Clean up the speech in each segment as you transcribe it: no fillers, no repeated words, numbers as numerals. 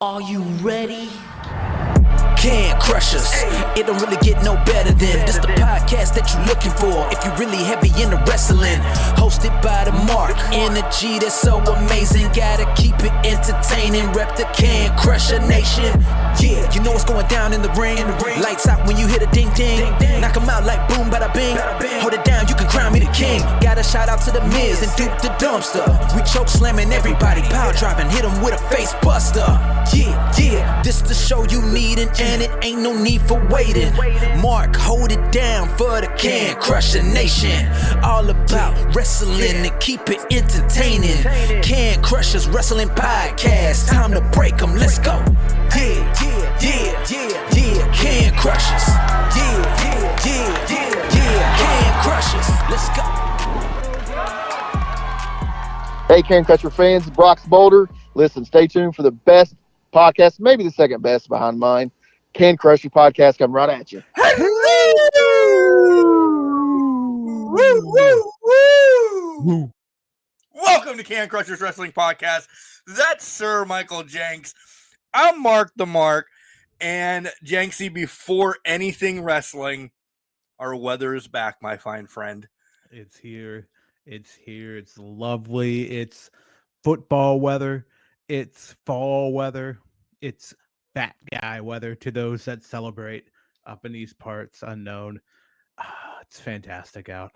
Are you ready? Can crush us. It don't really get no better than this. The podcast that you're looking for if you're really heavy into wrestling. Hosted by the Mark. Energy that's so amazing. Gotta keep it entertaining. Rep the Can Crusher Nation. Yeah, you know what's going down in the ring. Lights out when you hit a ding ding. Knock 'em out like boom bada bing. Hold it down, you can crown me the king. Got a shout out to the Miz and Duke the Dumpster. We choke slamming everybody. Power driving, hit 'em with a face buster. Yeah, this the show you need and it ain't no need for waiting. Mark, hold it down for the Can Crusher Nation. All about wrestling and keep it entertaining. Can Crushers Wrestling Podcast. Time to break 'em, let's go. Yeah, Can Crushers. Yeah, Can Crushers. Let's go. Hey, Can Crusher fans, Brock's Boulder. Listen, stay tuned for the best podcast, maybe the second best behind mine. Can Crusher podcast coming right at you. Woo. Welcome to Can Crushers Wrestling Podcast. That's Sir Michael Jenks. I'm Mark the Mark. And Jenksy, before anything wrestling, our weather is back, my fine friend. It's here. It's lovely. It's football weather. It's fall weather. It's fat guy weather to those that celebrate up in these parts unknown. It's fantastic out.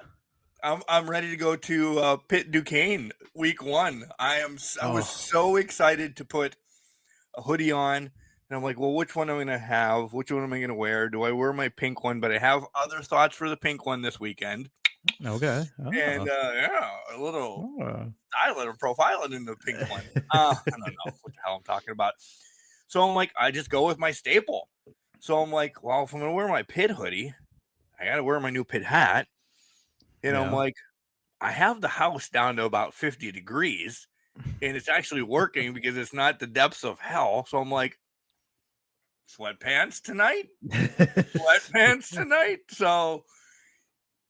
I'm ready to go to Pitt Duquesne week 1. I was so excited to put a hoodie on. And I'm like, well, which one am I going to have? Which one am I going to wear? Do I wear my pink one? But I have other thoughts for the pink one this weekend. Okay. And a little styling and profiling in the pink one. I don't know what the hell I'm talking about. So I'm like, I just go with my staple. So I'm like, well, if I'm going to wear my Pitt hoodie, I got to wear my new Pitt hat. And I'm like, I have the house down to about 50 degrees. And it's actually working because it's not the depths of hell. So I'm like, sweatpants tonight? So,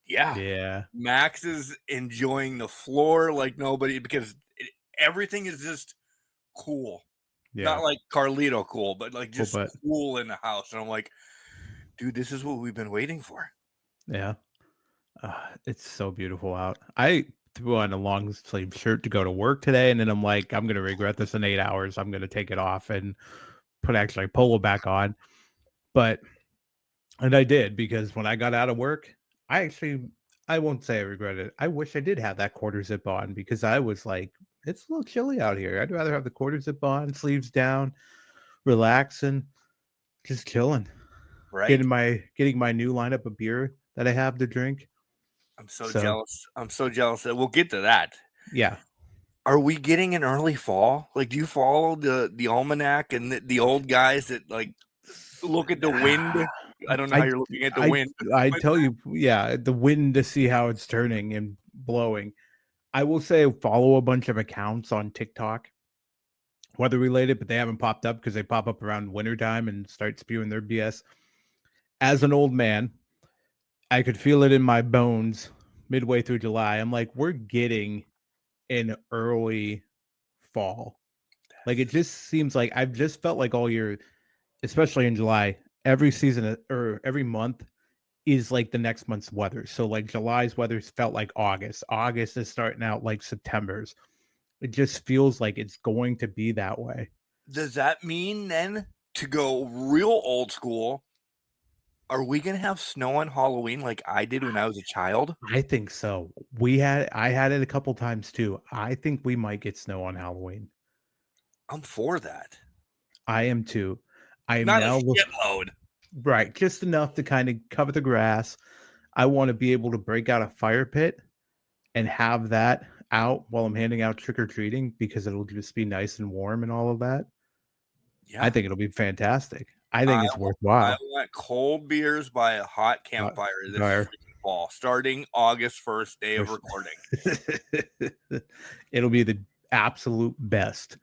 yeah. Max is enjoying the floor like nobody because everything is just cool. Yeah. Not like Carlito cool, but like just cool in the house. And I'm like, dude, this is what we've been waiting for. Yeah. It's so beautiful out. I threw on a long sleeve shirt to go to work today. And then I'm like, I'm going to regret this in 8 hours. I'm going to take it off and put actually polo back on. And I did, because when I got out of work, I won't say I regret it. I wish I did have that quarter zip on, because I was like, it's a little chilly out here. I'd rather have the quarter zip on, sleeves down, relaxing, just chilling. Right. Getting my new lineup of beer that I have to drink. I'm so jealous. I'm so jealous. We'll get to that. Yeah. Are we getting an early fall? Like, do you follow the almanac and the old guys that like look at the wind? I don't know how you're looking at the wind. I tell you, the wind, to see how it's turning and blowing. I will say follow a bunch of accounts on TikTok, weather related, but they haven't popped up because they pop up around wintertime and start spewing their BS. As an old man, I could feel it in my bones midway through July. I'm like, we're getting an early fall. Like, it just seems like I've just felt like all year, especially in July, every season or every month is like the next month's weather. So like July's weather felt like August. August is starting out like September's. It just feels like it's going to be that way. Does that mean then, to go real old school, are we going to have snow on Halloween like I did when I was a child? I think so. I had it a couple times too. I think we might get snow on Halloween. I'm for that. I am too. I am not now a shitload. Right, just enough to kind of cover the grass. I want to be able to break out a fire pit and have that out while I'm handing out trick-or-treating, because it'll just be nice and warm and all of that. Yeah. I think it'll be fantastic. I think it's worthwhile. I want cold beers by a hot campfire this fall, starting August 1st, day of recording. It'll be the absolute best.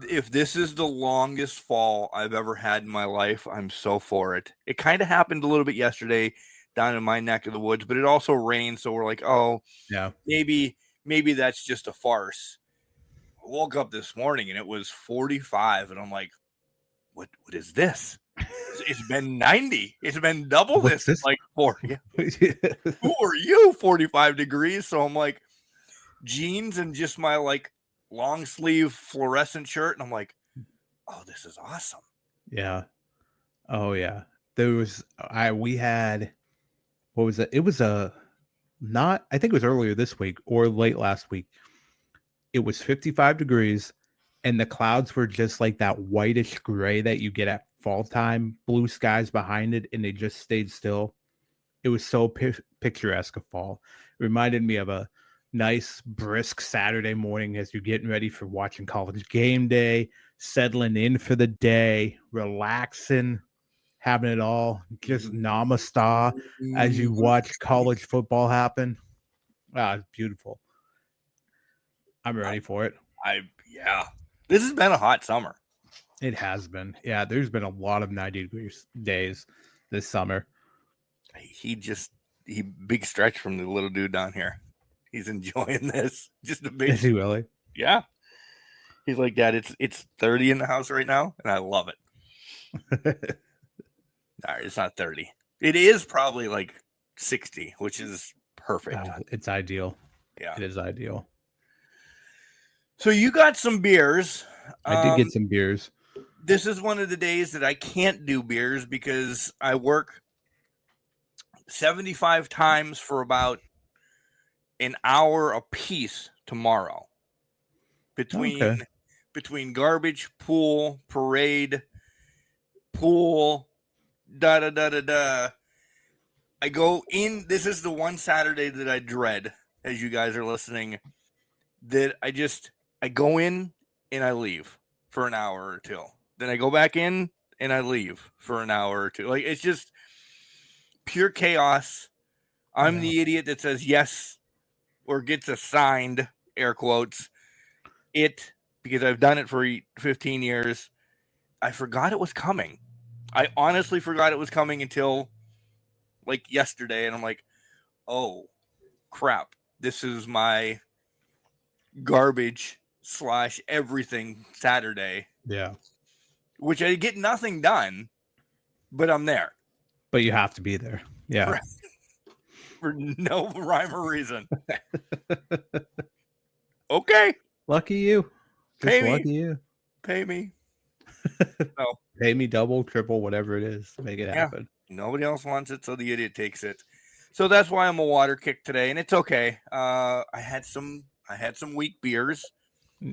If this is the longest fall I've ever had in my life, I'm so for it. It kind of happened a little bit yesterday down in my neck of the woods, but it also rained. So we're like, oh, yeah, maybe that's just a farce. woke up this morning and it was 45, and I'm like, what is this? It's been 90. It's been double What's this? this? Like 40. Who are you? 45 degrees. So I'm like, jeans and just my like long sleeve fluorescent shirt, and I'm like, oh, this is awesome. Yeah. Oh yeah. We had, what was it? It was I think it was earlier this week or late last week. It was 55 degrees and the clouds were just like that whitish gray that you get at fall time, blue skies behind it, and they just stayed still. It was so picturesque of fall. It reminded me of a nice, brisk Saturday morning as you're getting ready for watching college game day, settling in for the day, relaxing, having it all just namaste as you watch college football happen. It's beautiful. I'm ready for it. Yeah. This has been a hot summer. It has been. Yeah, there's been a lot of 90 degrees days this summer. He big stretch from the little dude down here. He's enjoying this. Just a big. Is he really? Yeah. He's like, Dad, it's 30 in the house right now, and I love it. All right, it's not 30. It is probably like 60, which is perfect. It's ideal. Yeah. It is ideal. So you got some beers. I did get some beers. This is one of the days that I can't do beers because I work 75 times for about an hour a piece tomorrow. Between garbage, pool, parade, pool, I go in. This is the one Saturday that I dread, as you guys are listening, that I go in and I leave for an hour or two. Then I go back in and I leave for an hour or two. Like, it's just pure chaos. I'm the idiot that says yes or gets assigned, air quotes, because I've done it for 15 years. I forgot it was coming. I honestly forgot it was coming until like yesterday. And I'm like, oh, crap. This is my garbage / everything Saturday. Yeah. Which I get nothing done, but I'm there. But you have to be there. Yeah. For no rhyme or reason. Okay. Lucky you. Pay me. Lucky you. Pay me. No. Pay me double, triple, whatever it is to make it happen. Nobody else wants it, so the idiot takes it. So that's why I'm a water kick today, and it's okay. I had some weak beers,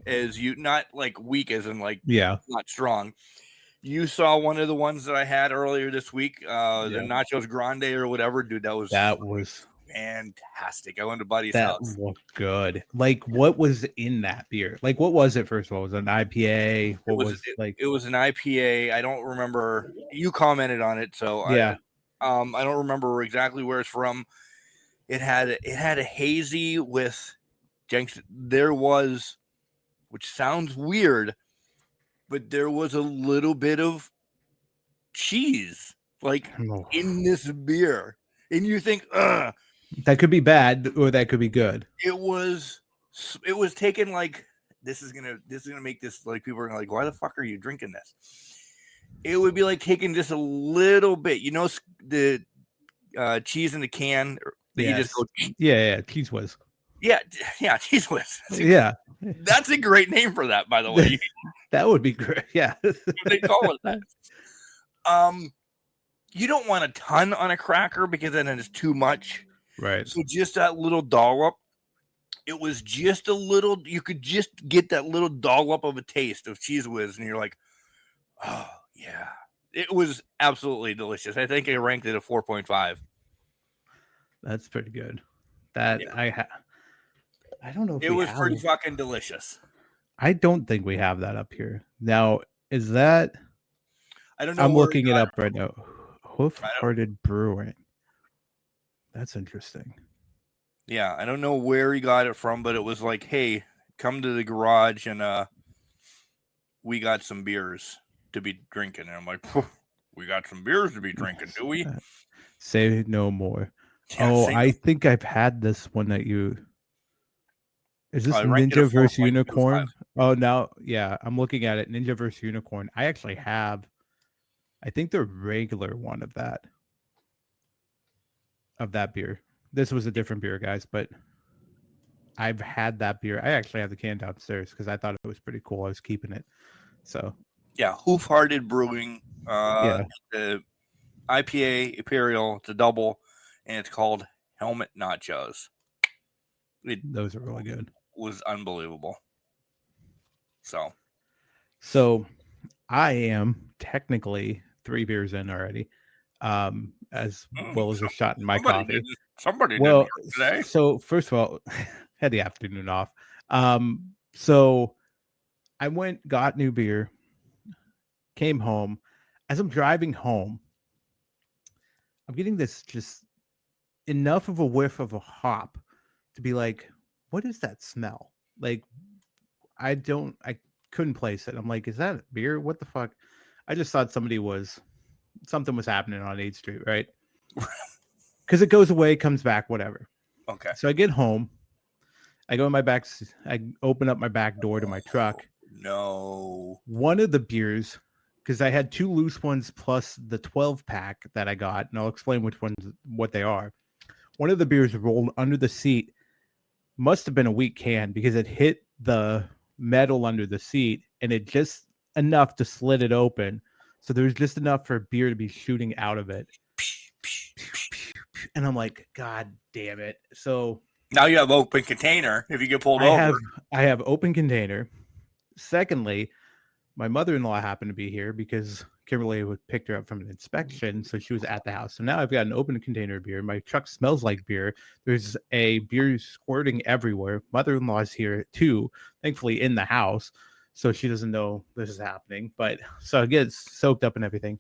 as you not like weak as in like not strong. You saw one of the ones that I had earlier this week, the Nachos Grande or whatever, dude. That was fantastic. I went to Buddy's house. That looked good. Like, what was in that beer? Like, what was it? First of all, was it an IPA? What was like? It was an IPA. I don't remember. You commented on it, so I don't remember exactly where it's from. It had a hazy with Jenks. There was, which sounds weird, but there was a little bit of cheese like in this beer, and you think, ugh. That could be bad or that could be good. It was taken like this is gonna make this like people are like, why the fuck are you drinking this? It would be like taking just a little bit, the cheese in the can that you just go. Cheese whiz. Yeah, cheese whiz. That's a great name for that, by the way. That would be great. Yeah, they call it that. You don't want a ton on a cracker because then it's too much. Right. So just that little dollop. It was just a little. You could just get that little dollop of a taste of Cheese Whiz, and you're like, oh yeah, it was absolutely delicious. I think I ranked it a 4.5. That's pretty good. I don't know if it was pretty fucking delicious. I don't think we have that up here. Now, is that? I don't know. I'm looking it up right now. Hoof-Hearted Brewing. That's interesting. Yeah, I don't know where he got it from, but it was like, hey, come to the garage and we got some beers to be drinking. And I'm like, we got some beers to be drinking, do we? Say no more. Yeah, I think I've had this one that you. Is this I ranked it a Ninja versus 4.25. Unicorn? Oh, now, yeah, I'm looking at it. Ninja versus Unicorn. I actually have, I think the regular one of that beer. This was a different beer, guys, but I've had that beer. I actually have the can downstairs because I thought it was pretty cool. I was keeping it. So Yeah, Hoof-Hearted Brewing. yeah, The IPA Imperial. It's a double, and it's called Helmet Nachos. It those are really good. was unbelievable. So I am technically 3 beers in already, as well as a shot in my coffee. Somebody Well, didn't today. so first of all, had the afternoon off. So I went, got new beer, came home. As I'm driving home, I'm getting this just enough of a whiff of a hop to be like, what is that smell? Like, I couldn't place it. I'm like, is that beer? What the fuck? I just thought something was happening on 8th Street, right? Because it goes away, comes back, whatever. Okay. So I get home. I go in my back. I open up my back door to my truck. No. One of the beers, because I had 2 loose ones plus the 12-pack that I got, and I'll explain what they are. One of the beers rolled under the seat. Must have been a weak can because it hit the metal under the seat, and it just enough to slit it open. So there was just enough for beer to be shooting out of it. And I'm like, God damn it. So now you have open container if you get pulled over. I have open container. Secondly, my mother-in-law happened to be here because Kimberly picked her up from an inspection, so she was at the house. So now I've got an open container of beer. My truck smells like beer. There's a beer squirting everywhere. Mother-in-law's here too, thankfully in the house, so she doesn't know this is happening. But so it gets soaked up and everything.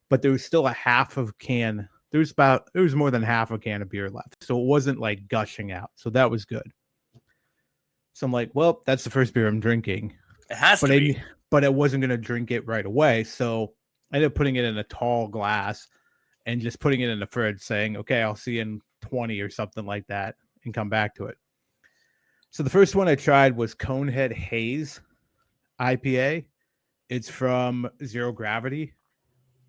But there was still a half of can. There was more than half a can of beer left, so it wasn't like gushing out. So that was good. So I'm like, well, that's the first beer I'm drinking. It has to be. But I wasn't going to drink it right away. So I ended up putting it in a tall glass and just putting it in the fridge saying, okay, I'll see you in 20 or something like that and come back to it. So the first one I tried was Conehead Haze IPA. It's from Zero Gravity.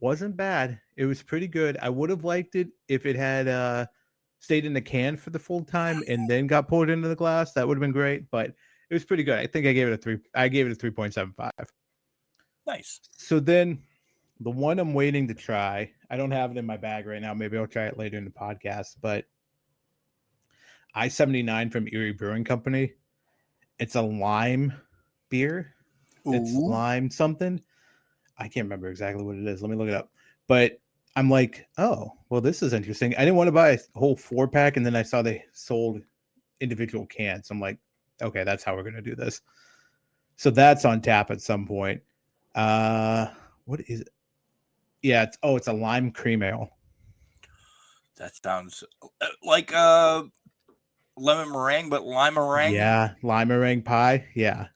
Wasn't bad. It was pretty good. I would have liked it if it had stayed in the can for the full time and then got poured into the glass. That would have been great, but it was pretty good. I think I gave it a 3. I gave it a 3.75. Nice. So then the one I'm waiting to try, I don't have it in my bag right now. Maybe I'll try it later in the podcast, but I-79 from Erie Brewing Company. It's a lime beer. It's lime something. I can't remember exactly what it is. Let me look it up. But I'm like, oh, well, this is interesting. I didn't want to buy a whole 4-pack, and then I saw they sold individual cans. I'm like, okay, that's how we're going to do this. So that's on tap at some point. What is it? Yeah, it's a lime cream ale. That sounds like lemon meringue, but lime meringue. Yeah, lime meringue pie. Yeah.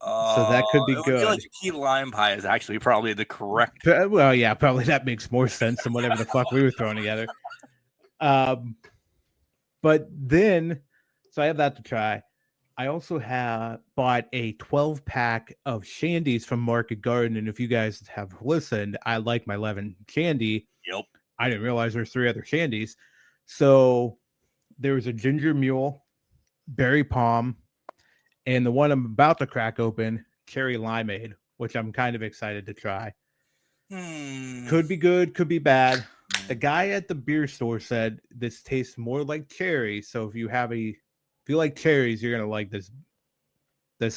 So that could be good. Like key lime pie is actually probably the correct. Well, yeah, probably that makes more sense than whatever the fuck we were throwing together. But then, so I have that to try. I also bought a 12-pack of shandies from Market Garden, and if you guys have listened, I like my lemon shandy. Yep. I didn't realize there's 3 other shandies. So there was a ginger mule, berry palm, and the one I'm about to crack open, cherry limeade, which I'm kind of excited to try. Could be good, could be bad. The guy at the beer store said this tastes more like cherry. So if you like cherries, you're gonna like this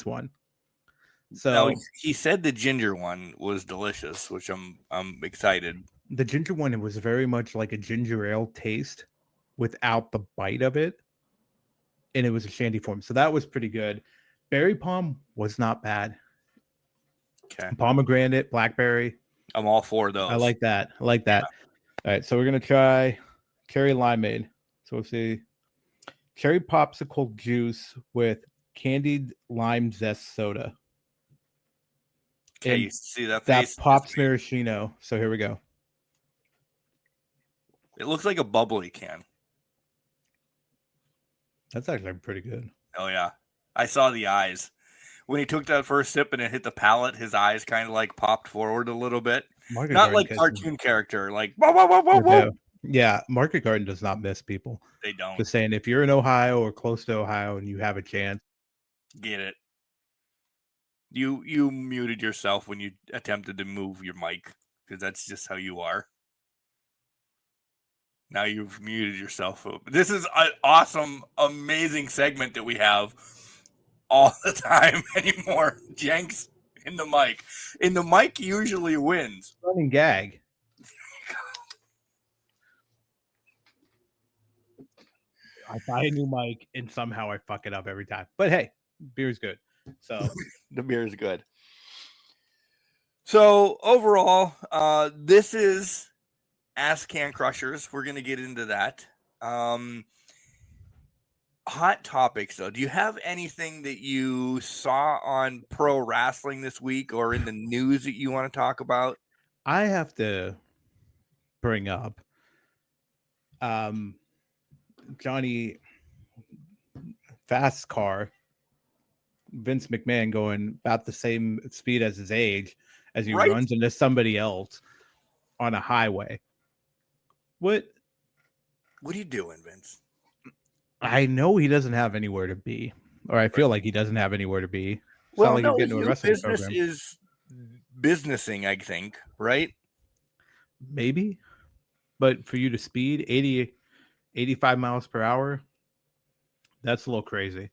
one. So now, he said the ginger one was delicious, which I'm excited. The ginger one, it was very much like a ginger ale taste without the bite of it. And it was a shandy form. So that was pretty good. Berry palm was not bad. Okay. Pomegranate, blackberry. I'm all for those. I like that. All right. So we're going to try cherry limeade. So we'll see cherry popsicle juice with candied lime zest soda. Okay, you see that face? That pops maraschino. So here we go. It looks like a bubbly can. That's actually pretty good. Oh, yeah. I saw the eyes. When he took that first sip and it hit the palate, his eyes kind of like popped forward a little bit. Market Not Garden like kissing. cartoon character, like whoa, whoa, whoa, whoa, whoa. Yeah, Market Garden does not miss people. They don't. Just saying, if you're in Ohio or close to Ohio and you have a chance, get it. You muted yourself when you attempted to move your mic because that's just how you are. Now you've muted yourself. This is an awesome, amazing segment that we have all the time anymore. Jenks in the mic. And the mic usually wins. Running gag. I buy a new mic and somehow I fuck it up every time. But hey, beer's good. So the beer is good. So overall, this is Ass Can Crushers. We're going to get into that. Hot topics, though. Do you have anything that you saw on pro wrestling this week or in the news that you want to talk about? I have to bring up Johnny Fast Car, Vince McMahon going about the same speed as his age as he runs into somebody else on a highway. What are you doing, Vince? I know he doesn't have anywhere to be, or I feel like he doesn't have anywhere to be. It's well, not like no, he's getting to a wrestling business program. is businessing, I think, right? Maybe, but for you to speed 85 miles per hour, that's a little crazy.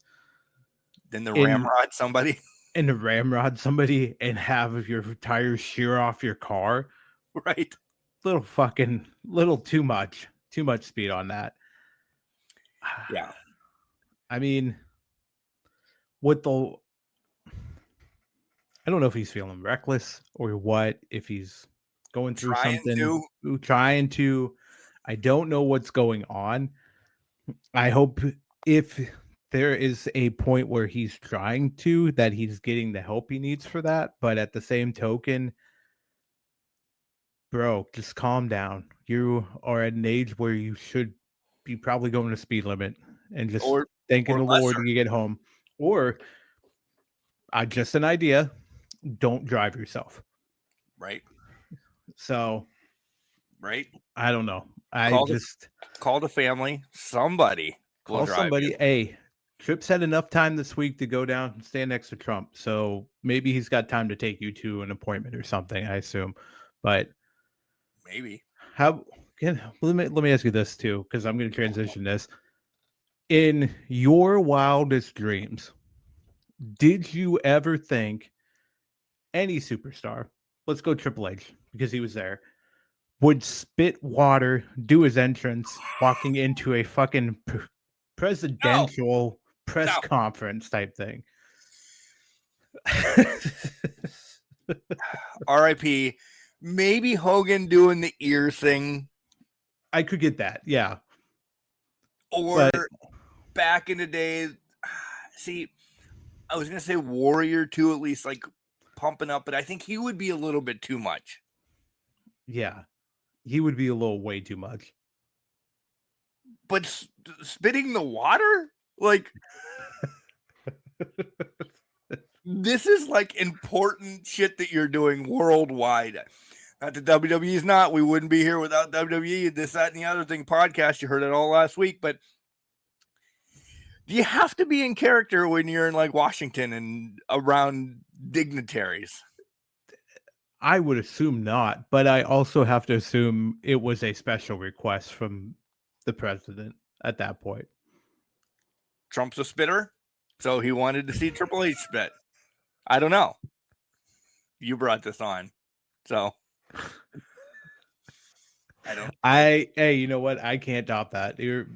Then the ramrod somebody. And the ramrod somebody and have your tires shear off your car. Right. Little too much speed on that. Yeah. I mean, I don't know if he's feeling reckless or what, if he's going through trying to. I don't know what's going on. I hope if there is a point where he's trying to, that he's getting the help he needs for that. But at the same token, bro, just calm down. You are at an age where you should be probably going to speed limit and just thanking the Lord when you get home. Or just an idea, don't drive yourself. Right. So, right. I don't know. Call the family. Somebody will drive you. Hey, Tripp's had enough time this week to go down and stand next to Trump. So maybe he's got time to take you to an appointment or something, I assume. But maybe. Let me ask you this too, because I'm going to transition this. In your wildest dreams, did you ever think any superstar, let's go Triple H because he was there, would spit water, do his entrance, walking into a fucking presidential press conference type thing? R.I.P. Maybe Hogan doing the ear thing. I could get that, yeah. Or back in the day, see, I was going to say Warrior 2, at least like pumping up, but I think he would be a little bit too much. Yeah, he would be a little way too much. But spitting the water? Like, this is like important shit that you're doing worldwide. Not that WWE is not. We wouldn't be here without WWE, this, that, and the other thing podcast. You heard it all last week. But do you have to be in character when you're in like Washington and around dignitaries? I would assume not, but I also have to assume it was a special request from the president at that point. Trump's a spitter, so he wanted to see Triple H spit. I don't know. You brought this on, so Hey, you know what? I can't top that. You're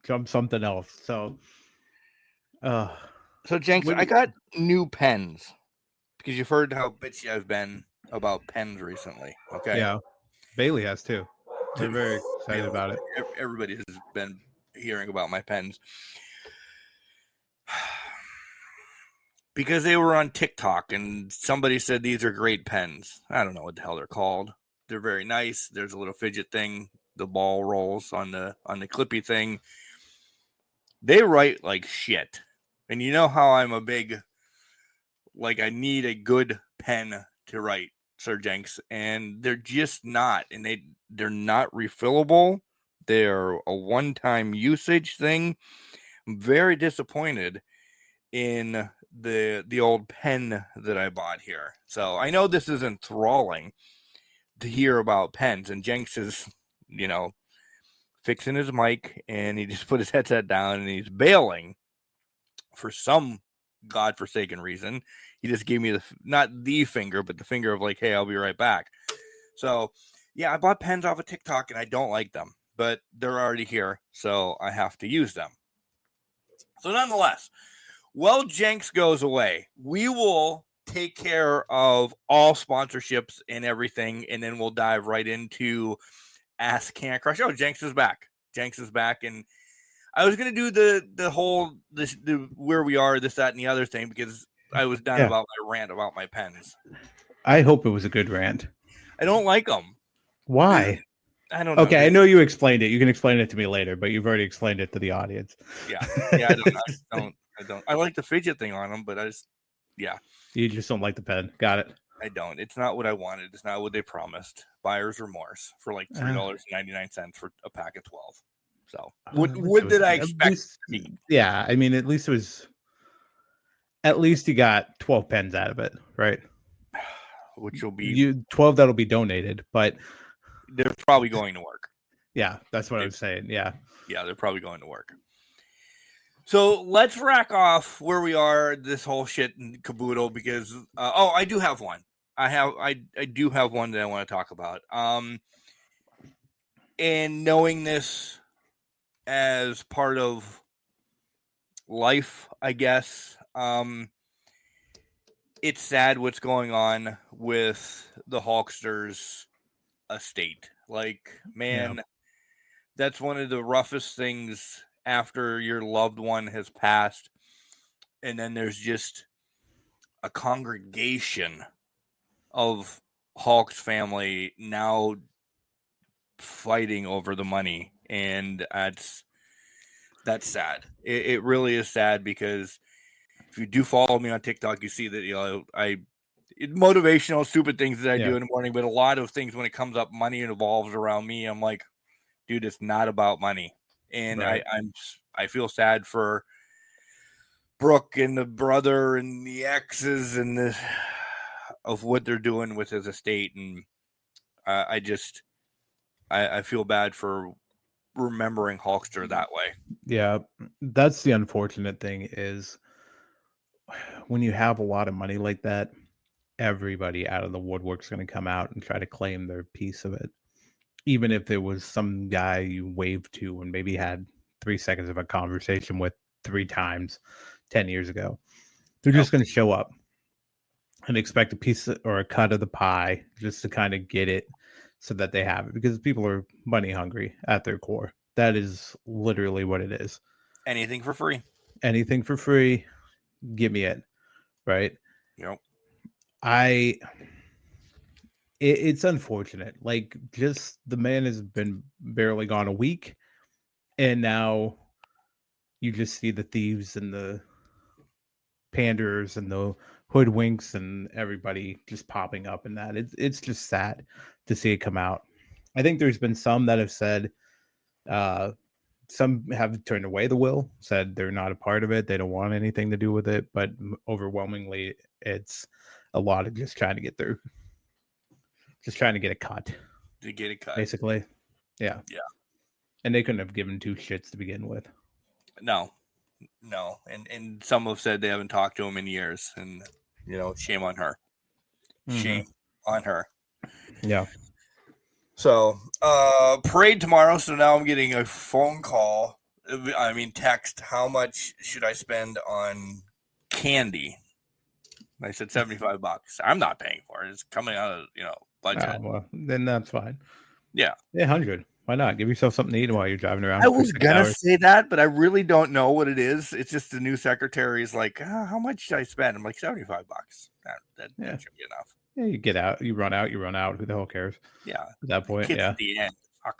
Trump something else. So Jenks, I got new pens because you've heard how bitchy I've been about pens recently. Okay. Yeah. Bailey has too. We're very excited about it. Everybody has been hearing about my pens because they were on TikTok and somebody said these are great pens. I don't know what the hell they're called. They're very nice. There's a little fidget thing. The ball rolls on the clippy thing. They write like shit. And you know how I'm a big, like, I need a good pen to write, Sir Jenks, and they're just not. And they're not refillable. They're a one-time usage thing. I'm very disappointed in the old pen that I bought here. So I know this is enthralling to hear about pens, and Jenks is, fixing his mic, and he just put his headset down and he's bailing for some godforsaken reason. He just gave me not the finger, but the finger of like, hey, I'll be right back. So yeah, I bought pens off of TikTok and I don't like them, but they're already here, so I have to use them. So nonetheless, while Jenks goes away, we will take care of all sponsorships and everything, and then we'll dive right into Ask Can't Crush. Oh, Jenks is back. And I was gonna do the whole where we are, this, that, and the other thing, because I was done about my rant about my pens. I hope it was a good rant. I don't like them. Why? I don't know. Okay, I know you explained it. You can explain it to me later, but you've already explained it to the audience. Yeah. I don't. I like the fidget thing on them, but You just don't like the pen. Got it. I don't. It's not what I wanted. It's not what they promised. Buyer's remorse for like $3.99 for a pack of 12. So what did I expect? Yeah, I mean, at least you got 12 pens out of it, right? Which will be 12 that'll be donated, but they're probably going to work. Yeah, that's what I was saying. Yeah, they're probably going to work. So let's rack off where we are, this whole shit and caboodle, because I do have one. I do have one that I want to talk about. And knowing this as part of life, I guess, it's sad what's going on with the Hulkster's estate. Like, man, that's one of the roughest things after your loved one has passed, and then there's just a congregation of Hulk's family now fighting over the money, and that's sad. It really is sad, because if you do follow me on TikTok, you see that motivational stupid things that I do in the morning, but a lot of things when it comes up money involves around me, I'm like, dude, it's not about money. And right. I feel sad for Brooke and the brother and the exes and of what they're doing with his estate, and I feel bad for remembering Hulkster that way. Yeah, that's the unfortunate thing, is when you have a lot of money like that, everybody out of the woodwork's going to come out and try to claim their piece of it. Even if there was some guy you waved to and maybe had 3 seconds of a conversation with 3 times 10 years ago, they're just going to show up and expect a piece or a cut of the pie just to kind of get it so that they have it, because people are money hungry at their core. That is literally what it is. Anything for free. Anything for free. Give me it. Right? Yep. It's unfortunate. Like, just the man has been barely gone a week, and now you just see the thieves and the panders and the hoodwinks and everybody just popping up in that. It's just sad to see it come out. I think there's been some that have said, some have turned away the will, said they're not a part of it, they don't want anything to do with it, but overwhelmingly it's a lot of just trying to get a cut. To get a cut. Basically. Yeah. Yeah. And they couldn't have given 2 shits to begin with. No. And some have said they haven't talked to him in years, and shame on her. Mm-hmm. Shame on her. Yeah. So, parade tomorrow. So now I'm getting a phone call. Text. How much should I spend on candy? I said $75. I'm not paying for it. It's coming out of budget. Oh, well, then that's fine. Yeah. 100. Why not? Give yourself something to eat while you're driving around. I was gonna say that, but I really don't know what it is. It's just the new secretary is like, how much should I spend? I'm like, $75. That should be enough. Yeah, you get out, you run out. Who the hell cares? Yeah. At that point, At the end. Fuck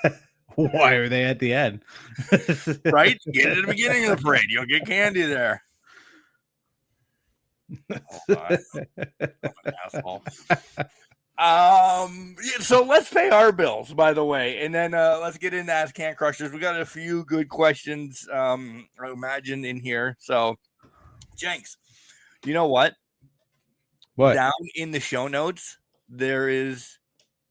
them. Why are they at the end? Right? Get it at the beginning of the parade. You'll get candy there. Oh, I'm an asshole. So let's pay our bills, by the way, and then let's get into Ask Can Crushers. We got a few good questions, I imagine, in here. So, Jenks, you know what? What? Down in the show notes, there is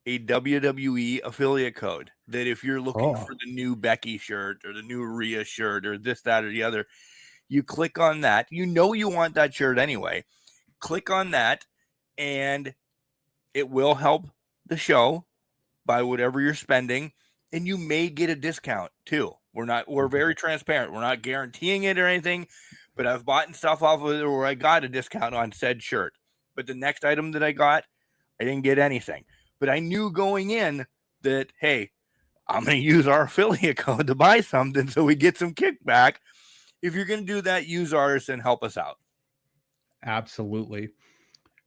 a WWE affiliate code that if you're looking for the new Becky shirt or the new Rhea shirt or this, that, or the other, you click on that. You know you want that shirt anyway. Click on that, and it will help the show by whatever you're spending, and you may get a discount too. We're very transparent. We're not guaranteeing it or anything, but I've bought stuff off of it where I got a discount on said shirt. But the next item that I got, I didn't get anything. But I knew going in that, hey, I'm going to use our affiliate code to buy something so we get some kickback. If you're going to do that, use ours and help us out. Absolutely.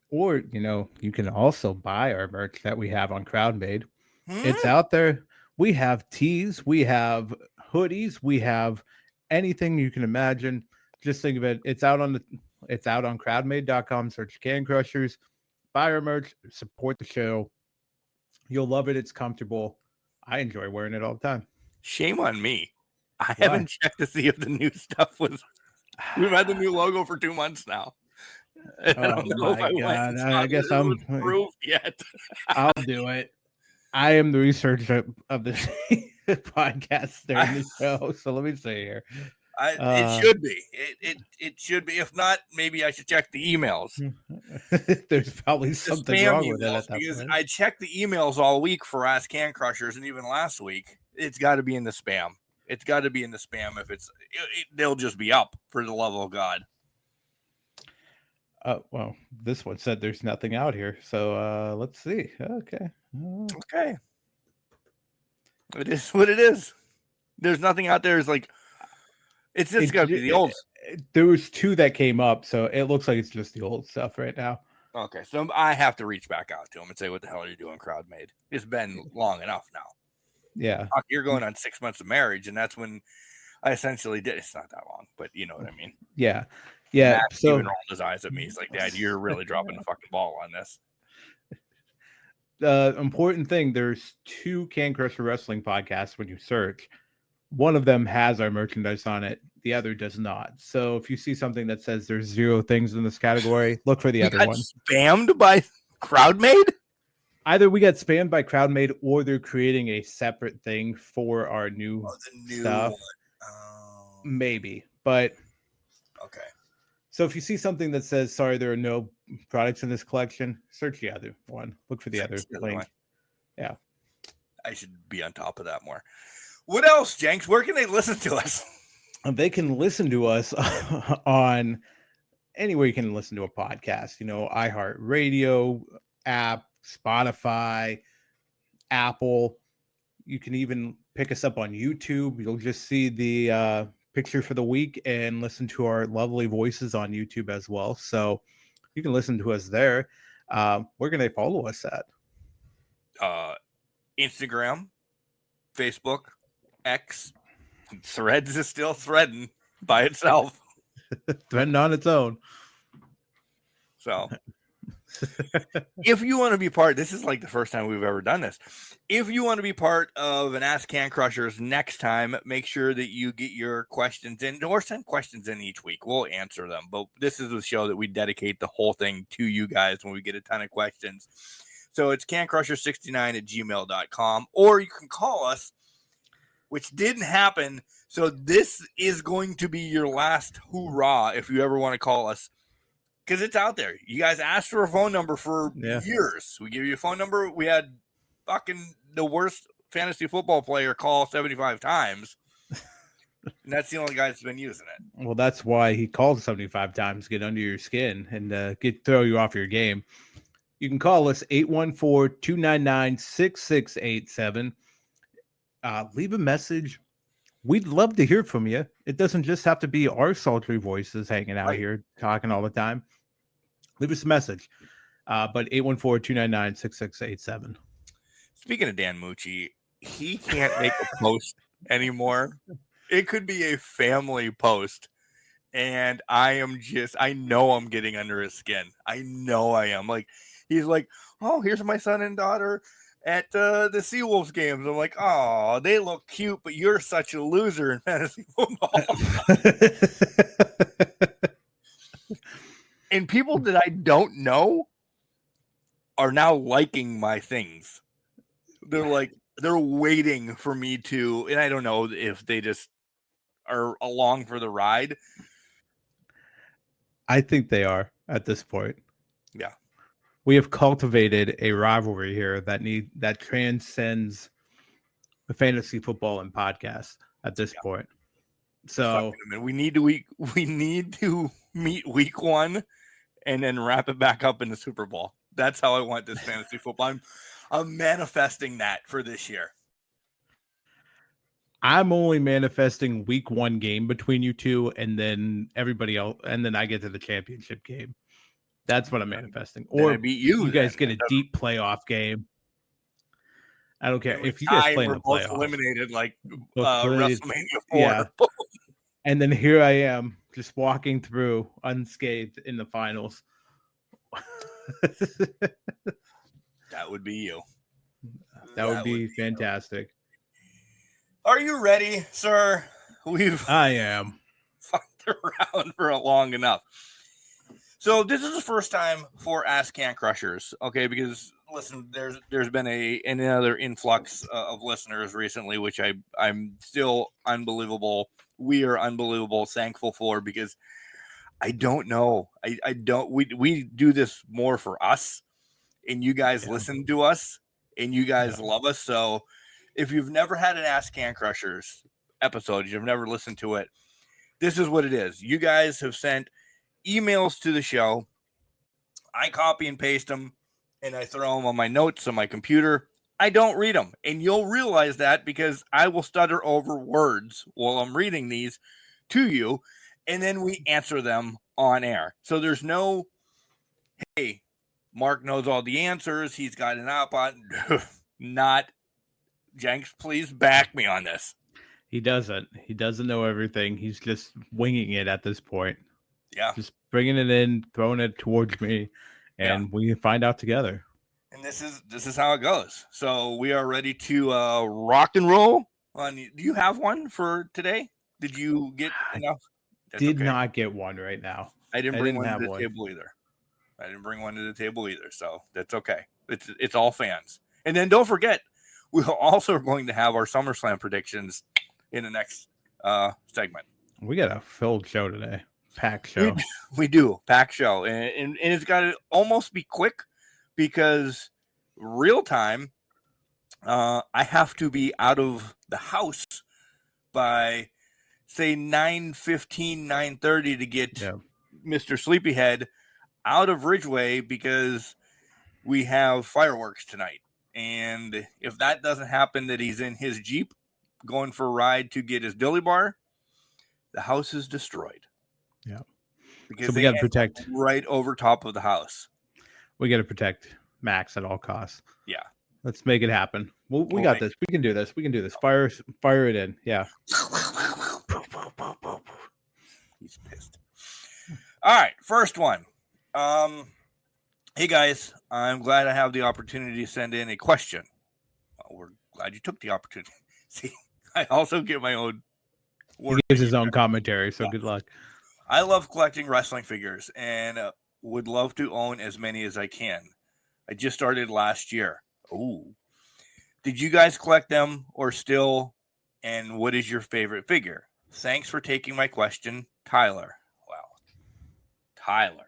Or, you can also buy our merch that we have on CrowdMade. It's out there. We have tees, we have hoodies, we have anything you can imagine. Just think of it. It's out on crowdmade.com. Search Can Crushers. Buy our merch, support the show. You'll love it. It's comfortable. I enjoy wearing it all the time. Shame on me. I haven't checked to see if the new stuff was. We've had the new logo for 2 months now. I don't know if I went. I guess I'm proved yet. I'll do it. I am the researcher of this podcast during the show. So let me see here. It should be. It should be. If not, maybe I should check the emails. There's probably something wrong with it at that because point. I checked the emails all week for Ask Can Crushers, and even last week, it's got to be in the spam. It's got to be in the spam. If they'll just be up for the love of God. Well, this one said there's nothing out here. So let's see. Okay. Okay. It is what it is. There's nothing out there. It's just got to be the old. There was 2 that came up, so it looks like it's just the old stuff right now. Okay, so I have to reach back out to him and say, what the hell are you doing, CrowdMade? It's been long enough now. Yeah. You're going on 6 months of marriage, and that's when I essentially did. It's not that long, but you know what I mean. Yeah. Yeah. Matt so even rolled his eyes at me. He's like, Dad, you're really dropping the fucking ball on this. The important thing, there's 2 Can Crusher Wrestling podcasts when you search. One of them has our merchandise on it. The other does not. So if you see something that says there's 0 things in this category, look for the other one. Spammed by CrowdMade? Either we got spammed by CrowdMade or they're creating a separate thing for our new stuff. Maybe. But okay. So if you see something that says, sorry, there are no products in this collection, search the other one. Look for the other link. Yeah. I should be on top of that more. What else, Jenks? Where can they listen to us? They can listen to us on anywhere you can listen to a podcast. iHeartRadio app, Spotify, Apple. You can even pick us up on YouTube. You'll just see the picture for the week and listen to our lovely voices on YouTube as well. So you can listen to us there. Where can they follow us at? Instagram, Facebook, X. Threads is still threading by itself. Threading on its own. So if you want to be part, this is like the first time we've ever done this. If you want to be part of an Ask Can Crushers next time, make sure that you get your questions in or send questions in each week. We'll answer them. But this is a show that we dedicate the whole thing to you guys when we get a ton of questions. So it's cancrusher69@gmail.com, or you can call us, which didn't happen. So this is going to be your last hoorah if you ever want to call us, because it's out there. You guys asked for a phone number for years. We give you a phone number. We had fucking the worst fantasy football player call 75 times. And that's the only guy that's been using it. Well, that's why he called 75 times, get under your skin and throw you off your game. You can call us 814-299-6687. Leave a message. We'd love to hear from you. It doesn't just have to be our sultry voices hanging out here talking all the time. Leave us a message. But 814-299-6687. Speaking of Dan Mucci, he can't make a post anymore. It could be a family post. And I know I'm getting under his skin. I know I am. Like, he's like, oh, here's my son and daughter at the Seawolves games. I'm like, oh, they look cute, but you're such a loser in fantasy football. And people that I don't know are now liking my things. They're waiting for me to, and I don't know if they just are along for the ride. I think they are at this point. Yeah. We have cultivated a rivalry here that transcends the fantasy football and podcast at this point. So we need to meet week 1 and then wrap it back up in the Super Bowl. That's how I want this fantasy football. I'm manifesting that for this year. I'm only manifesting week 1 game between you two, and then everybody else, and then I get to the championship game. That's what I'm manifesting. Or I beat you. You guys get a deep playoff game. I don't care if you guys play in the playoffs. Eliminated like WrestleMania 4. Yeah. And then here I am, just walking through unscathed in the finals. That would be you. That would be fantastic. Are you ready, sir? I am. Fucked around for long enough. So this is the first time for Ask Can Crushers, okay? Because listen, there's been another influx of listeners recently, which I'm still unbelievable. We are unbelievable, thankful for, because I don't know. I don't. We do this more for us, and you guys listen to us, and you guys love us. So if you've never had an Ask Can Crushers episode, you've never listened to it, this is what it is. You guys have sent emails to the show. I copy and paste them, and I throw them on my notes on my computer. I don't read them, and you'll realize that because I will stutter over words while I'm reading these to you, and then we answer them on air. So there's no, hey, Mark knows all the answers. He's got an op on. Not Jenks. Please back me on this. He doesn't. He doesn't know everything. He's just winging it at this point. Yeah. Just bringing it in, throwing it towards me, and we find out together. And this is how it goes. So we are ready to rock and roll. Do you have one for today? Did you get enough? Did not get one right now. I didn't bring one to the table either. So that's okay. It's all fans. And then don't forget, we're also going to have our SummerSlam predictions in the next segment. We got a filled show today. Packed show. We do. Packed show. And it's got to almost be quick because real time, I have to be out of the house by, say, 9:15, 9:30 to get Mr. Sleepyhead out of Ridgeway because we have fireworks tonight. And if that doesn't happen, that he's in his Jeep going for a ride to get his dilly bar, the house is destroyed. Yeah. Because so we got to protect right over top of the house. We got to protect Max at all costs. Yeah. Let's make it happen. We got this. We can do this. Fire it in. Yeah. He's pissed. All right. First one. Hey guys, I'm glad I have the opportunity to send in a question. Well, we're glad you took the opportunity. See, I also get my own. He gives his own commentary, so good luck. I love collecting wrestling figures and would love to own as many as I can. I just started last year. Ooh. Did you guys collect them or still? And what is your favorite figure? Thanks for taking my question, Tyler. Wow. Tyler.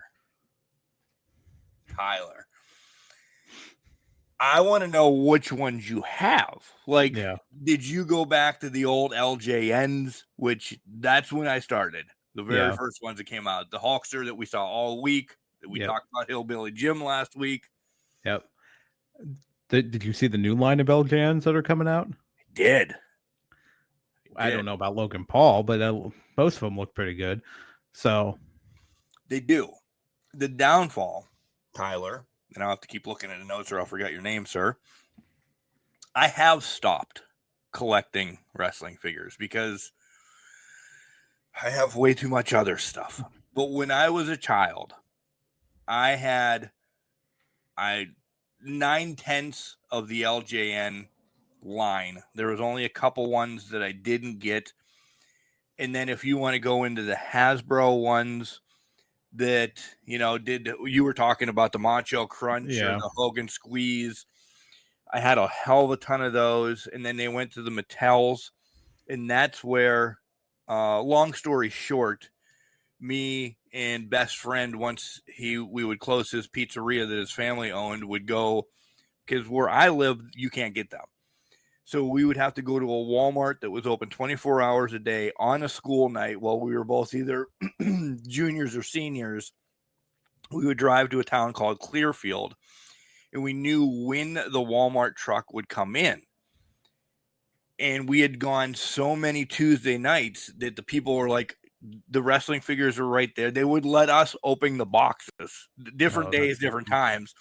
I want to know which ones you have. Like, did you go back to the old LJNs, which that's when I started. The very first ones that came out. The Hulkster that we saw all week, that we talked about Hillbilly Jim last week. Yep. Did you see the new line of LJNs that are coming out? I did. I don't know about Logan Paul, but most of them look pretty good. So they do. The downfall, Tyler, and I'll have to keep looking at the notes or I'll forget your name, sir. I have stopped collecting wrestling figures because I have way too much other stuff. But when I was a child, I had 9/10 of the LJN line. There was only a couple ones that I didn't get. And then if you want to go into the Hasbro ones that, you were talking about the Macho Crunch or the Hogan Squeeze. I had a hell of a ton of those. And then they went to the Mattels. And that's where, long story short, me and best friend, once we would close his pizzeria that his family owned, would go, because where I live, you can't get them. So we would have to go to a Walmart that was open 24 hours a day on a school night while we were both either juniors or seniors. We would drive to a town called Clearfield, and we knew when the Walmart truck would come in. And we had gone so many Tuesday nights that the people were like, the wrestling figures are right there. They would let us open the boxes, different days, different times.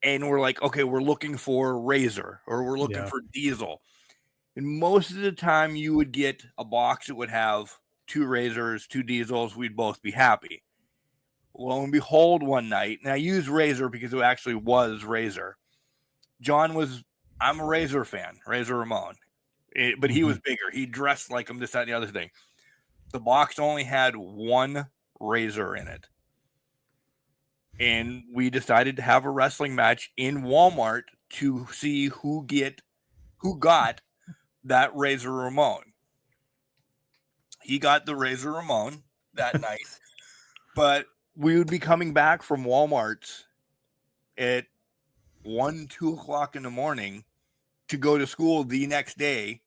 And we're like, okay, we're looking for Razor or we're looking for Diesel. And most of the time you would get a box that would have 2 Razors, 2 Diesels. We'd both be happy. Lo and behold, one night, and I use Razor because it actually was Razor. I'm a Razor fan, Razor Ramon. But he was bigger. He dressed like him, this, that, and the other thing. The box only had 1 Razor in it. And we decided to have a wrestling match in Walmart to see who got that Razor Ramon. He got the Razor Ramon that night, but we would be coming back from Walmart's at 1, 2 o'clock in the morning to go to school the next day,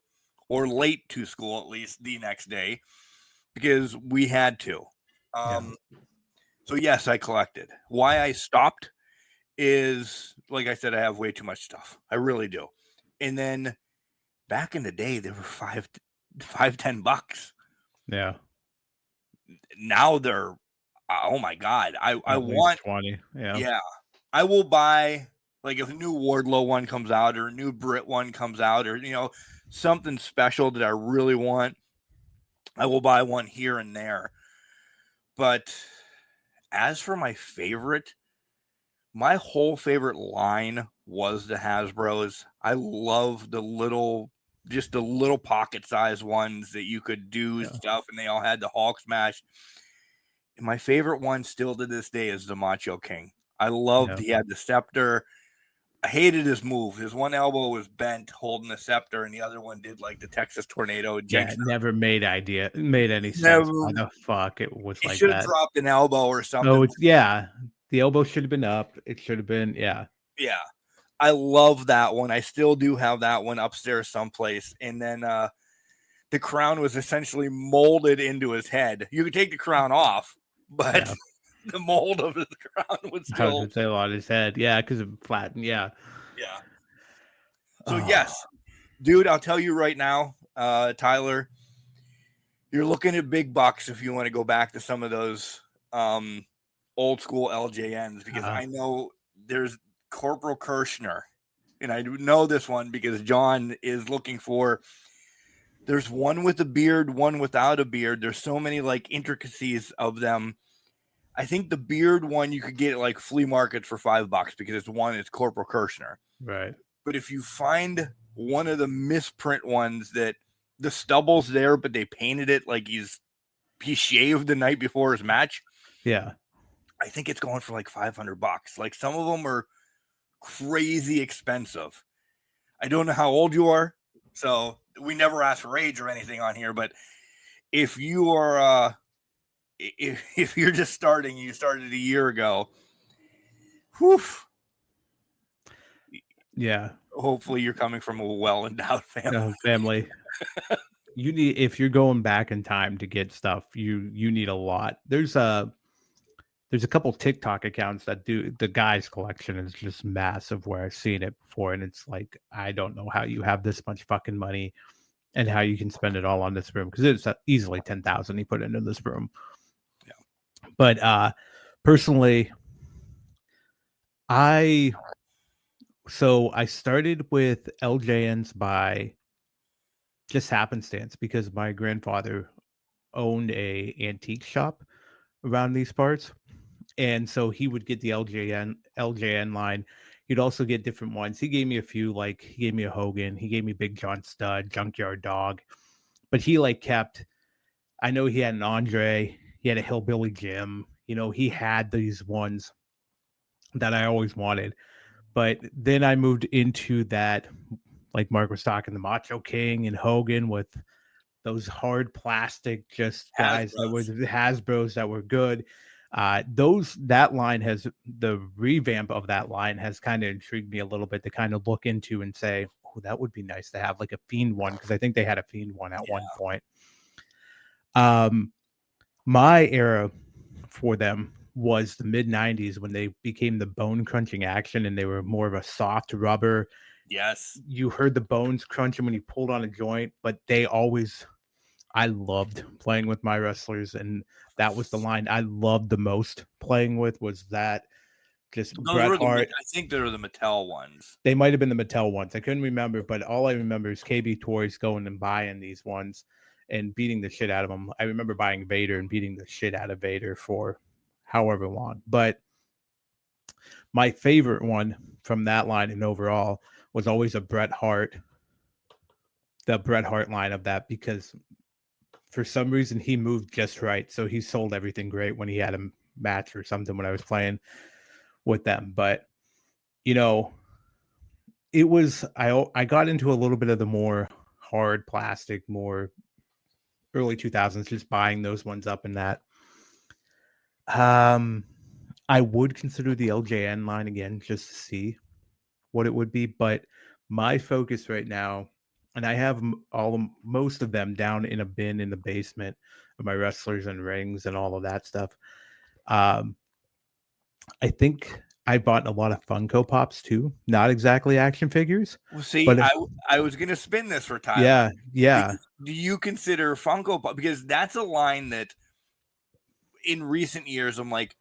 or late to school, at least the next day, because we had to. So yes, I collected. Why I stopped is, like I said, I have way too much stuff. I really do. And then back in the day, they were $5-10. Yeah. Now they're, oh my God. I want 20. Yeah. I will buy, like, if a new Wardlow one comes out or a new Brit one comes out, or, something special that I really want, I will buy one here and there. But as for my whole favorite line was the Hasbros. I love the little pocket-sized ones that you could do stuff, and they all had the Hulk smash. And my favorite one still to this day is the Macho King. I loved he had the scepter. I hated his move. His one elbow was bent holding the scepter, and the other one did like the Texas tornado. It never made any sense. Why the fuck it was like that? He should have dropped an elbow or something. Oh, the elbow should have been up. It should have been, Yeah. I love that one. I still do have that one upstairs someplace. And then the crown was essentially molded into his head. You could take the crown off, but the mold of his crown was still on his head. Yeah, because it flattened. Yeah. So yes, dude, I'll tell you right now, Tyler, you're looking at big bucks if you want to go back to some of those old school LJNs, because I know there's Corporal Kirshner, and I know this one because John is looking for. There's one with a beard, one without a beard. There's so many like intricacies of them. I think the beard one you could get at like flea markets for $5 because it's Corporal Kirshner. Right. But if you find one of the misprint ones that the stubble's there, but they painted it like he shaved the night before his match. Yeah. I think it's going for like $500. Like, some of them are crazy expensive. I don't know how old you are, so we never ask for age or anything on here, but if you are if you're just starting, you started a year ago, yeah, hopefully you're coming from a well-endowed family. You need, if you're going back in time to get stuff, you need a lot. There's a couple TikTok accounts that do, the guys collection is just massive, where I've seen it before, and it's like, I don't know how you have this much fucking money and how you can spend it all on this room, because it's easily 10,000 he put into this room. Yeah. But personally, I So I started with LJNs by just happenstance because my grandfather owned a antique shop around these parts. And so he would get the LJN line. He'd also get different ones. He gave me a few, like he gave me a Hogan, he gave me Big John Stud, Junkyard Dog. But he like kept, I know he had an Andre, he had a Hillbilly Jim, he had these ones that I always wanted. But then I moved into that, like Mark was talking, the Macho King and Hogan with those hard plastic just guys that were the Hasbros that were good. That line has, the revamp of that line has kind of intrigued me a little bit to kind of look into and say, oh, that would be nice to have like a Fiend one, because I think they had a Fiend one at one point. My era for them was the mid 90s when they became the bone crunching action and they were more of a soft rubber. Yes. You heard the bones crunching when you pulled on a joint, but I loved playing with my wrestlers, and that was the line I loved the most playing with, was that just Bret Hart. I think they were the Mattel ones. They might have been the Mattel ones. I couldn't remember, but all I remember is KB Toys going and buying these ones and beating the shit out of them. I remember buying Vader and beating the shit out of Vader for however long. But my favorite one from that line and overall was always the Bret Hart line of that, because for some reason he moved just right. So he sold everything great when he had a match or something when I was playing with them. But, it was, I got into a little bit of the more hard plastic, more early 2000s, just buying those ones up and that. I would consider the LJN line again just to see what it would be. But my focus right now, and I have most of them down in a bin in the basement of my wrestlers and rings and all of that stuff. I think I bought a lot of Funko Pops too. Not exactly action figures. Well, see, but I was going to spin this for Tyler. Yeah. Do you consider Funko Pop? Because that's a line that in recent years, I'm like,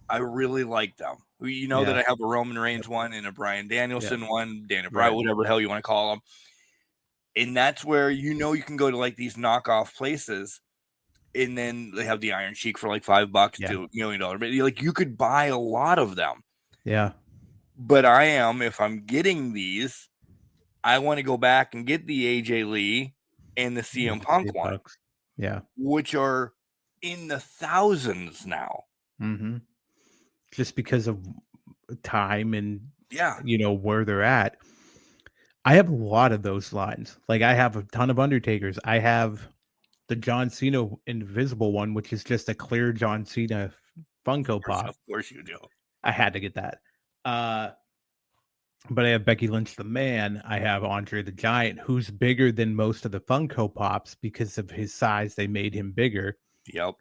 I really like them. That I have a Roman Reigns one and a Bryan Danielson one, Dana Bryan, whatever the hell you want to call them. And that's where you can go to like these knockoff places, and then they have the Iron Sheik for like $5 to $1 million. But like you could buy a lot of them. Yeah. But if I'm getting these, I want to go back and get the AJ Lee and the CM Punk one. Yeah. Which are in the thousands now. Mm-hmm. Just because of time and yeah, where they're at. I have a lot of those lines. Like I have a ton of Undertakers. I have the John Cena Invisible one, which is just a clear John Cena Funko Pop. Of course you do. I had to get that. But I have Becky Lynch the Man. I have Andre the Giant, who's bigger than most of the Funko Pops because of his size. They made him bigger. Yep.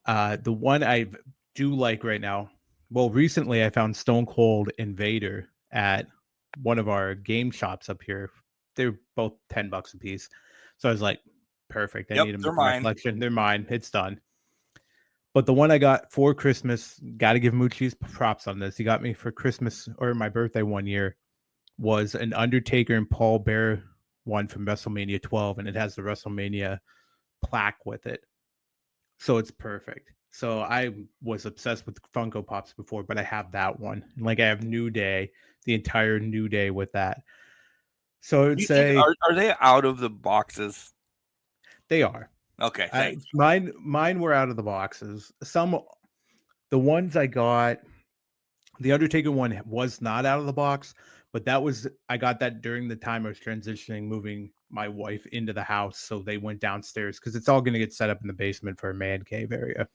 The one I do like right now. Well, recently I found Stone Cold and Vader at one of our game shops up here. They're both $10 a piece. So I was like, perfect. I need them for my collection. They're mine. It's done. But the one I got for Christmas, got to give Moochie's props on this. He got me for Christmas or my birthday one year, was an Undertaker and Paul Bearer one from WrestleMania 12. And it has the WrestleMania plaque with it. So it's perfect. So I was obsessed with Funko Pops before, but I have that one. And like I have New Day, the entire New Day with that. So I would say, are they out of the boxes? They are. Okay, thanks. Mine were out of the boxes. The ones I got, the Undertaker one was not out of the box, but I got that during the time I was transitioning, moving my wife into the house. So they went downstairs because it's all going to get set up in the basement for a man cave area.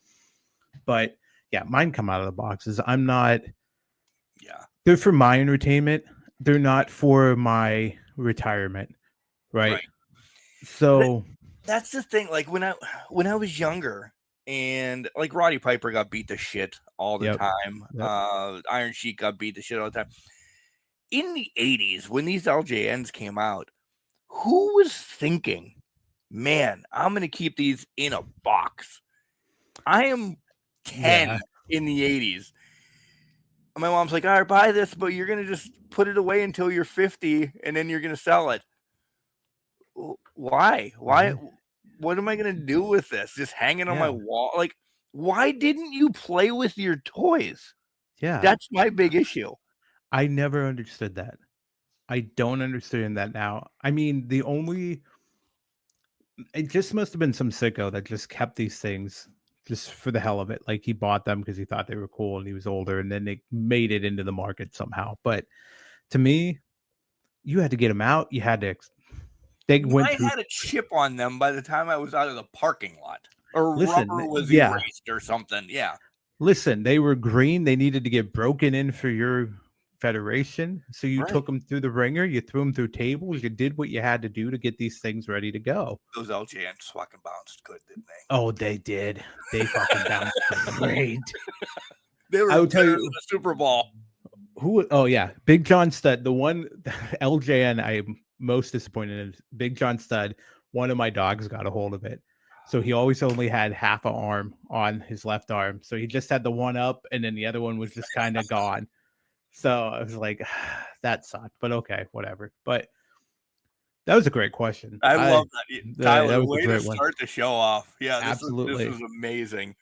But yeah, mine come out of the boxes. I'm not. Yeah. They're for my entertainment. They're not for my retirement. Right. So that's the thing. Like when I was younger and like Roddy Piper got beat to shit all the time. Yep. Iron Sheik got beat to shit all the time. In the 80s, when these LJNs came out, who was thinking, man, I'm going to keep these in a box? I am 10 in the 80s. My mom's like, all right, buy this, but you're going to just put it away until you're 50 and then you're going to sell it. Why? What am I going to do with this? Just hanging on my wall? Like, why didn't you play with your toys? Yeah. That's my big issue. I never understood that. I don't understand that now. I mean, it just must have been some sicko that just kept these things just for the hell of it. Like he bought them because he thought they were cool and he was older, and then they made it into the market somehow. But to me, you had to get them out. You had to. They went through. I had a chip on them by the time I was out of the parking lot, or rubber was erased or something. Yeah. Listen, they were green. They needed to get broken in for your federation. So you took them through the ringer. You threw them through tables. You did what you had to do to get these things ready to go. Those LJNs fucking bounced good, didn't they? Oh, they did. They fucking bounced great. They were. I would tell you the Super Bowl. Who? Oh yeah, Big John Stud. The one LJN I'm most disappointed in. Big John Stud. One of my dogs got a hold of it. So he always only had half an arm on his left arm. So he just had the one up and then the other one was just kind of gone. So I was like, that sucked, but okay, whatever. But that was a great question. I love that. Tyler, that was way to start the show off. Yeah, absolutely. This was amazing.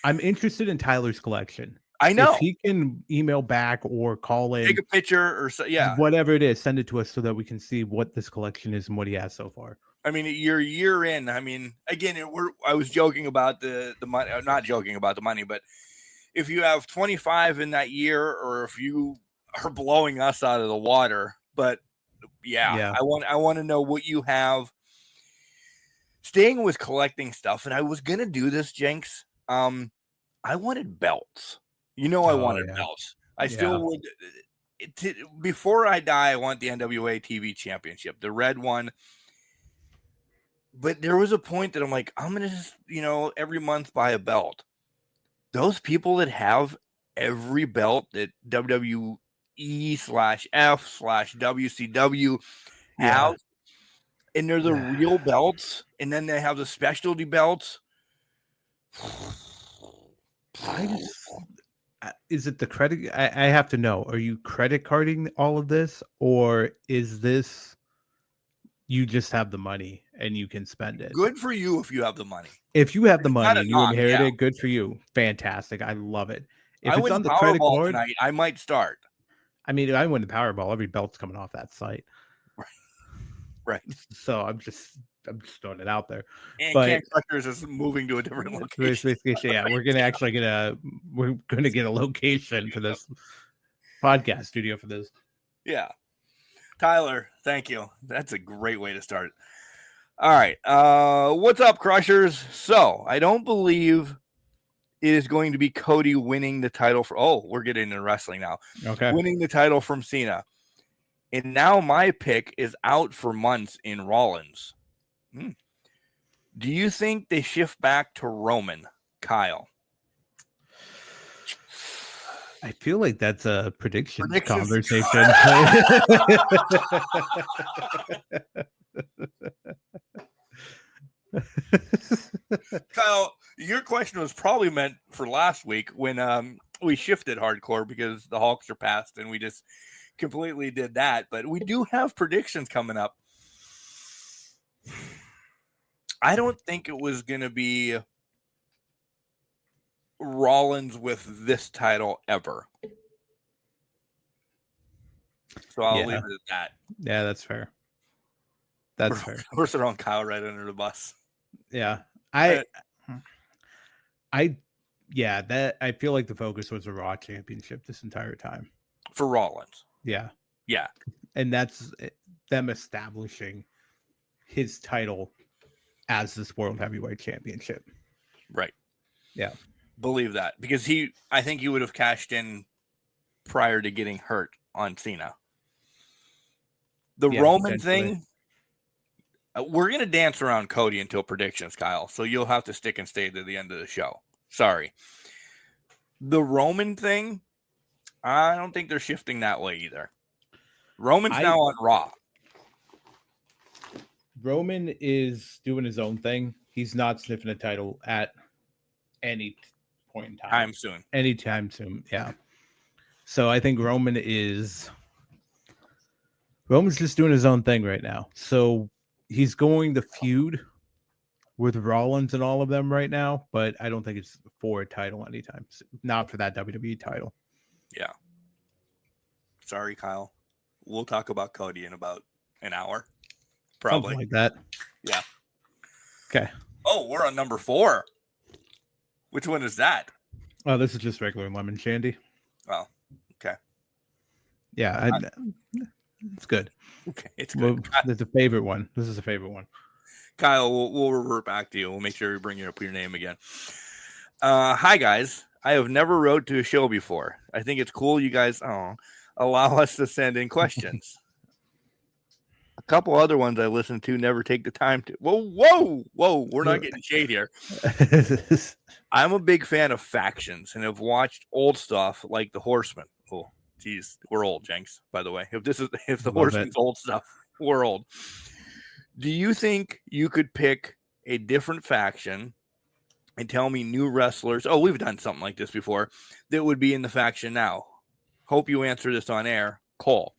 I'm interested in Tyler's collection. I know. If he can email back or call in. Take a picture or whatever it is, send it to us so that we can see what this collection is and what he has so far. I mean, you're a year in. I mean, again, I was joking about the money. Not joking about the money, but if you have 25 in that year, or if you are blowing us out of the water, but yeah. I want to know what you have. Staying with collecting stuff, and I was gonna do this, Jenks. I wanted belts. I wanted belts. I still would. Before I die, I want the NWA TV Championship, the red one. But there was a point that I'm like, I'm going to just, every month buy a belt. Those people that have every belt that WWE/F/WCW have, and they're the real belts, and then they have the specialty belts. Is it the credit? I have to know. Are you credit carding all of this, or is this you just have the money and you can spend it? Good for you if you have the money. If you have the money and you inherit it, good for you. Fantastic. I love it. If it's on the credit card, tonight, I might start. I mean, if I win the Powerball, every belt's coming off that site. Right. So I'm just throwing it out there. And Can Collectors is moving to a different location. Yeah, we're gonna get a location for this podcast studio for this. Yeah. Tyler, thank you. That's a great way to start. All right. What's up, Crushers? So I don't believe it is going to be Cody winning the title we're getting into wrestling now. Okay. Winning the title from Cena. And now my pick is out for months in Rollins. Do you think they shift back to Roman, Kyle? I feel like that's a predictions conversation. Kyle, your question was probably meant for last week when we shifted hardcore because the Hawks are past and we just completely did that. But we do have predictions coming up. I don't think it was going to be Rollins with this title ever. So I'll leave it at that. Yeah, that's fair. That's fair. We're throwing Kyle right under the bus. Yeah. I feel like the focus was a Raw championship this entire time. For Rollins. Yeah. Yeah. And that's them establishing his title as this World Heavyweight Championship. Right. Yeah. Believe that. Because I think he would have cashed in prior to getting hurt on Cena. The Roman thing, we're going to dance around Cody until predictions, Kyle. So you'll have to stick and stay to the end of the show. Sorry. The Roman thing, I don't think they're shifting that way either. Roman's now on Raw. Roman is doing his own thing. He's not sniffing a title at any point in time. Anytime soon. Yeah. So I think Roman is Roman's just doing his own thing right now. So he's going to feud with Rollins and all of them right now, but I don't think it's for a title anytime. Not for that WWE title. Yeah. Sorry, Kyle. We'll talk about Cody in about an hour. Probably. Something like that. Yeah. Okay. Oh, we're on number 4. Which one is that? Oh, this is just regular lemon shandy. Oh, okay. Yeah, it's good. Okay, it's good. It's a favorite one. This is a favorite one. Kyle, we'll revert back to you. We'll make sure we bring you up your name again. Hi, guys. I have never wrote to a show before. I think it's cool you guys allow us to send in questions. A couple other ones I listen to never take the time to. Whoa. We're not getting shade here. I'm a big fan of factions and have watched old stuff like the Horsemen. Oh, geez, we're old, Jenks, by the way. If the Horsemen's old stuff, we're old. Do you think you could pick a different faction and tell me new wrestlers? Oh, we've done something like this before that would be in the faction now. Hope you answer this on air, Cole.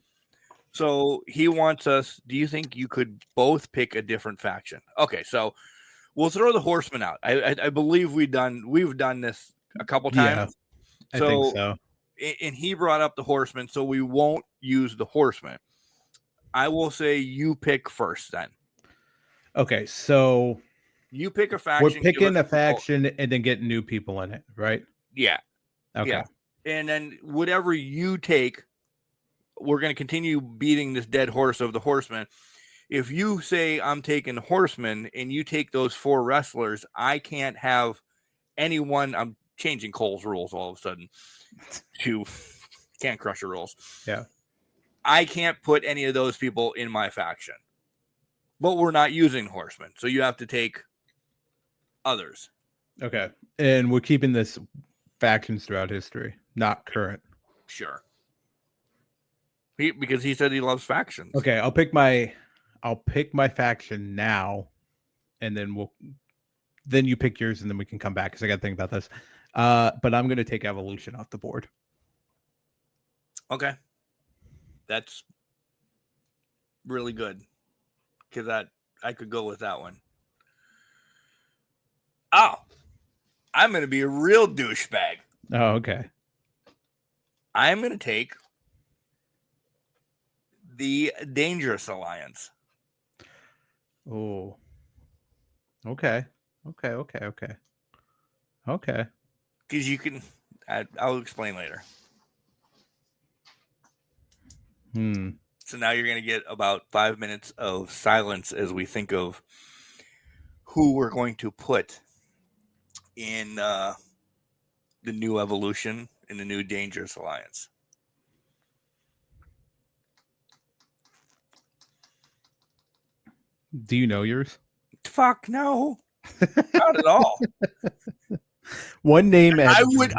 So he wants us. Do you think you could both pick a different faction? Okay, so we'll throw the Horsemen out. I believe we've done this a couple times. Yeah, I think so. And he brought up the Horsemen, so we won't use the Horsemen. I will say you pick first then. Okay, so you pick a faction. We're picking a faction and then getting new people in it, right? Yeah. Okay. Yeah. And then whatever you take, we're going to continue beating this dead horse of the Horsemen. If you say I'm taking Horsemen and you take those 4 wrestlers, I can't have anyone. I'm changing Cole's rules all of a sudden to Can't Crusher rules. Yeah. I can't put any of those people in my faction. But we're not using Horsemen, so you have to take others. Okay. And we're keeping this factions throughout history, not current. Sure. Because he said he loves factions. Okay, I'll pick my faction now, and then you pick yours, and then we can come back because I got to think about this. But I'm going to take Evolution off the board. Okay, that's really good because I could go with that one. Oh, I'm going to be a real douchebag. Oh, okay. I'm going to take the Dangerous Alliance. Oh. Okay. Because you can... I'll explain later. So now you're going to get about 5 minutes of silence as we think of who we're going to put in the new Evolution, in the new Dangerous Alliance. Do you know yours? Fuck no. Not at all. One name. I would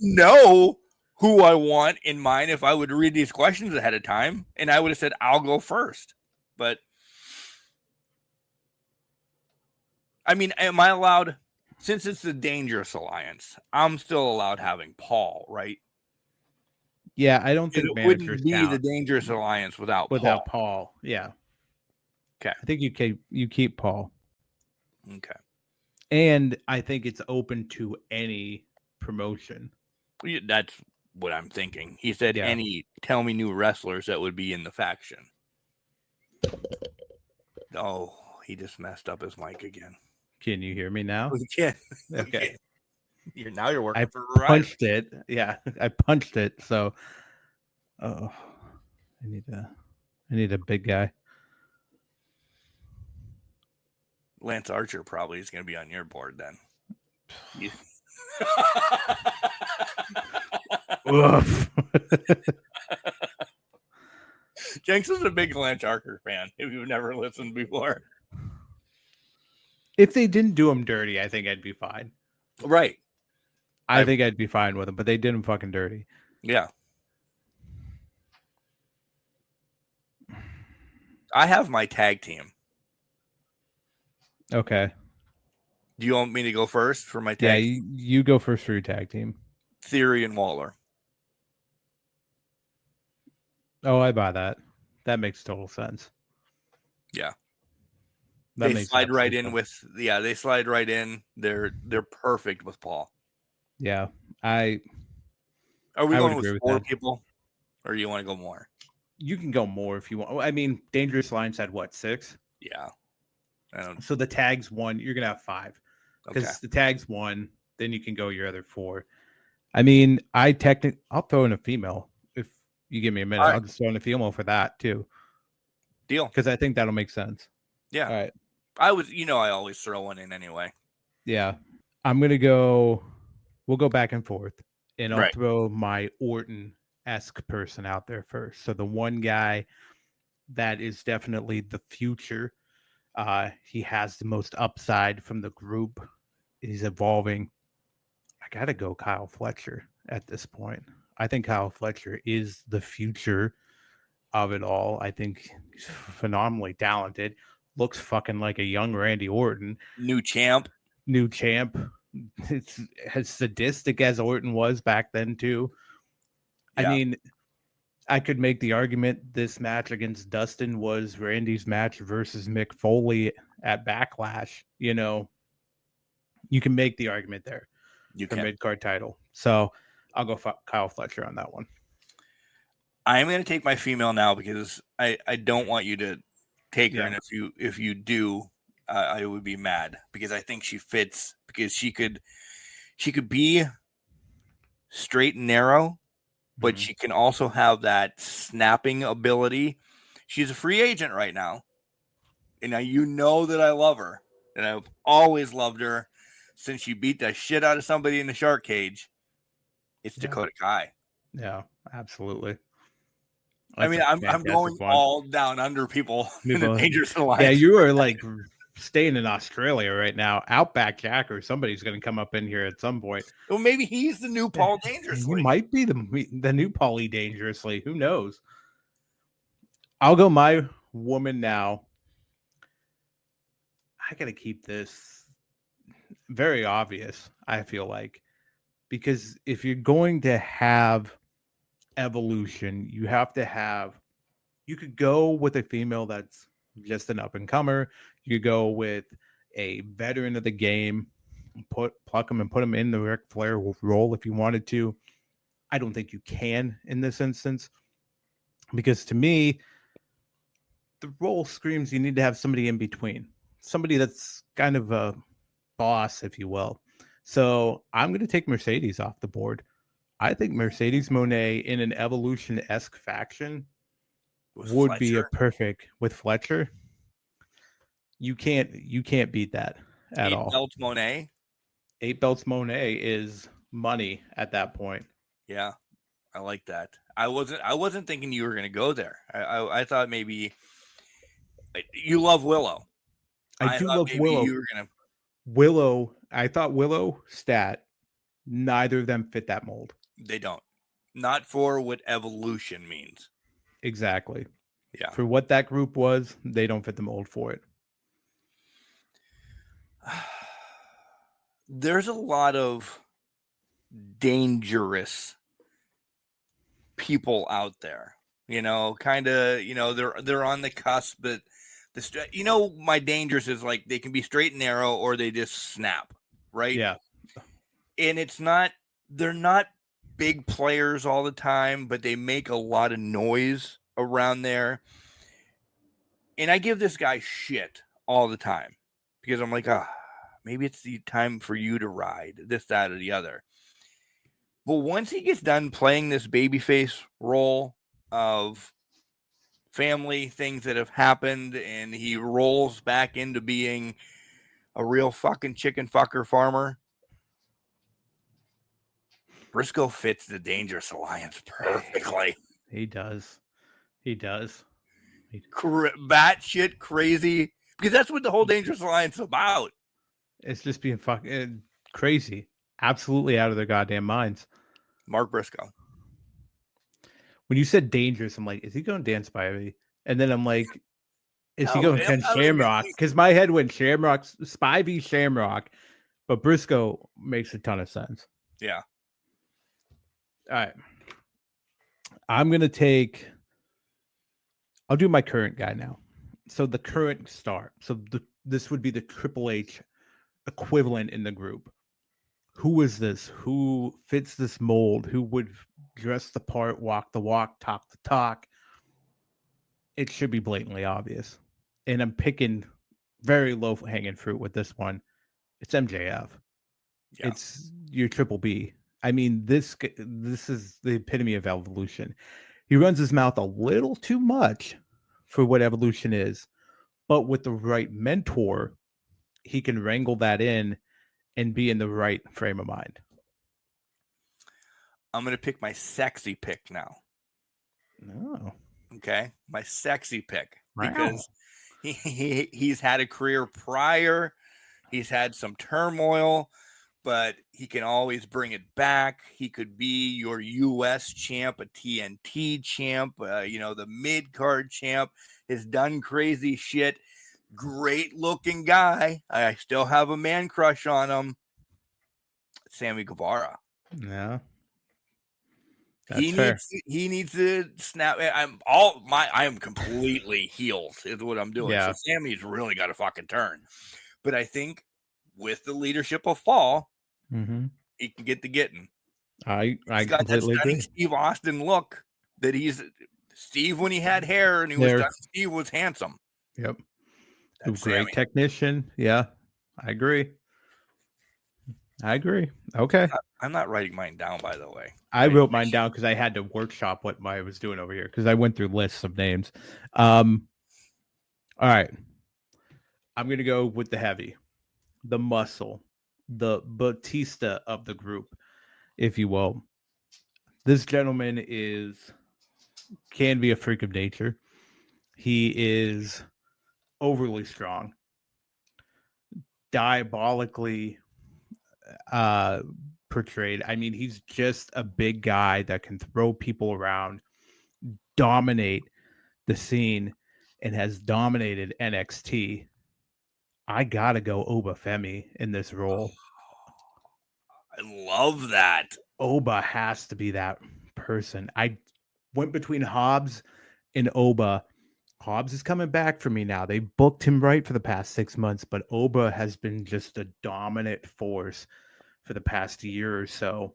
know who I want in mind if I would read these questions ahead of time, and I would have said I'll go first. But I mean, am I allowed, since it's the Dangerous Alliance, I'm still allowed having Paul, right? Yeah, I don't think it wouldn't be the Dangerous Alliance without Paul. Yeah. Okay. I think you keep Paul. Okay. And I think it's open to any promotion. That's what I'm thinking. He said tell me new wrestlers that would be in the faction. Oh, he just messed up his mic again. Can you hear me now? Yeah. Okay. You're working for I punched it. Yeah, I punched it. So, I need a big guy. Lance Archer probably is going to be on your board then. Oof. Jenks is a big Lance Archer fan, if you've never listened before. If they didn't do him dirty, I think I'd be fine. Right. I think I'd be fine with him, but they did him fucking dirty. Yeah. I have my tag team. Okay. Do you want me to go first for my tag? Yeah, you go first for your tag team. Theory and Waller. Oh, I buy that. That makes total sense. Yeah. That They makes slide right absolute in sense. with they slide right in. They're perfect with Paul. Yeah. Are we I would going with agree with 4 that. people, or you want to go more? You can go more if you want. I mean, Dangerous Alliance had what, 6? Yeah. I don't. So the tags 1, you're gonna have 5 because Okay. the tags 1, then you can go your other 4. I mean, I'll throw in a female if you give me a minute. All right. I'll just throw in a female for that too, Deal. because I think that'll make sense. Yeah. All right. I always throw one in anyway. Yeah. I'm gonna go. We'll go back and forth, and I'll Right. throw my Orton-esque person out there first. So the one guy that is definitely the future. He has the most upside from the group. He's evolving. I gotta go Kyle Fletcher at this point. I think Kyle Fletcher is the future of it all. I think he's phenomenally talented. Looks fucking like a young Randy Orton. New champ. It's as sadistic as Orton was back then too. Yeah. I mean, I could make the argument this match against Dustin was Randy's match versus Mick Foley at Backlash. You know, you can make the argument there for mid-card title. So I'll go Kyle Fletcher on that one. I'm going to take my female now because I don't want you to take her, and if you do, I would be mad because I think she fits because she could be straight and narrow, but she can also have that snapping ability. She's a free agent right now, and now you know that I love her, and I've always loved her since she beat the shit out of somebody in the shark cage. It's Dakota Kai. Yeah, absolutely. I mean, I'm going all down under people in the Dangerous Alliance. Yeah, you are like staying in Australia right now. Outback Jack or somebody's going to come up in here at some point. Well, maybe he's the new Paul Dangerously. He might be the new Paulie Dangerously. Who knows? I'll go my woman now. I got to keep this very obvious, I feel like, because if you're going to have evolution, you have to have, you could go with a female that's just an up and comer. You could go with a veteran of the game, pluck them and put them in the Ric Flair role if you wanted to. I don't think you can in this instance, because to me, the role screams you need to have somebody in between, somebody that's kind of a boss, if you will. So I'm going to take Mercedes off the board. I think Mercedes Moné in an Evolution-esque faction would be a perfect with Fletcher. You can't beat that at all. 8 belts Moné. 8 belts Moné is money at that point. Yeah, I like that. I wasn't thinking you were going to go there. I thought maybe you love Willow. I do love Willow. You were gonna... Willow. I thought Willow, Stat. Neither of them fit that mold. They don't. Not for what evolution means. Exactly. Yeah. For what that group was, they don't fit the mold for it. There's a lot of dangerous people out there, kind of, they're on the cusp, but my dangerous is like they can be straight and narrow or they just snap, right? Yeah. And they're not big players all the time, but they make a lot of noise around there. And I give this guy shit all the time because I'm like, maybe it's the time for you to ride this, that, or the other. But once he gets done playing this babyface role of family things that have happened and he rolls back into being a real fucking chicken fucker farmer, Briscoe fits the Dangerous Alliance perfectly. He does. Batshit crazy, because that's what the whole Dangerous Alliance is about. It's just being fucking crazy. Absolutely out of their goddamn minds. Mark Briscoe. When you said dangerous, I'm like, is he going to dance by me? And then I'm like, is he going to Shamrock? Because my head went Shamrock, Spivey Shamrock, but Briscoe makes a ton of sense. Yeah. All right. I'm going to take I'll do my current guy now. So the current star. So this would be the Triple H equivalent in the group. Who is this? Who fits this mold? Who would dress the part, walk the walk, talk the talk? It should be blatantly obvious. And I'm picking very low hanging fruit with this one. It's MJF. Yeah. It's your Triple B. I mean, this is the epitome of evolution. He runs his mouth a little too much for what evolution is, but with the right mentor, he can wrangle that in and be in the right frame of mind. I'm going to pick my sexy pick now. No. Okay. My sexy pick. Wow. Because he's had a career prior. He's had some turmoil, but he can always bring it back. He could be your U.S. champ, a TNT champ, the mid-card champ. Has done crazy shit. Great looking guy. I still have a man crush on him. Sammy Guevara. Yeah. He needs to snap. I am completely heels is what I'm doing. Yeah. So Sammy's really got to fucking turn. But I think with the leadership of Paul, he can get the getting. I got that completely stunning agree. Steve Austin look that he's Steve when he had hair and he was done. Steve was handsome. Yep. That's Great Sammy. technician. Yeah, I agree. Okay. I'm not writing mine down, by the way. I wrote mine down because I had to workshop what I was doing over here because I went through lists of names. All right. I'm going to go with the heavy, the muscle, the Batista of the group, if you will. This gentleman can be a freak of nature. He is overly strong, diabolically portrayed. I mean, he's just a big guy that can throw people around, dominate the scene, and has dominated NXT. I gotta go Oba Femi in this role. I love that. Oba has to be that person. I went between Hobbs and Oba. Hobbs is coming back for me now. They booked him right for the past 6 months, but Oba has been just a dominant force for the past year or so.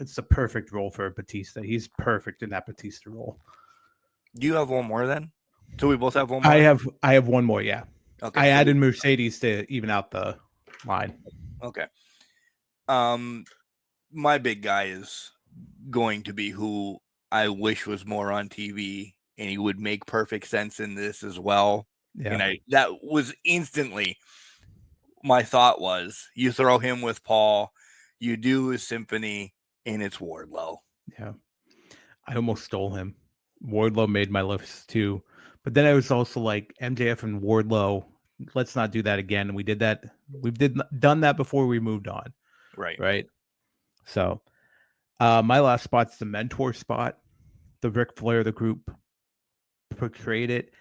It's the perfect role for Batista. He's perfect in that Batista role. Do you have one more then? So we both have one more? I have one more, yeah. Okay. I added Mercedes to even out the line. Okay. My big guy is going to be who I wish was more on TV, and he would make perfect sense in this as well. Yeah. And that was instantly my thought was you throw him with Paul, you do a symphony, and it's Wardlow. Yeah. I almost stole him. Wardlow made my list too. But then I was also like, MJF and Wardlow, let's not do that again. We did that. We've done that before we moved on. Right. So my last spot's the mentor spot. The Ric Flair, the group portrayed it.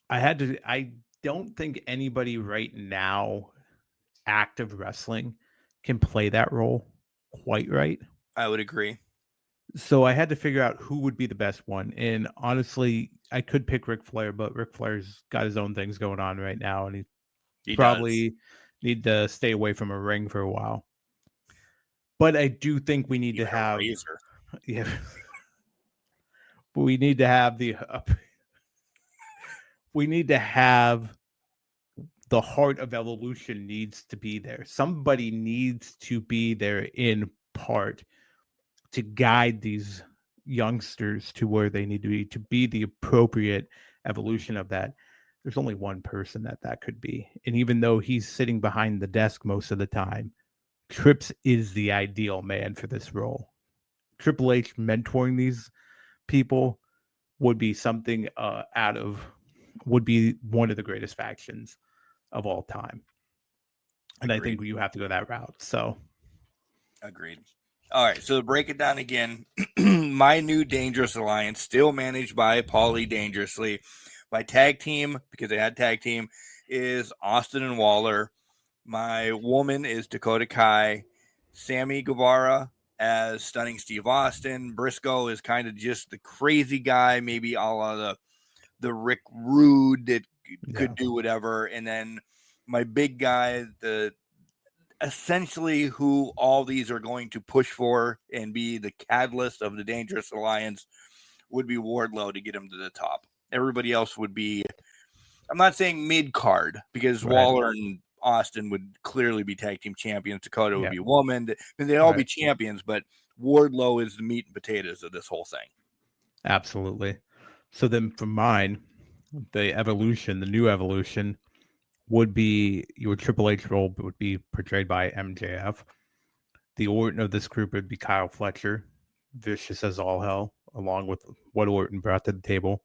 I don't think anybody right now, active wrestling, can play that role quite right. I would agree. So I had to figure out who would be the best one. And honestly, I could pick Ric Flair, but Ric Flair's got his own things going on right now. And he probably need to stay away from a ring for a while. But I do think we need to have... Yeah. We need to have we need to have the heart of evolution needs to be there. Somebody needs to be there in part to guide these youngsters to where they need to be the appropriate evolution of that. There's only one person that could be. And even though he's sitting behind the desk most of the time, Trips is the ideal man for this role. Triple H mentoring these people would be something would be one of the greatest factions of all time. And agreed. I think you have to go that route. So agreed. All right, so to break it down again, my new Dangerous Alliance, still managed by Paulie Dangerously. My tag team, because they had tag team, is Austin and Waller. My woman is Dakota Kai. Sammy Guevara as Stunning Steve Austin. Briscoe is kind of just the crazy guy, maybe a la the Rick Rude that could do whatever. And then my big guy, the essentially who all these are going to push for and be the catalyst of the Dangerous Alliance, would be Wardlow to get him to the top. Everybody else would be, I'm not saying mid-card, because Waller and Austin would clearly be tag team champions. Dakota would be woman. And they'd all be champions, but Wardlow is the meat and potatoes of this whole thing. Absolutely. So then for mine, the evolution, the new evolution would be your Triple H role would be portrayed by MJF. The Orton of this group would be Kyle Fletcher, vicious as all hell, along with what Orton brought to the table.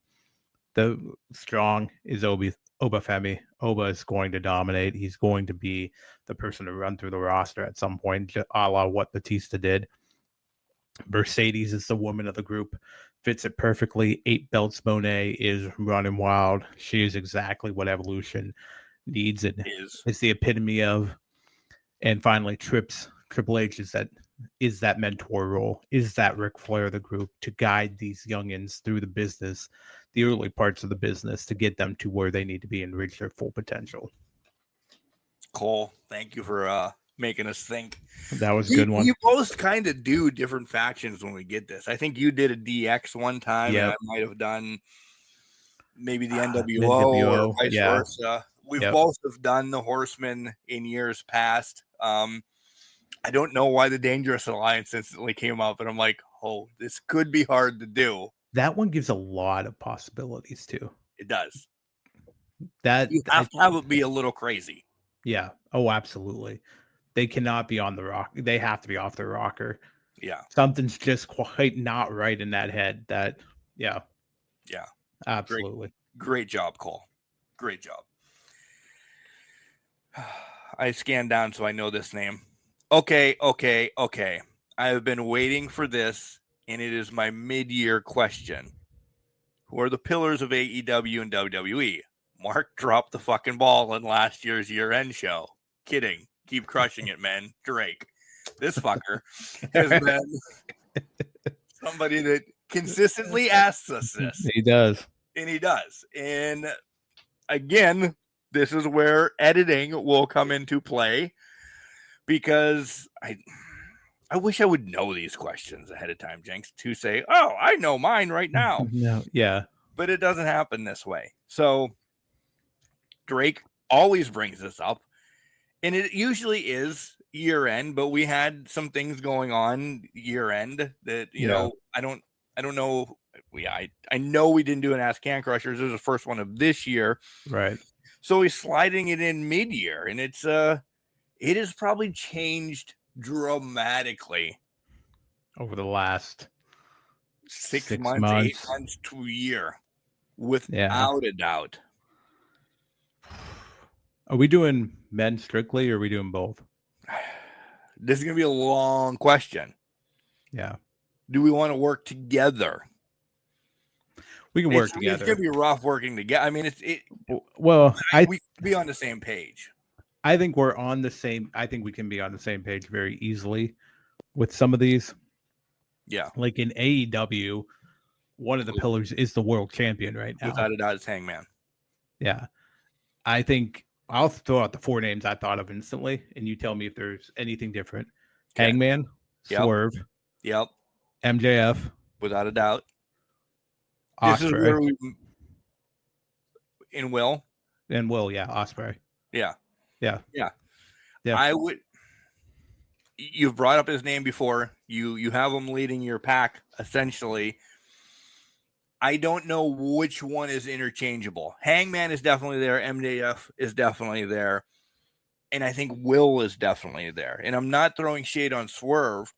The strong is Oba Femi. Oba is going to dominate. He's going to be the person to run through the roster at some point, a la what Batista did. Mercedes is the woman of the group, fits it perfectly. 8 belts Monet is running wild. She is exactly what Evolution needs and is the epitome of. And finally, Triple H is that mentor role, is that Ric Flair of the group, to guide these youngins through the business, the early parts of the business, to get them to where they need to be and reach their full potential. Cole, thank you for making us think. That was a good one. We both kind of do different factions when we get this. I think you did a DX one time, and I might have done maybe the NWO or vice versa. We both have done the Horsemen in years past. I don't know why the Dangerous Alliance instantly came up, and I'm like, oh, this could be hard to do. That one gives a lot of possibilities too. It does. That you have to have it be a little crazy. Yeah. Oh, absolutely. They cannot be on the rock. They have to be off the rocker. Yeah. Something's just quite not right in that head. Yeah. Absolutely. Great job, Cole. Great job. I scanned down so I know this name. Okay. I have been waiting for this, and it is my mid-year question. Who are the pillars of AEW and WWE? Mark dropped the fucking ball in last year's year-end show. Kidding. Keep crushing it, man. Drake. This fucker has been somebody that consistently asks us this. He does. And he does. And again, this is where editing will come into play, because I wish I would know these questions ahead of time, Jenks, to say, oh, I know mine right now. No, yeah. But it doesn't happen this way. So Drake always brings this up, and it usually is year end, but we had some things going on year end that, you know, I don't know. I know we didn't do an Ask Can Crushers. This is the first one of this year. Right. So he's sliding it in mid-year, and it has probably changed dramatically over the last 6 months, 8 months to a year, without a doubt. Are we doing men strictly, or are we doing both? This is going to be a long question. Yeah. Do we want to work together? We can work together. It's going to be rough working together. I mean, we can be on the same page. I think we're on the same. I think we can be on the same page very easily with some of these. Yeah. Like in AEW, one of the pillars is the world champion right now. Without a doubt, it's Hangman. Yeah. I think I'll throw out the 4 names I thought of instantly, and you tell me if there's anything different. Okay. Hangman, Swerve. Yep. MJF. Without a doubt. Ospreay. This is where we... In Will. And Will, yeah. Ospreay. Yeah. Yeah. I would. You've brought up his name before. You have him leading your pack, essentially. I don't know which one is interchangeable. Hangman is definitely there. MJF is definitely there. And I think Will is definitely there. And I'm not throwing shade on Swerve.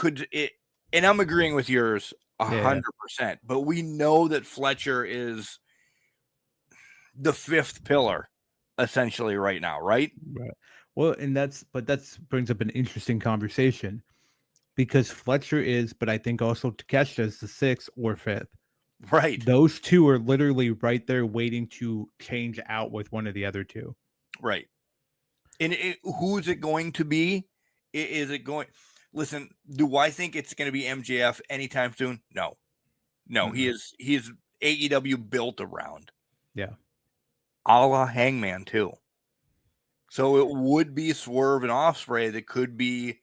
And I'm agreeing with yours 100%. But we know that Fletcher is the 5th pillar, essentially, right now, right? Right. Well, and that brings up an interesting conversation, because Fletcher is, but I think also Takeshita is the 6th or 5th. Right. Those two are literally right there waiting to change out with one of the other two. Right. And who's it going to be? Is it going? Listen, do I think it's going to be MJF anytime soon? No. He's AEW built around. Yeah. A la Hangman too. So it would be Swerve and Ospreay that could be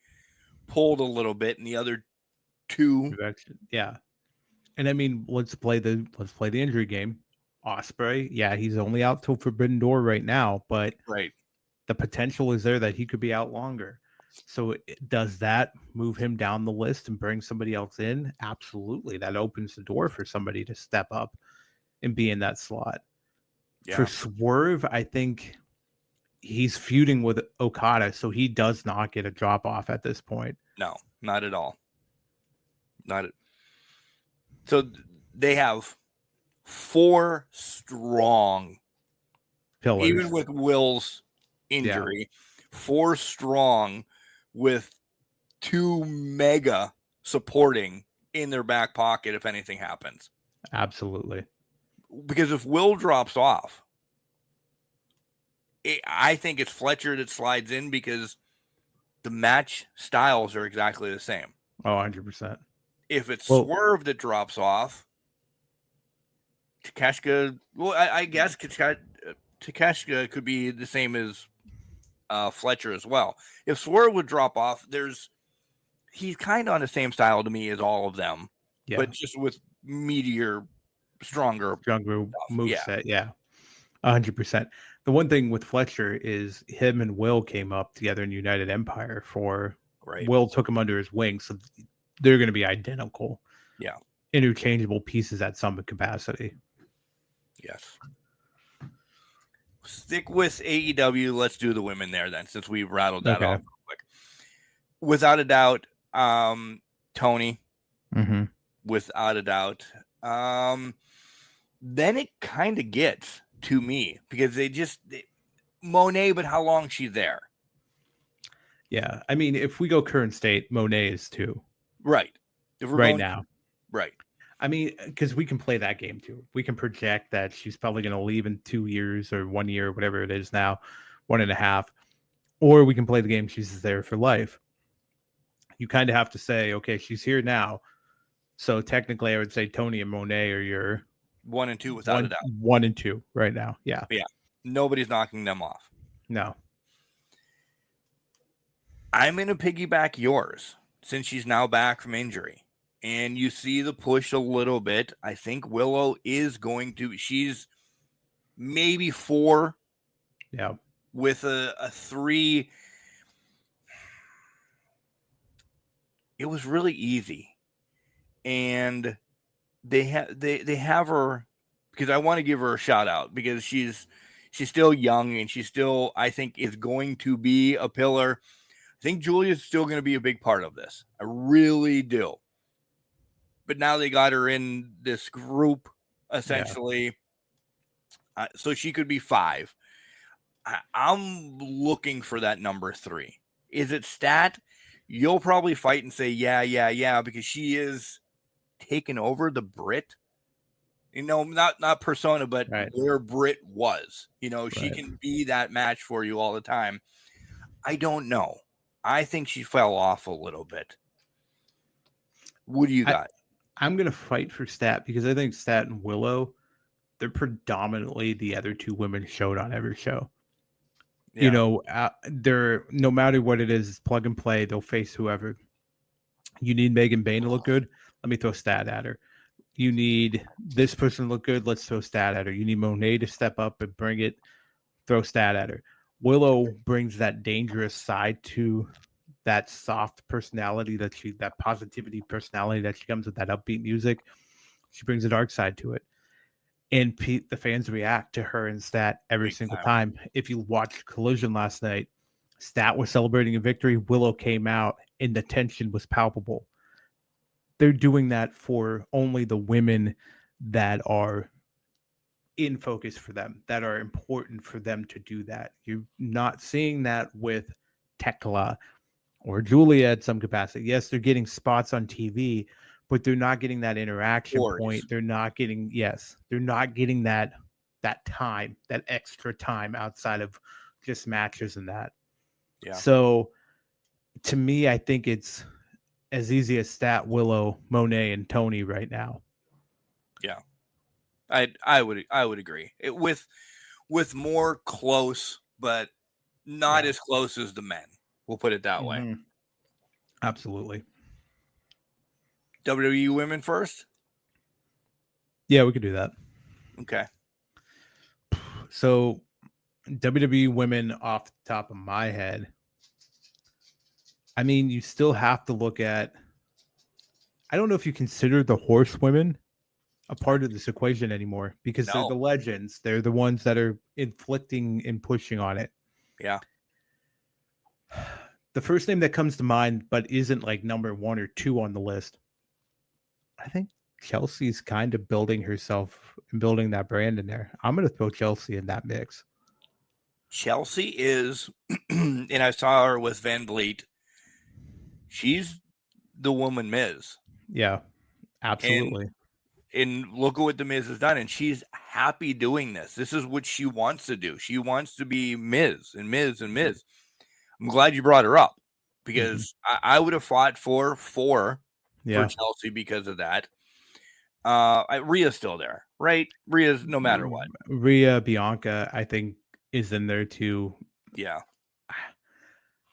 pulled a little bit, and the other two. Yeah. And I mean, let's play the injury game. Ospreay, yeah, he's only out till Forbidden Door right now, but right, the potential is there that he could be out longer. So does that move him down the list and bring somebody else in? Absolutely. That opens the door for somebody to step up and be in that slot. Yeah. For Swerve, I think he's feuding with Okada, so he does not get a drop off at this point. No, not at all. So they have 4 strong pillars. Even with Will's injury, 4 strong with 2 mega supporting in their back pocket if anything happens. Absolutely. Because if Will drops off, I think it's Fletcher that slides in because the match styles are exactly the same. Oh, 100%. If it's Swerve that drops off, Takeshita, well, I guess Takeshita could be the same as Fletcher as well. If Swerve would drop off, he's kind of on the same style to me as all of them, but just with stronger moveset. Yeah, 100%. The one thing with Fletcher is him and Will came up together in United Empire Will took him under his wing, so they're going to be identical. Yeah, interchangeable pieces at some capacity. Yes. Stick with AEW. Let's do the women there then, since we rattled that off real quick. Without a doubt, Tony. Mm-hmm. Without a doubt. Then it kind of gets to me because Monet, but how long she's there? Yeah, I mean, if we go current state, Monet is 2. Right. Now. Right. I mean, because we can play that game too. We can project that she's probably going to leave in 2 years or 1 year, whatever it is now, 1.5. Or we can play the game she's there for life. You kind of have to say, okay, she's here now. So technically, I would say Tony and Monet are your 1 and 2 without a doubt. 1 and 2 right now. Yeah. Yeah. Nobody's knocking them off. No. I'm going to piggyback yours since she's now back from injury. And you see the push a little bit. I think Willow is going to. She's maybe 4. Yeah. With a 3. It was really easy. And they have her because I want to give her a shout out because she's still young and she still, I think, is going to be a pillar. I think Julia's still going to be a big part of this. I really do. But now they got her in this group, essentially. Yeah. So she could be 5. I'm looking for that number 3. Is it Stat? You'll probably fight and say, yeah, because she is taking over the Brit. Not persona, but where Brit was. She can be that match for you all the time. I don't know. I think she fell off a little bit. What do you got? I'm going to fight for Stat because I think Stat and Willow, they're predominantly the other 2 women showed on every show. Yeah. They're, no matter what it is, plug and play. They'll face whoever. You need Megan Bain to look good. Let me throw Stat at her. You need this person to look good. Let's throw Stat at her. You need Monet to step up and bring it. Throw Stat at her. Willow brings that dangerous side to that soft personality that positivity personality that she comes with, that upbeat music. She brings a dark side to it. And the fans react to her and Stat every single time. If you watched Collision last night, Stat was celebrating a victory. Willow came out and the tension was palpable. They're doing that for only the women that are in focus for them, that are important for them to do that. You're not seeing that with Tekla or Julia at some capacity. Yes, they're getting spots on TV, but they're not getting that interaction point. They're not getting that time, that extra time outside of just matches and that. Yeah. So to me, I think it's as easy as Stat, Willow, Monet, and Tony right now. Yeah, I would agree. With more close, but not as close as the men. We'll put it that way. Absolutely. WWE women first. Yeah, we could do that. Okay. So WWE women off the top of my head. I mean, you still have to look at, I don't know if you consider the horsewomen a part of this equation anymore because they're the legends. They're the ones that are inflicting and pushing on it. Yeah. The first name that comes to mind, but isn't like number 1 or 2 on the list, I think Chelsea's kind of building herself and building that brand in there. I'm going to throw Chelsea in that mix. Chelsea is, and I saw her with Van Vliet. She's the woman Miz. Yeah, absolutely. And look at what the Miz has done, and she's happy doing this. This is what she wants to do. She wants to be Miz and Miz and Miz. I'm glad you brought her up because I would have fought for Chelsea because of that. Rhea's still there, right? Rhea's no matter what. Rhea, Bianca, I think, is in there too. Yeah.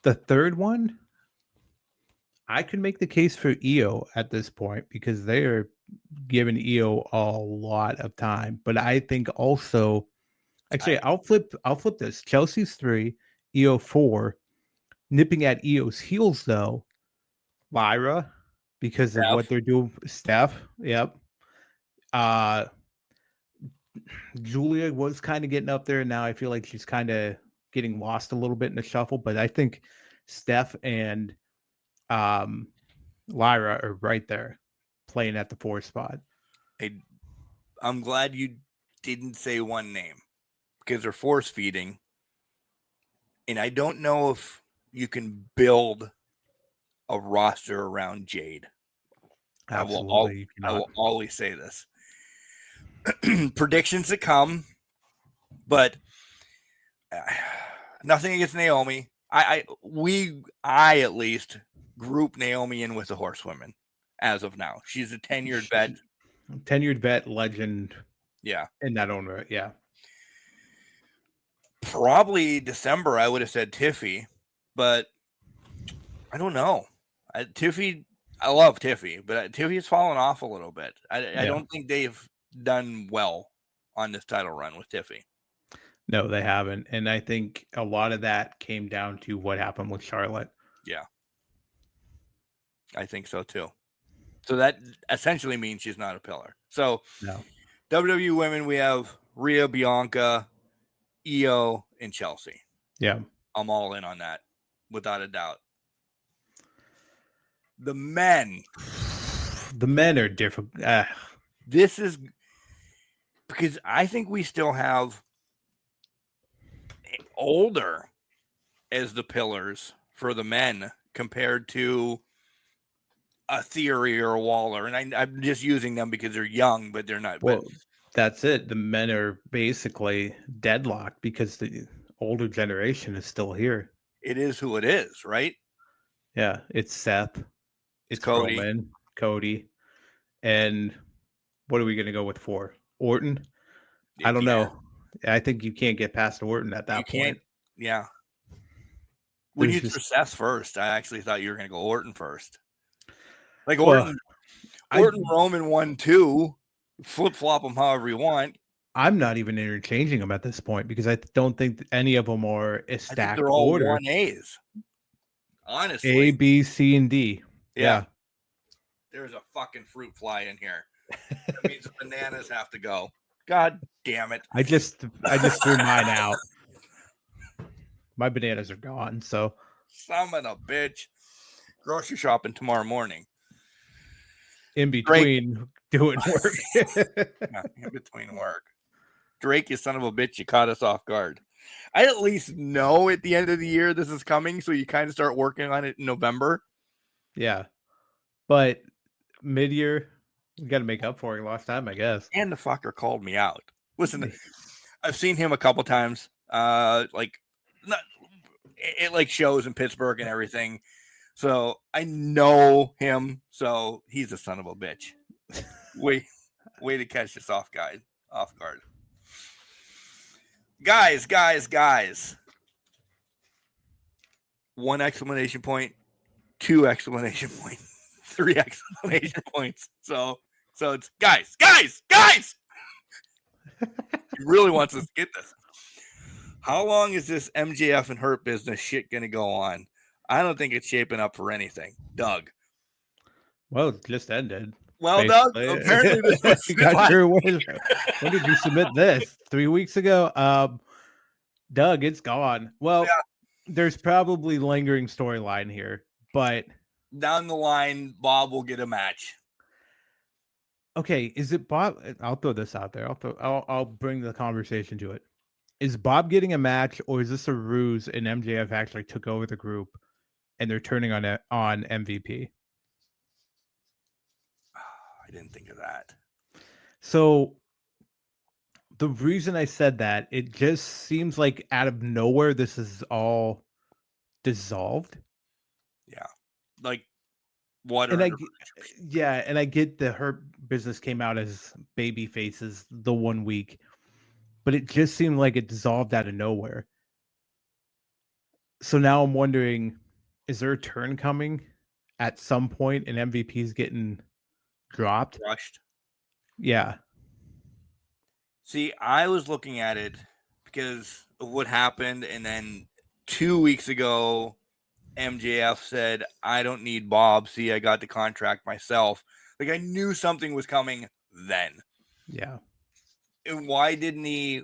The third one, I could make the case for Io at this point because they are giving Io a lot of time. But I think also, actually, I'll flip this. Chelsea's 3, Io 4. Nipping at Io's heels though, Lyra, because of what they're doing. Steph, yep. Julia was kind of getting up there, and now I feel like she's kind of getting lost a little bit in the shuffle. But I think Steph and Lyra are right there, playing at the 4 spot. I'm glad you didn't say one name because they're force feeding, and I don't know if you can build a roster around Jade. Absolutely, I will always say this. Predictions to come, but nothing against Naomi. I at least group Naomi in with the horsewomen as of now. She's a tenured vet, legend. Yeah, in that own right. Yeah, probably December. I would have said Tiffy, but I don't know. Tiffy, I love Tiffy, but Tiffy's fallen off a little bit. I don't think they've done well on this title run with Tiffy. No, they haven't. And I think a lot of that came down to what happened with Charlotte. Yeah. I think so too. So that essentially means she's not a pillar. So no. WWE women, we have Rhea, Bianca, Io, and Chelsea. Yeah. I'm all in on that without a doubt. The men are different. This is because I think we still have older as the pillars for the men compared to a Theory or a Waller. And I'm just using them because they're young, but they're not. Well, that's it. The men are basically deadlocked because the older generation is still here. It is who it is, right? Yeah. It's Seth. It's Cody. Roman, Cody. And what are we going to go with for? Orton? I don't know. I think you can't get past Orton at that point. Yeah. When you threw Seth first, I actually thought you were going to go Orton first. Like Orton, Roman 1-2, flip-flop them however you want. I'm not even interchanging them at this point because I don't think any of them are a stacked they're all order. 1As. Honestly. A, B, C, and D. Yeah. There's a fucking fruit fly in here. That means the bananas have to go. God damn it. I just threw mine out. My bananas are gone, so. Son of a bitch. Grocery shopping tomorrow morning. In between doing work. In between work. Drake, you son of a bitch, you caught us off guard. I at least know at the end of the year this is coming, so you kind of start working on it in November. Yeah. But mid-year, we got to make up for it last time, I guess. And the fucker called me out. Listen, I've seen him a couple times, like shows in Pittsburgh and everything. So I know him. So he's a son of a bitch. Way to catch us off guard. Guys. 1 exclamation point, 2 exclamation point, 3 exclamation points. So it's guys. He really wants us to get this. How long is this MJF and Hurt business shit going to go on? I don't think it's shaping up for anything. Doug. Well, it just ended. Well, Doug, apparently this was when did you submit this? 3 weeks ago? Doug, it's gone. Well, yeah. There's probably lingering storyline here, but down the line, Bob will get a match. Okay, is it Bob? I'll throw this out there. I'll bring the conversation to it. Is Bob getting a match, or is this a ruse and MJF actually took over the group and they're turning on MVP? I didn't think of that. So the reason I said that, it just seems like out of nowhere this is all dissolved. Yeah. Like water. And I get the Hurt business came out as baby faces the 1 week. But it just seemed like it dissolved out of nowhere. So now I'm wondering, is there a turn coming at some point and MVP's getting dropped? Rushed. Yeah. See, I was looking at it because of what happened. And then 2 weeks ago, MJF said, I don't need Bob. See, I got the contract myself. Like, I knew something was coming then. Yeah. And why didn't he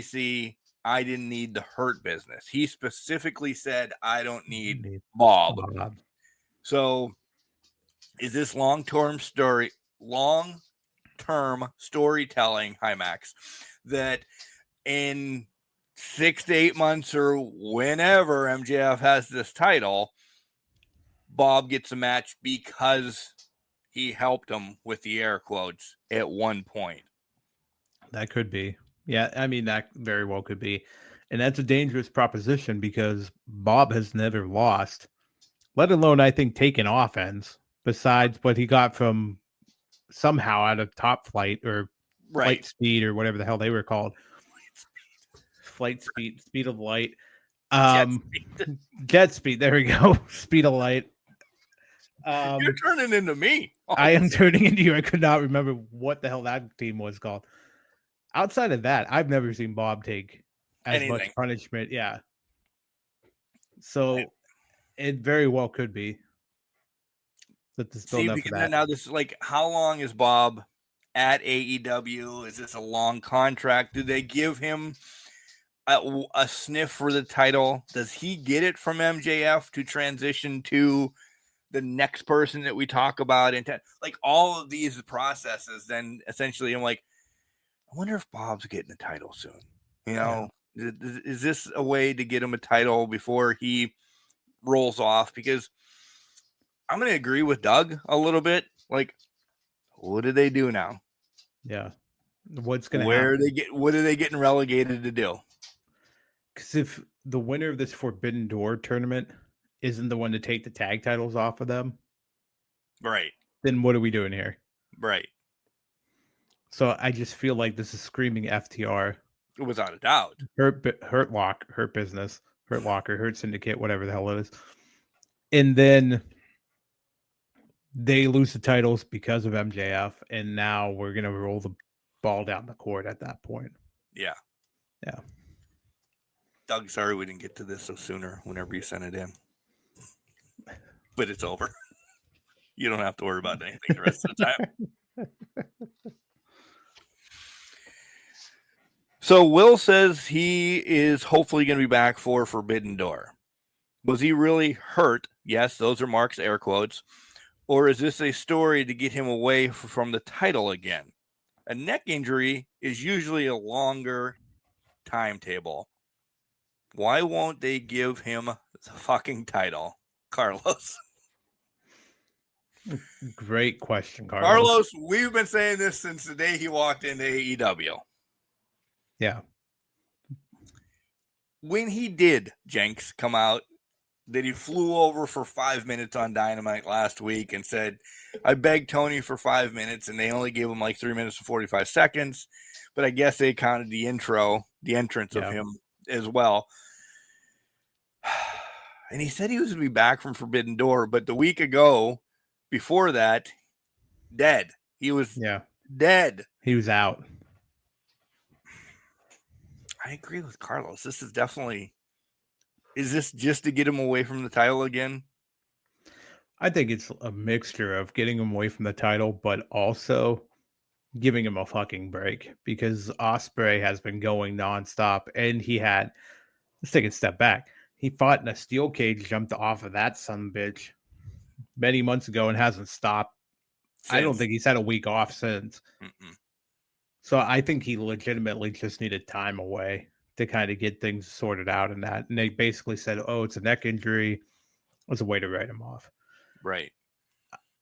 see I didn't need the Hurt business? He specifically said, I don't need Bob. So is this long-term storytelling, hi Max, that in 6 to 8 months or whenever MJF has this title, Bob gets a match because he helped him with the air quotes at one point? That could be. Yeah, I mean, that very well could be. And that's a dangerous proposition because Bob has never lost, let alone, I think, taken offense, besides what he got from somehow out of Top Flight or Flight Speed or whatever the hell they were called. Flight Speed, Speed of Light. Jet Speed. There we go. Speed of Light. You're turning into me. I am turning into you. I could not remember what the hell that team was called. Outside of that, I've never seen Bob take as much punishment. Yeah. So it very well could be that this build up for that. Now this is like, how long is Bob at AEW? Is this a long contract? Do they give him a sniff for the title? Does he get it from MJF to transition to the next person that we talk about? And like all of these processes, then essentially I'm like, I wonder if Bob's getting a title soon. You know, is this a way to get him a title before he rolls off? Because I'm going to agree with Doug a little bit. Like, what do they do now? Yeah. What's going to happen? What are they getting relegated to do? Because if the winner of this Forbidden Door tournament isn't the one to take the tag titles off of them, right, then what are we doing here? Right. So I just feel like this is screaming FTR. Without a doubt. Hurt business, Hurt Locker, Hurt Syndicate, whatever the hell it is. And then they lose the titles because of MJF, and now we're going to roll the ball down the court at that point. Yeah. Yeah. Doug, sorry we didn't get to this so sooner whenever you sent it in. But it's over. You don't have to worry about anything the rest of the time. So Will says he is hopefully going to be back for Forbidden Door. Was he really hurt? Yes, those are Mark's air quotes. Or is this a story to get him away from the title again? A neck injury is usually a longer timetable. Why won't they give him the fucking title, Carlos? Great question, Carlos. Carlos, we've been saying this since the day he walked into AEW. Yeah. When he did, Jenks, come out that he flew over for 5 minutes on Dynamite last week and said, I begged Tony for 5 minutes, and they only gave him like 3 minutes and 45 seconds. But I guess they counted the entrance of him as well. And he said he was going to be back from Forbidden Door, but the week ago, before that, dead. He was dead. He was out. I agree with Carlos. This is definitely... Is this just to get him away from the title again? I think it's a mixture of getting him away from the title, but also giving him a fucking break, because Ospreay has been going nonstop, and let's take a step back. He fought in a steel cage, jumped off of that sumbitch many months ago and hasn't stopped. I don't think he's had a week off since. So I think he legitimately just needed time away to kind of get things sorted out in that. And they basically said, oh, it's a neck injury. It's a way to write him off. Right.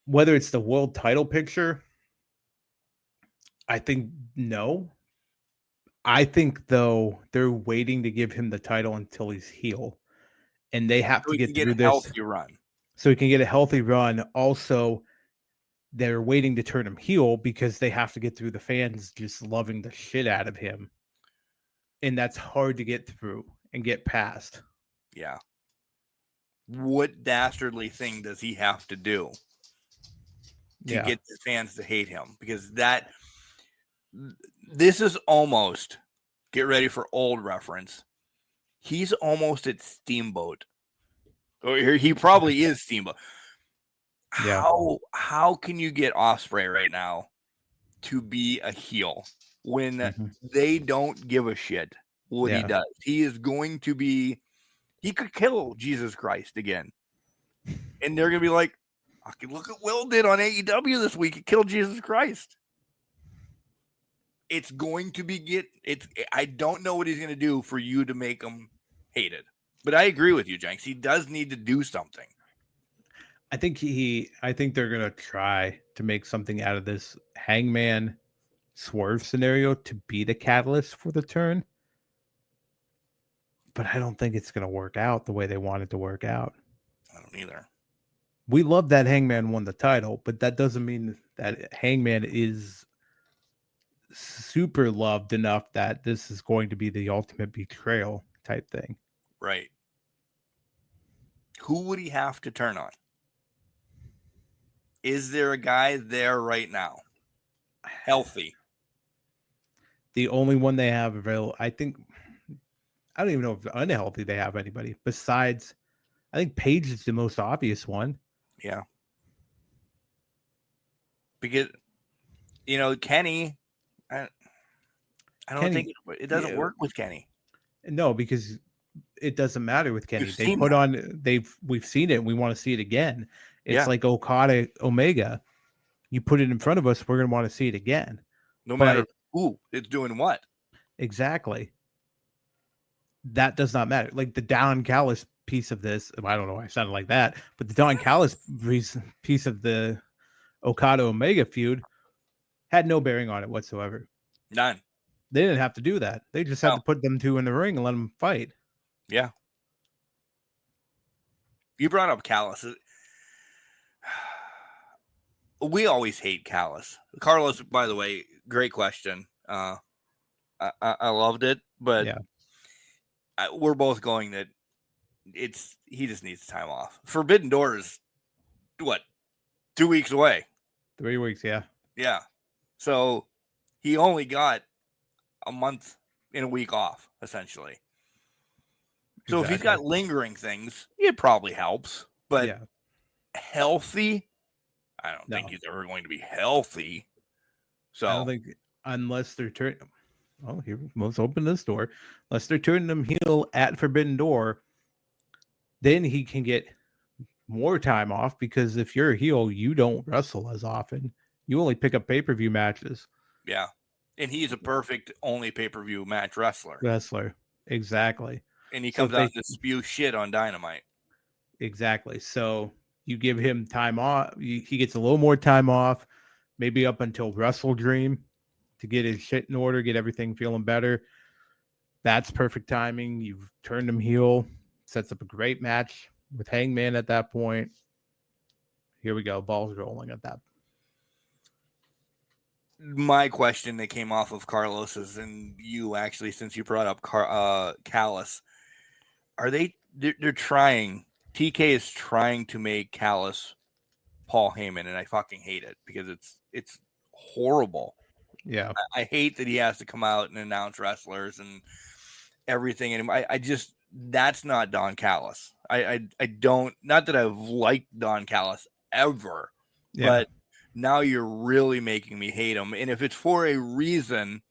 Whether it's the world title picture, I think no. I think, though, they're waiting to give him the title until he's heel. And they have to get through this. Healthy run. So he can get a healthy run. Also, they're waiting to turn him heel because they have to get through the fans just loving the shit out of him. And that's hard to get through and get past. Yeah. What dastardly thing does he have to do to get the fans to hate him? Because this is almost, get ready for old reference, he's almost at Steamboat. Or he probably is Steamboat. Yeah. How can you get Ospreay right now to be a heel when they don't give a shit what he does? He is going to be, he could kill Jesus Christ again. And they're going to be like, look at Will did on AEW this week. He killed Jesus Christ. It's going to be I don't know what he's going to do for you to make him hated. But I agree with you, Jenks. He does need to do something. I think they're going to try to make something out of this Hangman Swerve scenario to be the catalyst for the turn. But I don't think it's going to work out the way they want it to work out. I don't either. We love that Hangman won the title, but that doesn't mean that Hangman is super loved enough that this is going to be the ultimate betrayal type thing. Right. Who would he have to turn on? Is there a guy there right now? Healthy. The only one they have available, I don't even know if unhealthy they have anybody besides, I think Paige is the most obvious one. Yeah. Because, Kenny, I don't think it doesn't work with Kenny. No, because it doesn't matter with Kenny. We've seen it and we want to see it again. It's like Okada Omega. You put it in front of us, we're going to want to see it again. No matter who it's doing what. Exactly. That does not matter. Like the Don Callis piece of this, I don't know why I sounded like that, but the Don Callis piece of the Okada Omega feud had no bearing on it whatsoever. None. They didn't have to do that. They just had to put them two in the ring and let them fight. Yeah. You brought up Callis. We always hate Callis. Carlos, by the way, great question. I loved it, but we're both going that he just needs time off. Forbidden Door is what, 2 weeks away? 3 weeks, yeah. Yeah. So he only got a month and a week off, essentially. So if he's got lingering things, it probably helps. But healthy, I don't think he's ever going to be healthy. So I don't think unless they're turning. Oh, here, let's open this door. Unless they're turning him heel at Forbidden Door, then he can get more time off, because if you're a heel, you don't wrestle as often. You only pick up pay-per-view matches. Yeah. And he's a perfect only pay-per-view match wrestler. Exactly. And he comes out to spew shit on Dynamite. Exactly. So you give him time off. He gets a little more time off, maybe up until Wrestle Dream, to get his shit in order, get everything feeling better. That's perfect timing. You've turned him heel, sets up a great match with Hangman at that point. Here we go. Balls rolling at that. My question that came off of Carlos's and you actually, since you brought up Callis, they're trying, TK is trying to make Callis Paul Heyman, and I fucking hate it because it's horrible. Yeah. I hate that he has to come out and announce wrestlers and everything. And I just, that's not Don Callis. I don't, not that I've liked Don Callis ever, but now you're really making me hate him. And if it's for a reason,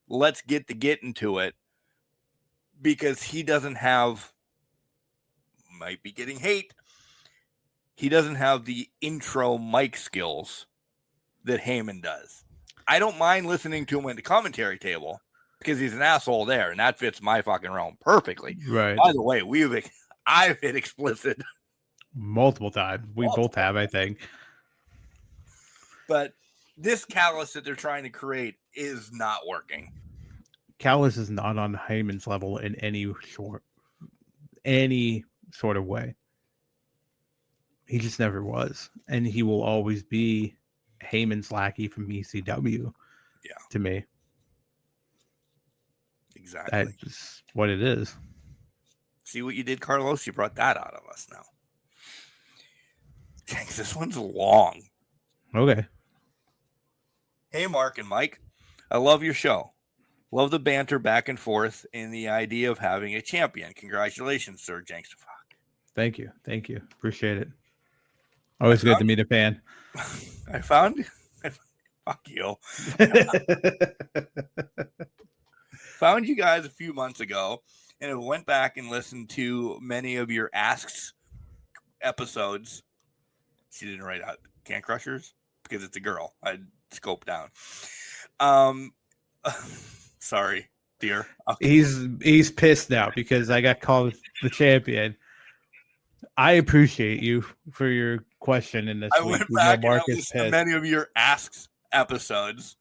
let's get into it, because he doesn't have, might be getting hate, he doesn't have the intro mic skills that Heyman does. I don't mind listening to him at the commentary table because he's an asshole there, and that fits my fucking realm perfectly. Right. By the way, I've hit explicit multiple times. We both have, I think. But this Callis that they're trying to create is not working. Callis is not on Heyman's level in any sort of way. He just never was. And he will always be Heyman's lackey from ECW. Yeah. To me. Exactly. That's what it is. See what you did, Carlos? You brought that out of us now. Thanks. This one's long. Okay. Hey, Mark and Mike. I love your show. Love the banter back and forth and the idea of having a champion. Congratulations, Sir Jenks. Thank you. Thank you. Appreciate it. Always good to meet a fan. I found fuck you. Found you guys a few months ago, and I went back and listened to many of your Asks episodes. She didn't write out Can Crushers because it's a girl. I scoped down. Sorry, dear. Okay. He's pissed now because I got called the champion. I appreciate you for your question in this. I went back and I listened to many of your Asks episodes.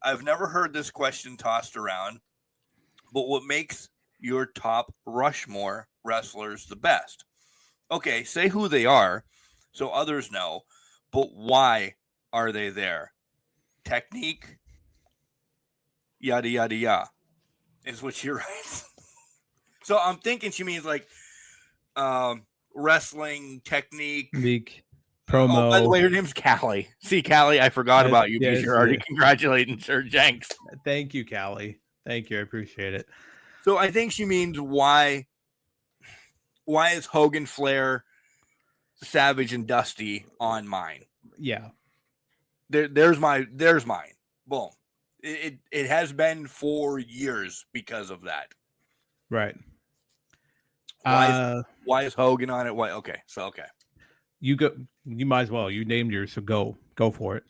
I've never heard this question tossed around, but what makes your top Rushmore wrestlers the best? Okay, say who they are so others know, but why are they there? Technique, yada, yada, yada, is what she writes. So I'm thinking she means like wrestling technique. Promo. Oh, by the way, her name's Callie. See, Callie, I forgot about you because you're already congratulating Sir Jenks. Thank you, Callie. Thank you. I appreciate it. So I think she means why is Hogan, Flair, Savage, and Dusty on mine? Yeah. There's mine. Boom. It has been for years because of that. Right. Why is Hogan on it? Why? Okay. So, okay. You might as well. You named yours, so go for it.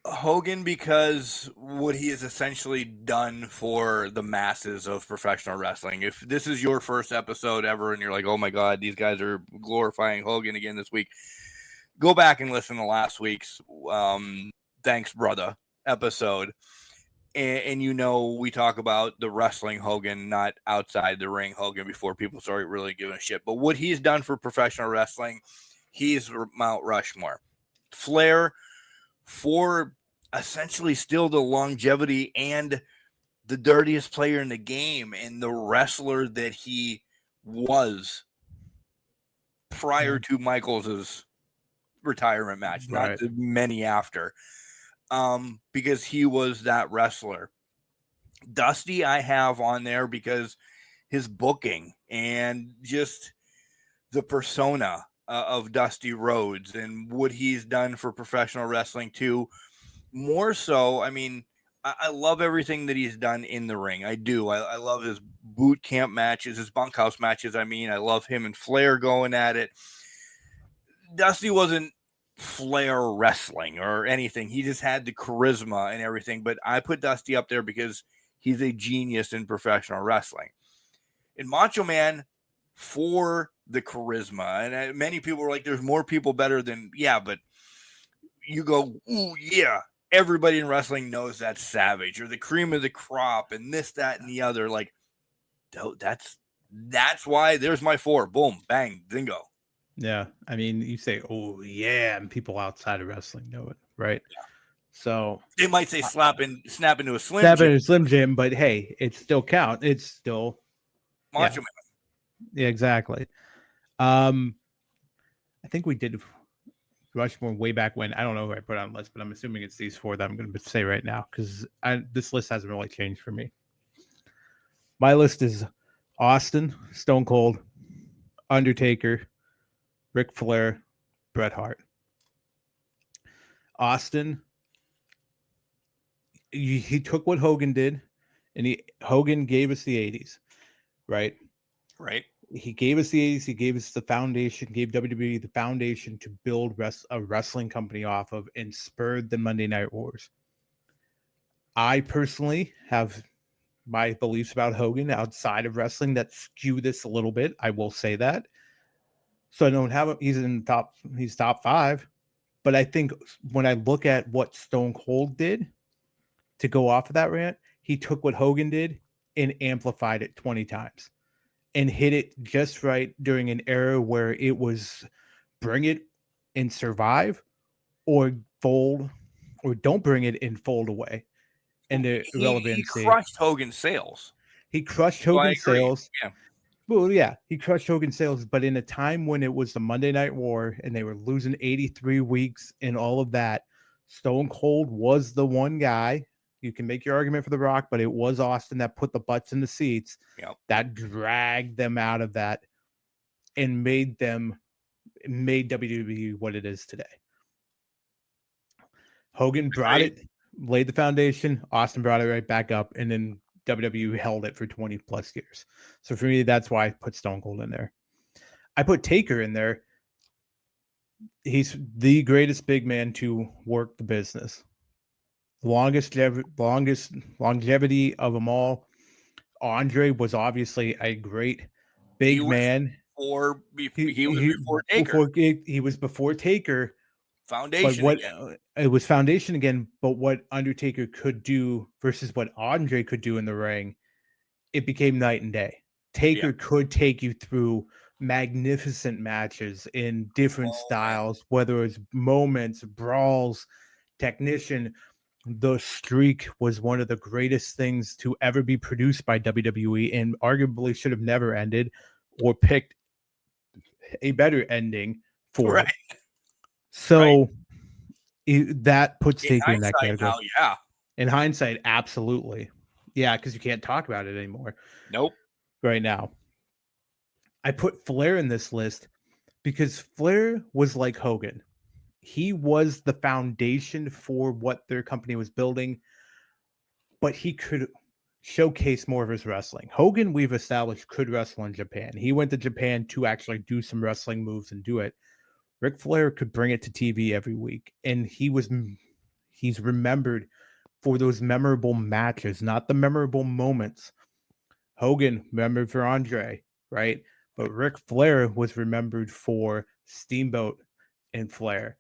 Hogan, because what he has essentially done for the masses of professional wrestling. If this is your first episode ever and you're like, oh my God, these guys are glorifying Hogan again this week, go back and listen to last week's Thanks Brother episode. And we talk about the wrestling Hogan, not outside the ring Hogan, before people start really giving a shit. But what he's done for professional wrestling, he's Mount Rushmore. Flair, for essentially still the longevity and the dirtiest player in the game and the wrestler that he was prior to Michaels' retirement match, not the many after. Because he was that wrestler. Dusty I have on there because his booking and just the persona of Dusty Rhodes and what he's done for professional wrestling too. More so, I mean, I love everything that he's done in the ring. I do. I love his boot camp matches, his bunkhouse matches. I mean, I love him and Flair going at it. Dusty wasn't Flair wrestling or anything. He just had the charisma and everything. But I put Dusty up there because he's a genius in professional wrestling. And Macho Man, for the charisma. And many people were like, there's more people better than, yeah, but you go, ooh, yeah. Everybody in wrestling knows that's Savage or the cream of the crop and this, that, and the other. Like, that's That's why there's my 4. Boom, bang, bingo. Yeah. I mean, you say, oh, yeah, and people outside of wrestling know it, right? Yeah. So they might say snap into a Slim snap Jim. into a Slim Jim, but hey, it still count. It's still Macho Man. Yeah, exactly. I think we did Rushmore way back when. I don't know who I put on the list, but I'm assuming it's these 4 that I'm going to say right now because this list hasn't really changed for me. My list is Austin, Stone Cold, Undertaker, Ric Flair, Bret Hart. Austin, he took what Hogan did, and Hogan gave us the 80s, right? Right. He gave us the 80s. He gave us the foundation, gave WWE the foundation to build a wrestling company off of and spurred the Monday Night Wars. I personally have my beliefs about Hogan outside of wrestling that skew this a little bit. I will say that. So I don't have him. He's top 5. But I think when I look at what Stone Cold did to go off of that rant, he took what Hogan did and amplified it 20 times and hit it just right during an era where it was bring it and survive or fold or don't bring it and fold away. And the irrelevancy. He crushed Hogan's sales. He crushed Hogan's sales. Yeah. Well, yeah, he crushed Hogan's sales, but in a time when it was the Monday Night War and they were losing 83 weeks and all of that, Stone Cold was the one guy. You can make your argument for The Rock, but it was Austin that put the butts in the seats, that dragged them out of that and made WWE what it is today. Hogan brought it, laid the foundation. Austin brought it right back up, and then WWE held it for 20 plus years. So for me, that's why I put Stone Cold in there. I put Taker in there. He's the greatest big man to work the business. Longest longevity of them all. Andre was obviously a great big man. He was before Taker. He was before Taker. Foundation again. It was foundation again, but what Undertaker could do versus what Andre could do in the ring, it became night and day. Taker could take you through magnificent matches in different styles, whether it's moments, brawls, technician. The streak was one of the greatest things to ever be produced by WWE and arguably should have never ended or picked a better ending for it. So that puts Taker in that category. Now, in hindsight, absolutely. Yeah, because you can't talk about it anymore. Nope. Right now. I put Flair in this list because Flair was like Hogan. He was the foundation for what their company was building, but he could showcase more of his wrestling. Hogan, we've established, could wrestle in Japan. He went to Japan to actually do some wrestling moves and do it. Ric Flair could bring it to TV every week, and he's remembered for those memorable matches, not the memorable moments. Hogan remembered for Andre, right? But Ric Flair was remembered for Steamboat and Flair.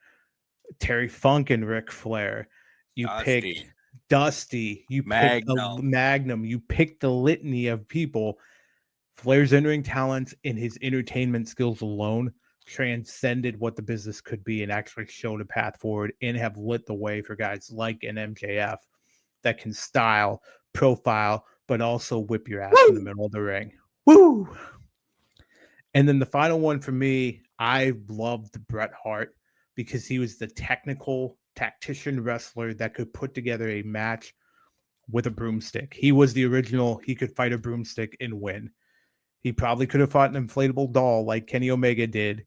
Terry Funk and Ric Flair. You picked Dusty. You picked the Magnum. You picked the litany of people. Flair's in-ring talents and his entertainment skills alone transcended what the business could be and actually showed a path forward and have lit the way for guys like an MJF that can style, profile, but also whip your ass in the middle of the ring. Woo! And then the final one for me, I loved Bret Hart because he was the technical tactician wrestler that could put together a match with a broomstick. He was the original. He could fight a broomstick and win. He probably could have fought an inflatable doll like Kenny Omega did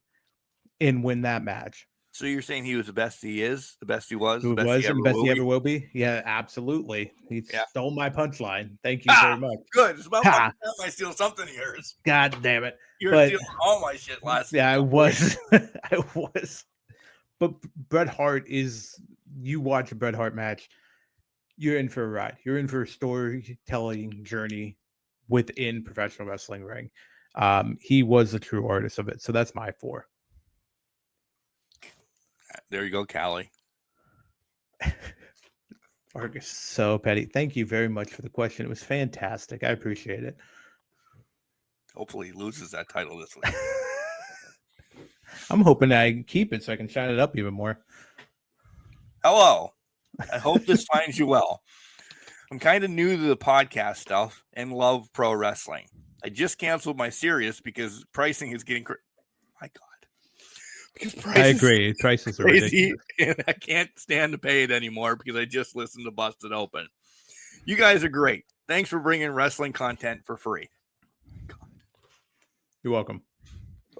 and win that match. So you're saying he was the best he is, the best he was, the best he ever will be? Yeah, absolutely. He stole my punchline. Thank you very much. Good. It's about time I steal something of yours. God damn it. You were stealing all my shit last week. Yeah, I was. I was. But Bret Hart is, you watch a Bret Hart match, you're in for a ride. You're in for a storytelling journey within professional wrestling ring. He was a true artist of it. So that's my 4. There you go, Callie. Marcus, so petty. Thank you very much for the question. It was fantastic. I appreciate it. Hopefully he loses that title this week. I'm hoping I keep it so I can shine it up even more. Hello. I hope this finds you well. I'm kind of new to the podcast stuff and love pro wrestling. I just canceled my Sirius because pricing is getting my God. Because I agree. Prices are ridiculous. And I can't stand to pay it anymore because I just listened to Busted Open. You guys are great. Thanks for bringing wrestling content for free. You're welcome.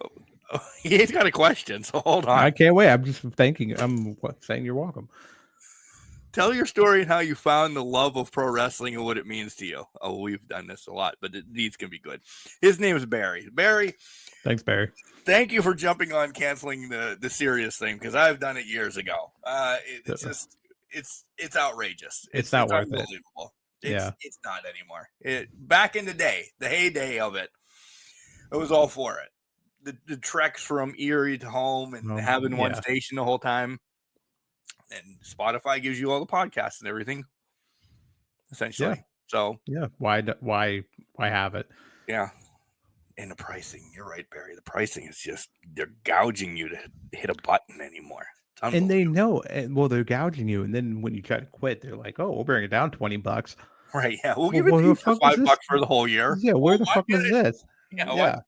Oh, he's got a question, so hold on. I can't wait. I'm just thanking. I'm saying you're welcome. Tell your story and how you found the love of pro wrestling and what it means to you. Oh, we've done this a lot, but these can be good. His name is Barry. Barry. Thanks, Barry. Thank you for jumping on canceling the serious thing because I've done it years ago. It's just it's outrageous. It's not worth it. It's not anymore. Back in the day, the heyday of it, I was all for it. The treks from Erie to home and having one station the whole time. And Spotify gives you all the podcasts and everything, essentially. Yeah. So why have it? Yeah. And the pricing, you're right, Barry. The pricing is just they're gouging you to hit a button anymore. And they know, they're gouging you, and then when you try to quit, they're like, "Oh, we'll bring it down $20." Right? Yeah, we'll give it to you for $5 for the whole year. Yeah, where the fuck is this? Yeah.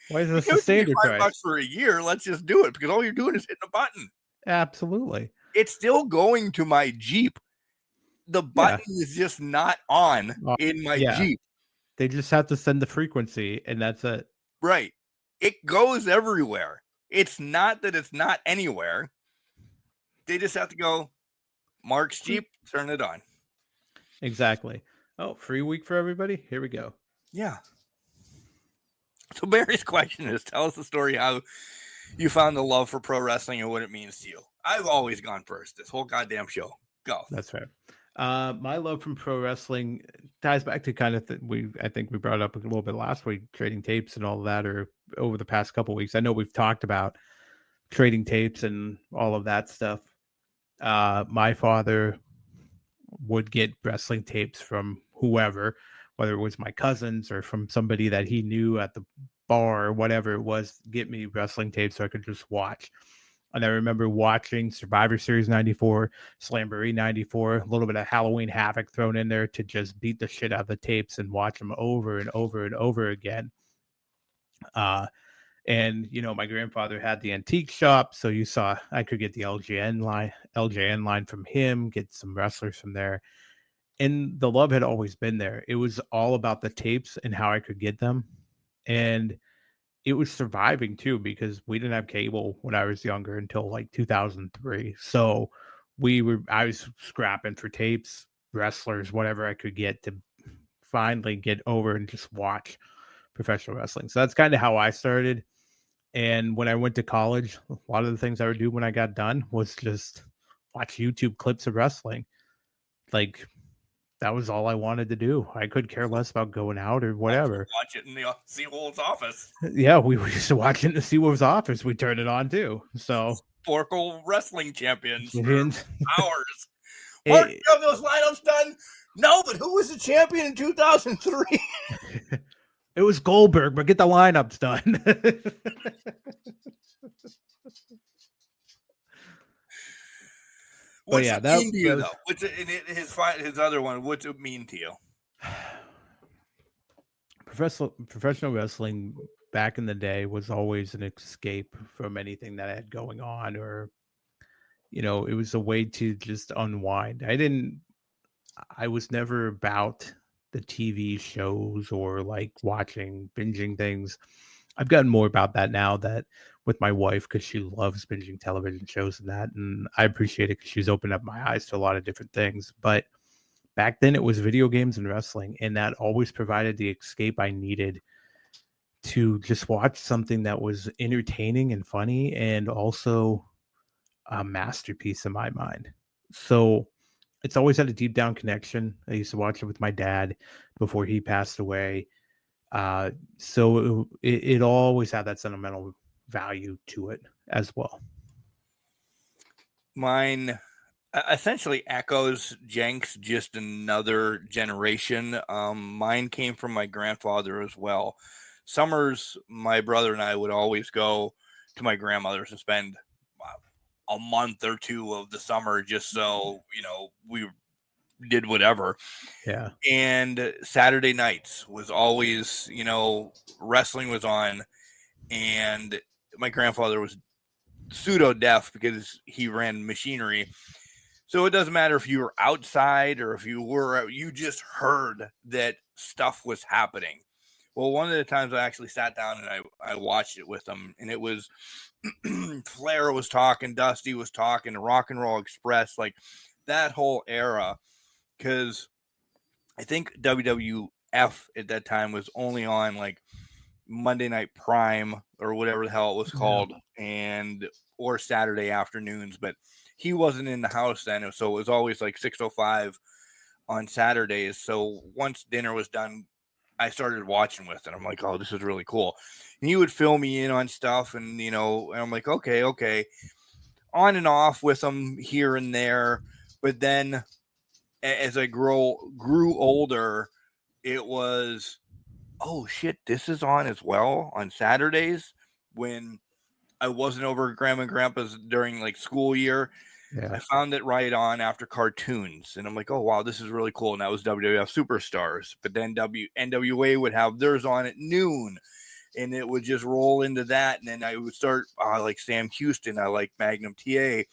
Why is this the standard price? $5 for a year. Let's just do it because all you're doing is hitting a button. Absolutely. It's still going to my Jeep. The button is just not on in my Jeep. They just have to send the frequency, and that's it. Right. It goes everywhere. It's not that it's not anywhere. They just have to go, Mark's Jeep, turn it on. Exactly. Oh, free week for everybody? Here we go. Yeah. So Barry's question is, tell us the story how you found the love for pro wrestling and what it means to you. I've always gone first this whole goddamn show. Go. That's fair. My love from pro wrestling ties back to kind of I think we brought up a little bit last week, trading tapes and all of that, or over the past couple of weeks. I know we've talked about trading tapes and all of that stuff. My father would get wrestling tapes from whoever, whether it was my cousins or from somebody that he knew at the bar or whatever it was, get me wrestling tapes so I could just watch. And I remember watching Survivor Series 94, Slamboree 94, a little bit of Halloween Havoc thrown in there to just beat the shit out of the tapes and watch them over and over and over again. And, my grandfather had the antique shop, so you saw I could get the LJN line from him, get some wrestlers from there. And the love had always been there. It was all about the tapes and how I could get them. And it was surviving too, because we didn't have cable when I was younger until like 2003. So I was scrapping for tapes, wrestlers, whatever I could get to finally get over and just watch professional wrestling. So that's kind of how I started. And when I went to college, a lot of the things I would do when I got done was just watch YouTube clips of wrestling. Like, that was all I wanted to do. I could care less about going out or whatever. Watch it in the Seawolf's office. Yeah, we used to watch it in the Seawolf's office. We turned it on too. So Sporkle wrestling champions for hours. Mark, you have those lineups done? No, but who was the champion in 2003? It was Goldberg, but get the lineups done. What's it mean to you, though? What's it, his other one, what's it mean to you? Professional wrestling back in the day was always an escape from anything that I had going on, or, it was a way to just unwind. I was never about the TV shows or like binging things. I've gotten more about that now that with my wife, because she loves binging television shows and that, and I appreciate it because she's opened up my eyes to a lot of different things. But back then it was video games and wrestling, and that always provided the escape I needed to just watch something that was entertaining and funny and also a masterpiece in my mind. So it's always had a deep down connection. I used to watch it with my dad before he passed away. So it always had that sentimental value to it as well. Mine essentially echoes Jenks, just another generation. Mine came from my grandfather as well. summers, my brother and I would always go to my grandmother's and spend a month or two of the summer just so, we did whatever. Yeah. And Saturday nights was always, wrestling was on. And my grandfather was pseudo deaf because he ran machinery. So it doesn't matter if you were outside or if you just heard that stuff was happening. Well, one of the times I actually sat down and I watched it with him, and it was Flair was talking, Dusty was talking, Rock and Roll Express, like that whole era. Because I think WWF at that time was only on like Monday Night Prime or whatever the hell it was called, or Saturday afternoons, but he wasn't in the house then, so it was always like 6:05 on Saturdays. So once dinner was done, I started watching with it. I'm like, oh, this is really cool. And he would fill me in on stuff, and and I'm like, okay, on and off with him here and there. But then as I grew older, it was, oh shit, this is on as well on Saturdays when I wasn't over at Grandma and Grandpa's during like school year. Yeah. I found it right on after cartoons, and I'm like, oh wow, this is really cool. And that was WWF Superstars. But then NWA would have theirs on at noon, and it would just roll into that. And then I would start like Sam Houston. I like Magnum TA.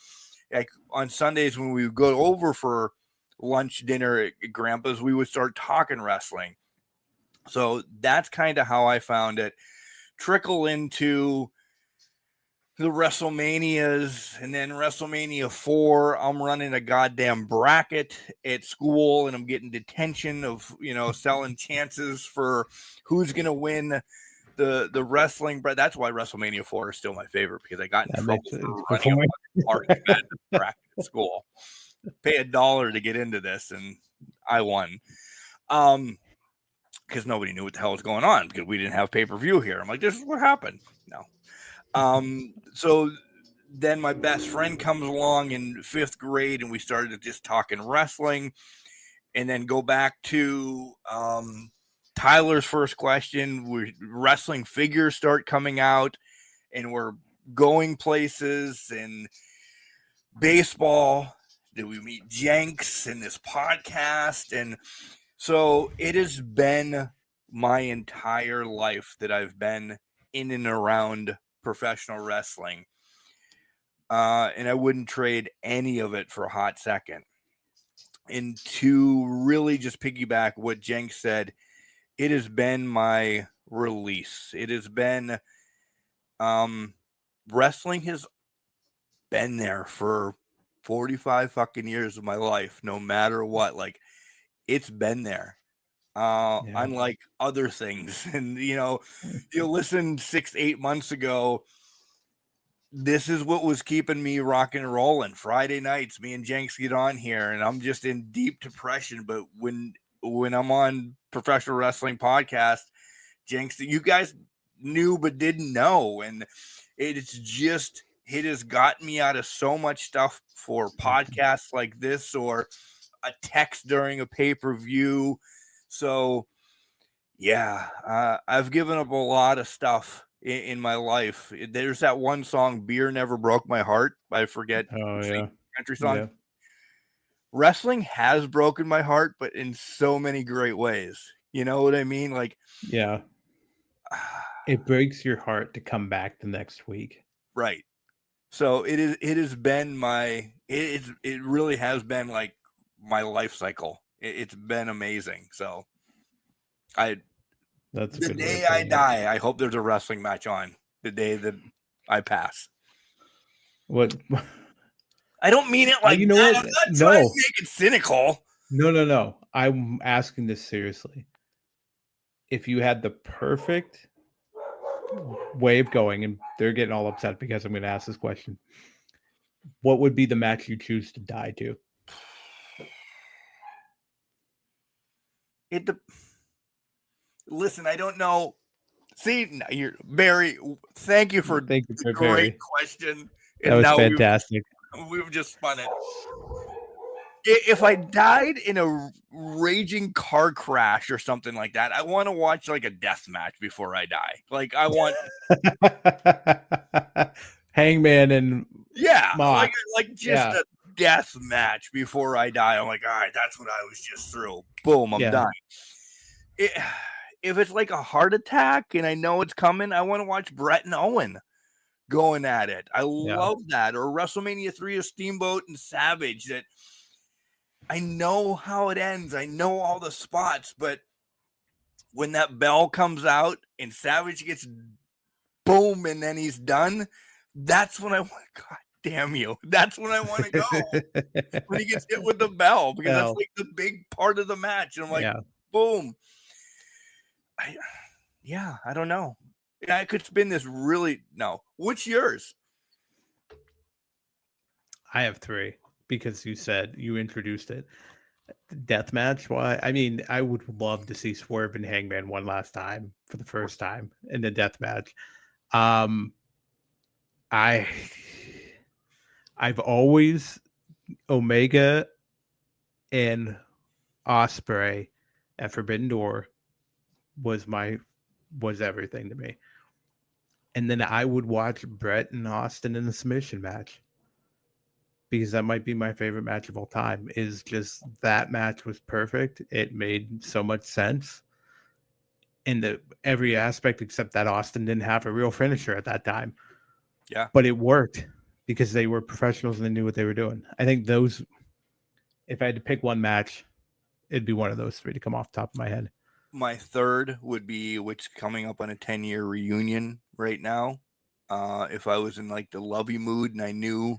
Like on Sundays when we would go over for lunch, dinner at Grandpa's, we would start talking wrestling. So that's kind of how I found it. Trickle into the WrestleManias, and then WrestleMania 4, I'm running a goddamn bracket at school, and I'm getting detention of, selling chances for who's going to win the wrestling. But that's why WrestleMania 4 is still my favorite, because I got in trouble for running a bracket at school. Pay $1 to get into this, and I won. Because nobody knew what the hell was going on, because we didn't have pay-per-view here. I'm like, this is what happened. No. So then my best friend comes along in 5th grade, and we started just talking wrestling, and then go back to Tyler's first question. Wrestling figures start coming out, and we're going places, and baseball. Did we meet Jenks in this podcast? And so it has been my entire life that I've been in and around professional wrestling. And I wouldn't trade any of it for a hot second. And to really just piggyback what Jenks said, it has been my release. It has been, wrestling has been there for 45 fucking years of my life, no matter what. Like, it's been there. Unlike other things. And, you listen 6-8 months ago, this is what was keeping me rocking and rolling. Friday nights, me and Jenks get on here, and I'm just in deep depression. But when I'm on Professional Wrestling Podcast, Jenks, you guys knew but didn't know. And it has gotten me out of so much stuff for podcasts like this, or a text during a pay-per-view. So, yeah, I've given up a lot of stuff in my life. There's that one song, Beer Never Broke My Heart. I forget. Oh, yeah. Country song. Yeah. Wrestling has broken my heart, but in so many great ways. You know what I mean? Like, yeah. It breaks your heart to come back the next week. Right. So it has been it really has been like my life cycle. It's been amazing. So the day I die, I hope there's a wrestling match on the day that I pass. What? I don't mean it like that. What? I'm not trying to make it cynical. No. I'm asking this seriously. If you had the perfect way of going, and they're getting all upset because I'm going to ask this question, what would be the match you choose to die to? Listen, I don't know. See, Barry, thank you for the great question. That was fantastic. We've just spun it. If I died in a raging car crash or something like that, I want to watch like a death match before I die. Like I want, Hangman and Mox. like just a death match before I die. I'm like, all right, that's what I was just through. Boom, I'm done. If it's like a heart attack and I know it's coming, I want to watch Brett and Owen going at it. I love that. Or WrestleMania 3 of Steamboat and Savage. That I know how it ends. I know all the spots, but when that bell comes out and Savage gets boom and then he's done, that's when I want. God damn you! That's when I want to go. When he gets hit with the bell, because that's like the big part of the match. And I'm like, boom. I don't know. I could spin this really. No. What's yours? I have 3 because you introduced it. Death match. Why? I mean, I would love to see Swerve and Hangman one last time for the first time in the death match. I've always Omega and Ospreay at Forbidden Door was everything to me. And then I would watch Brett and Austin in the submission match, because that might be my favorite match of all time. Is just that match was perfect. It made so much sense in every aspect, except that Austin didn't have a real finisher at that time. Yeah. But it worked because they were professionals and they knew what they were doing. I think those, if I had to pick one match, it'd be one of those 3 to come off the top of my head. My third would be what's coming up on a 10-year reunion right now. If I was in like the lovey mood and I knew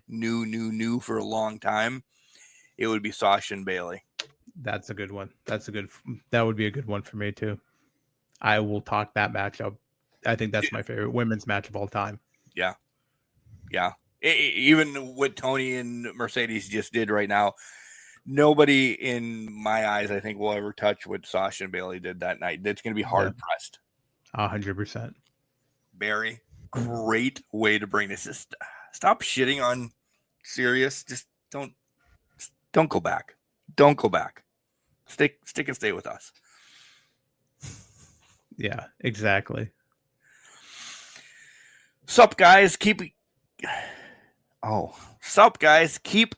for a long time, it would be Sasha and Bailey. That's a good one. That would be a good one for me too. I will talk that match up. I think that's my favorite women's match of all time. Yeah. Even what Tony and Mercedes just did right now, nobody in my eyes, I think, will ever touch what Sasha and Bailey did that night. That's going to be hard pressed. 100%. Barry, great way to bring this. Just stop shitting on Sirius. Just don't go back. Don't go back. Stick and stay with us. Yeah, exactly. Sup, guys? Keep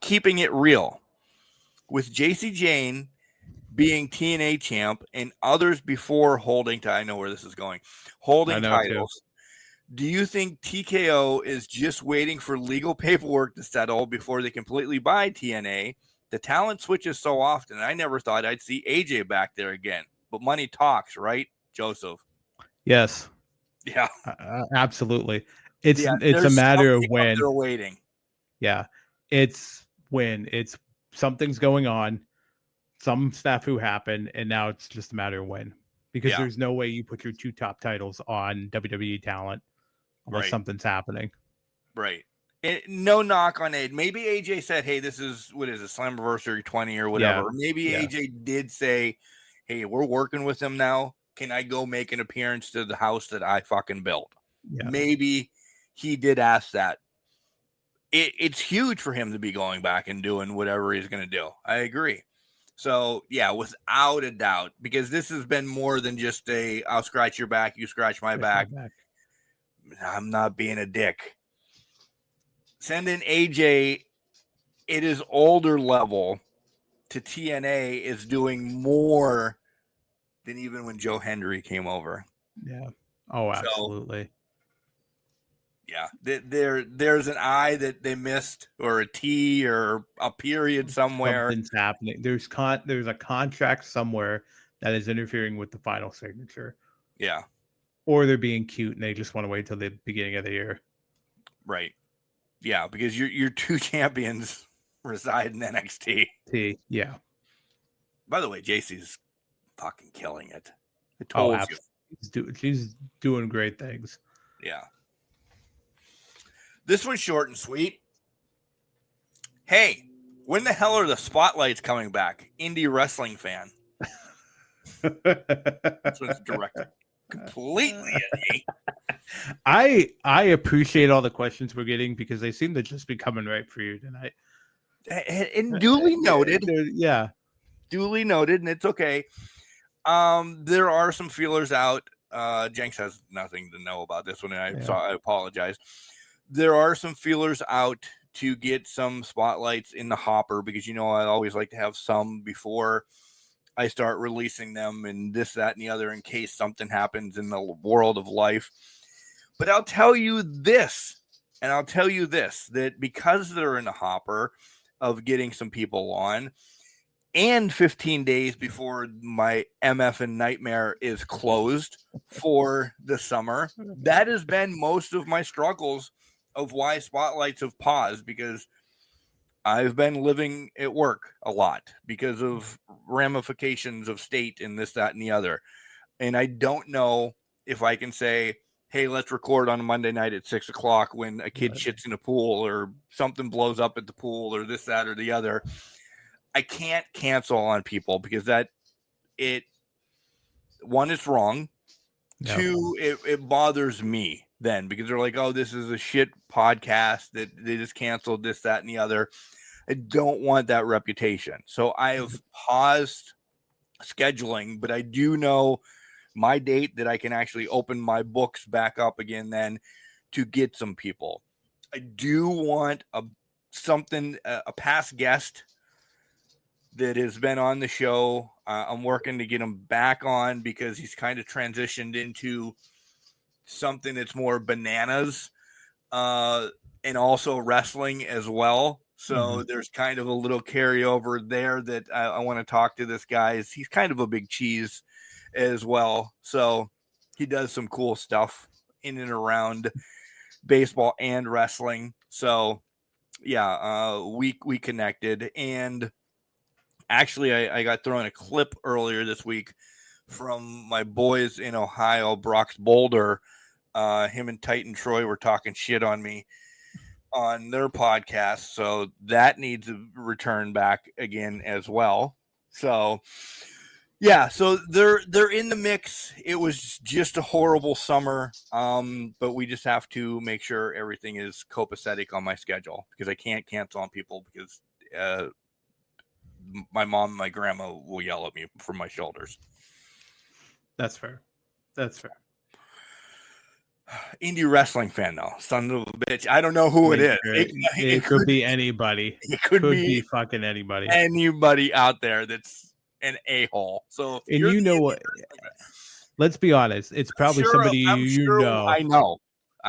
keeping it real. With JC Jane being TNA champ and others before holding I know where this is going. Holding titles. Too. Do you think TKO is just waiting for legal paperwork to settle before they completely buy TNA? The talent switches so often. I never thought I'd see AJ back there again. But money talks, right, Joseph? Yes. Yeah. Absolutely. It's a matter of when they're waiting. Yeah. It's when something's going on, some snafu happen, and now it's just a matter of when. Because there's no way you put your 2 top titles on WWE talent unless something's happening. Right. No knock on Ed. Maybe AJ said, hey, this is, Slammiversary 20 or whatever. Yeah. Maybe AJ did say, hey, we're working with them now. Can I go make an appearance to the house that I fucking built? Yeah. Maybe he did ask that. It's huge for him to be going back and doing whatever he's going to do. I agree. So, yeah, without a doubt, because this has been more than just I'll scratch your back, you scratch my back. I'm not being a dick. Send in AJ at his older level to TNA is doing more than even when Joe Hendry came over. Yeah. Oh, absolutely. So, yeah, there's an I that they missed, or a T, or a period somewhere. Something's happening. There's a contract somewhere that is interfering with the final signature. Yeah. Or they're being cute and they just want to wait till the beginning of the year. Right. Yeah, because your 2 champions reside in NXT. Yeah. By the way, JC's fucking killing it. I told you. She's doing great things. Yeah. This one's short and sweet. Hey, when the hell are the spotlights coming back? Indie wrestling fan. This one's directed completely at me. I appreciate all the questions we're getting because they seem to just be coming right for you tonight. And duly noted. Yeah. Duly noted, and it's okay. There are some feelers out. Jenks has nothing to know about this one, and I apologize. There are some feelers out to get some spotlights in the hopper because I always like to have some before I start releasing them and this, that, and the other in case something happens in the world of life. But I'll tell you this, that because they're in the hopper of getting some people on, and 15 days before my MF and Nightmare is closed for the summer, that has been most of my struggles of why spotlights have paused, because I've been living at work a lot because of ramifications of state and this, that, and the other. And I don't know if I can say, hey, let's record on a Monday night at 6:00 when a kid shits in a pool or something blows up at the pool or this, that, or the other. I can't cancel on people because one, it's wrong. Yep. Two, it bothers me then because they're like, oh, this is a shit podcast that they just canceled this, that, and the other. I don't want that reputation. So I have paused scheduling, but I do know my date that I can actually open my books back up again then to get some people. I do want a past guest that has been on the show. I'm working to get him back on because he's kind of transitioned into something that's more bananas and also wrestling as well. So there's kind of a little carryover there that I want to talk to this guy. He's kind of a big cheese as well. So he does some cool stuff in and around baseball and wrestling. So yeah, we connected, and actually, I got thrown a clip earlier this week from my boys in Ohio, Brock's Boulder. Him and Titan Troy were talking shit on me on their podcast, so that needs to return back again as well. So, yeah, so they're in the mix. It was just a horrible summer, but we just have to make sure everything is copacetic on my schedule because I can't cancel on people because my mom and my grandma will yell at me from my shoulders. That's fair. Indie wrestling fan, though. Son of a bitch. I don't know who it is. It could be anybody. It could be fucking anybody. Anybody out there that's an a-hole. So and you know what? Let's be honest. It's probably somebody you know. I know.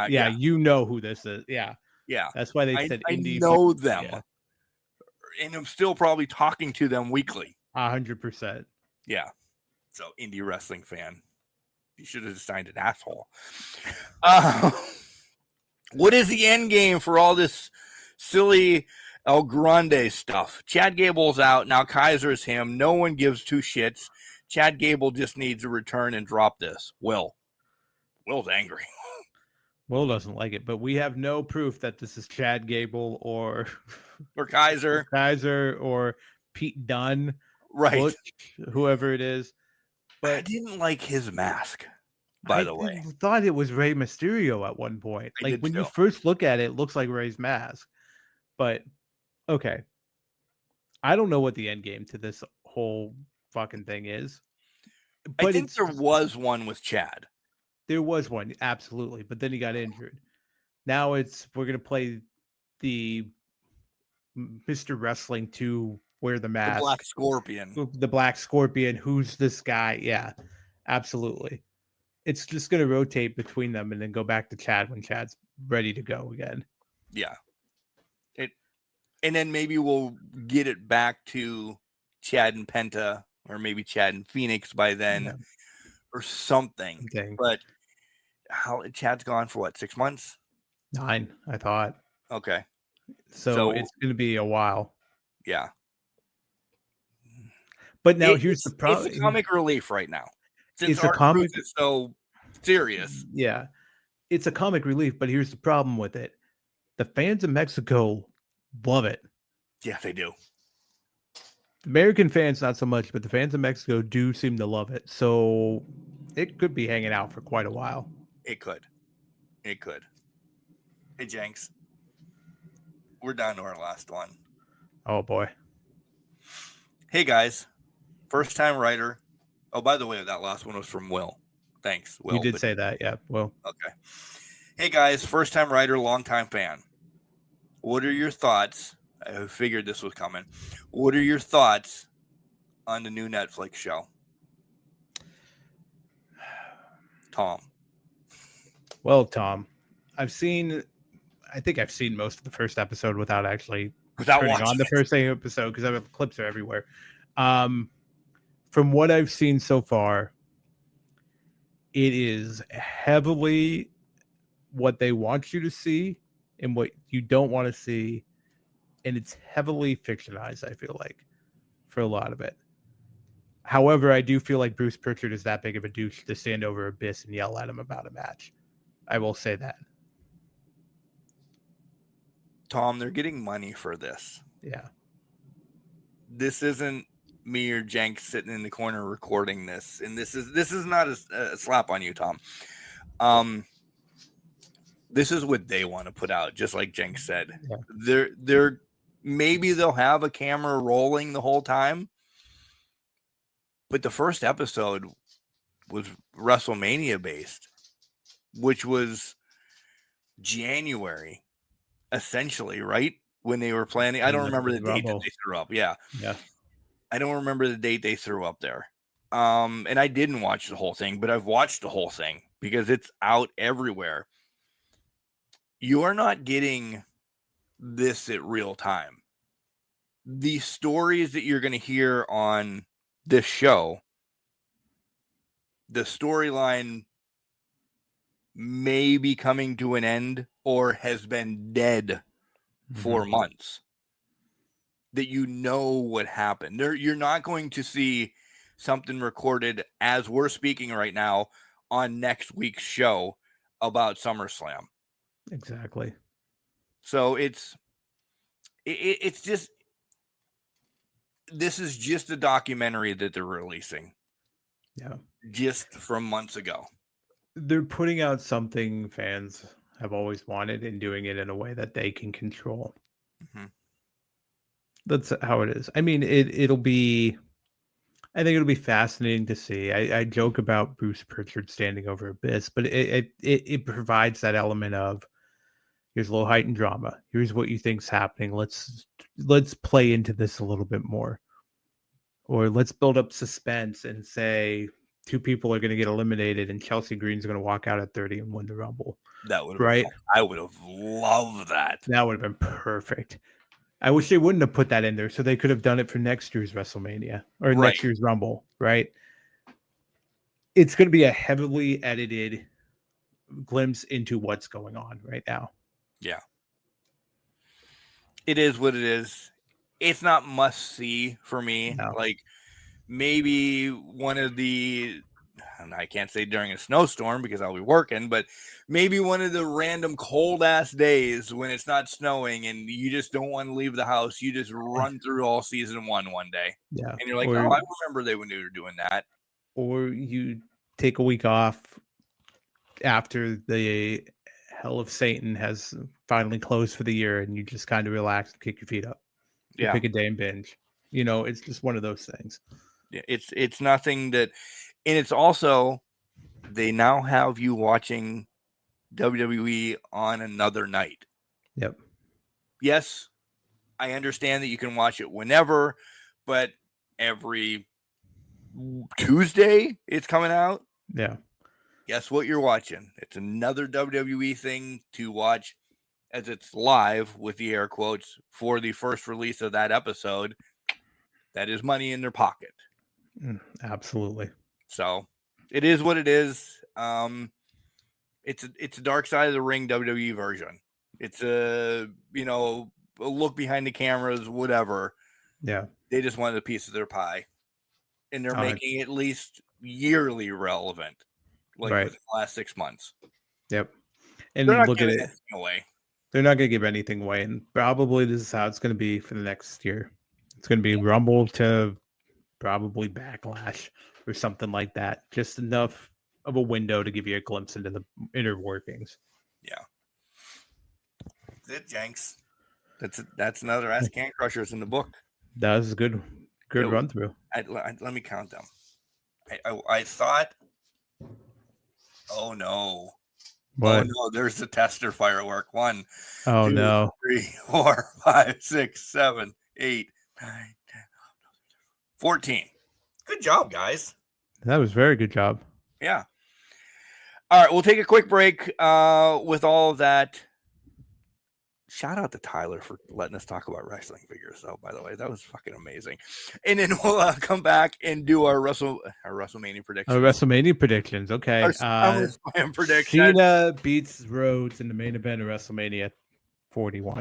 Yeah, you know who this is. Yeah. Yeah. That's why they said indie. I know them. Yeah. And I'm still probably talking to them weekly. 100%. Yeah. So, indie wrestling fan, you should have signed an asshole. What is the end game for all this silly El Grande stuff? Chad Gable's out. Now Kaiser's him. No one gives two shits. Chad Gable just needs a return and drop this. Will's angry. Will doesn't like it, but we have no proof that this is Chad Gable or Kaiser or Pete Dunne, right? Butch, whoever it is. But I didn't like his mask. By the way, I thought it was Rey Mysterio at one point. Like when you first look at it, it looks like Rey's mask. But okay, I don't know what the end game to this whole fucking thing is. But I think there was one with Chad. There was one, absolutely, but then he got injured. Now we're going to play the Mr. Wrestling 2, wear the mask. The Black Scorpion. The Black Scorpion, who's this guy? Yeah, absolutely. It's just going to rotate between them and then go back to Chad when Chad's ready to go again. Yeah. And then maybe we'll get it back to Chad and Penta, or maybe Chad and Phoenix by then, or something. Okay. But Chad's gone for what, 6 months? 9, I thought. Okay. So it's going to be a while. Yeah. But now here's the problem. It's a comic relief right now. Since it's a comic. It's so serious. Yeah. It's a comic relief, but here's the problem with it. The fans of Mexico love it. Yeah, they do. American fans, not so much, but the fans of Mexico do seem to love it. So it could be hanging out for quite a while. It could. Hey, Jenks. We're down to our last one. Oh boy. Hey guys, first time writer. Oh, by the way, that last one was from Will. Thanks, Will. You did say that, yeah. Well, okay. Hey guys, first time writer, long time fan. What are your thoughts? I figured this was coming. What are your thoughts on the new Netflix show? Tom. Well, Tom, I think I've seen most of the first episode without actually turning on the first episode because the clips are everywhere. From what I've seen so far, it is heavily what they want you to see and what you don't want to see, and it's heavily fictionalized, I feel like, for a lot of it. However, I do feel like Bruce Pritchard is that big of a douche to stand over Abyss and yell at him about a match. I will say that. Tom, they're getting money for this. Yeah. This isn't me or Jenks sitting in the corner recording this, and this is not a slap on you, Tom. This is what they want to put out, just like Jenks said. Yeah. They're maybe they'll have a camera rolling the whole time, but the first episode was WrestleMania based, which was January, essentially, right? When they were planning. I don't remember the date that they threw up. Yeah. I don't remember the date they threw up there. And I didn't watch the whole thing, but I've watched the whole thing because it's out everywhere. You are not getting this at real time. The stories that you're going to hear on this show, the storyline may be coming to an end or has been dead for months. That you know what happened. You're not going to see something recorded as we're speaking right now on next week's show about SummerSlam. Exactly. So it's just, this is just a documentary that they're releasing. Yeah. Just from months ago. They're putting out something fans have always wanted and doing it in a way that they can control. Mm-hmm. That's how it is. I mean, it'll be, I think it'll be fascinating to see. I joke about Bruce Pritchard standing over Abyss, but it provides that element of, here's a little heightened drama. Here's what you think's happening. Let's play into this a little bit more. Or let's build up suspense and say 2 people are going to get eliminated and Chelsea Green's going to walk out at 30 and win the Rumble. That would have right. I would have loved that. That would have been perfect. I wish they wouldn't have put that in there, so they could have done it for next year's WrestleMania or next year's Rumble, right? It's going to be a heavily edited glimpse into what's going on right now. Yeah. It is what it is. It's not must see for me. No. Like maybe one of the, and I can't say during a snowstorm because I'll be working, but maybe one of the random cold ass days when it's not snowing and you just don't want to leave the house. You just run through all season one day. Yeah. And you're like, oh, I remember when they were doing that. Or you take a week off after the Hell of Satan has finally closed for the year and you just kind of relax and kick your feet up. You pick a day and binge. You know, it's just one of those things. Yeah, it's nothing that, and it's also, they now have you watching WWE on another night. Yep. Yes, I understand that you can watch it whenever, but every Tuesday it's coming out. Yeah. Guess what you're watching? It's another WWE thing to watch as it's live with the air quotes for the first release of that episode. That is money in their pocket. Absolutely. So it is what it is. It's a Dark Side of the Ring WWE version. It's a look behind the cameras, whatever. Yeah. They just wanted a piece of their pie, and they're making it at least yearly relevant, like within the last 6 months. Yep. And look at it. Away. They're not going to give anything away, and probably this is how it's going to be for the next year. It's going to be Rumble to probably Backlash or something like that. Just enough of a window to give you a glimpse into the inner workings. Yeah. That's it, Jenks. That's another Ask Can Crushers in the book. That was a good run through. Let me count them. I thought, oh no. What? Oh no, there's the tester firework. 1, Oh 2, no. 3, 4, 5, 6, 7, 8, 9, 10, 14. Good job, guys. That was a very good job. Yeah. All right, we'll take a quick break with all of that. Shout out to Tyler for letting us talk about wrestling figures, though, by the way. That was fucking amazing. And then we'll come back and do our WrestleMania predictions. WrestleMania predictions. Okay. Our SummerSlam prediction. Cena beats Rhodes in the main event of WrestleMania 41.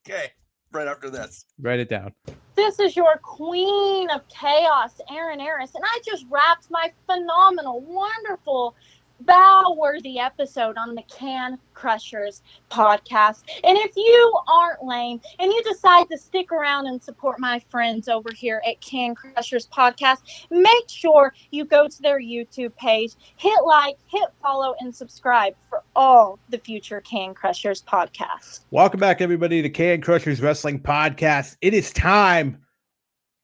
Okay. Right after this. Write it down. This is your queen of chaos, Aaron Aris, and I just wrapped my phenomenal, wonderful, bow-worthy episode on the Can Crushers podcast. And if you aren't lame and you decide to stick around and support my friends over here at Can Crushers podcast, make sure you go to their YouTube page, hit like, hit follow, and subscribe for all the future Can Crushers podcasts. Welcome back, everybody, to Can Crushers Wrestling Podcast. It is time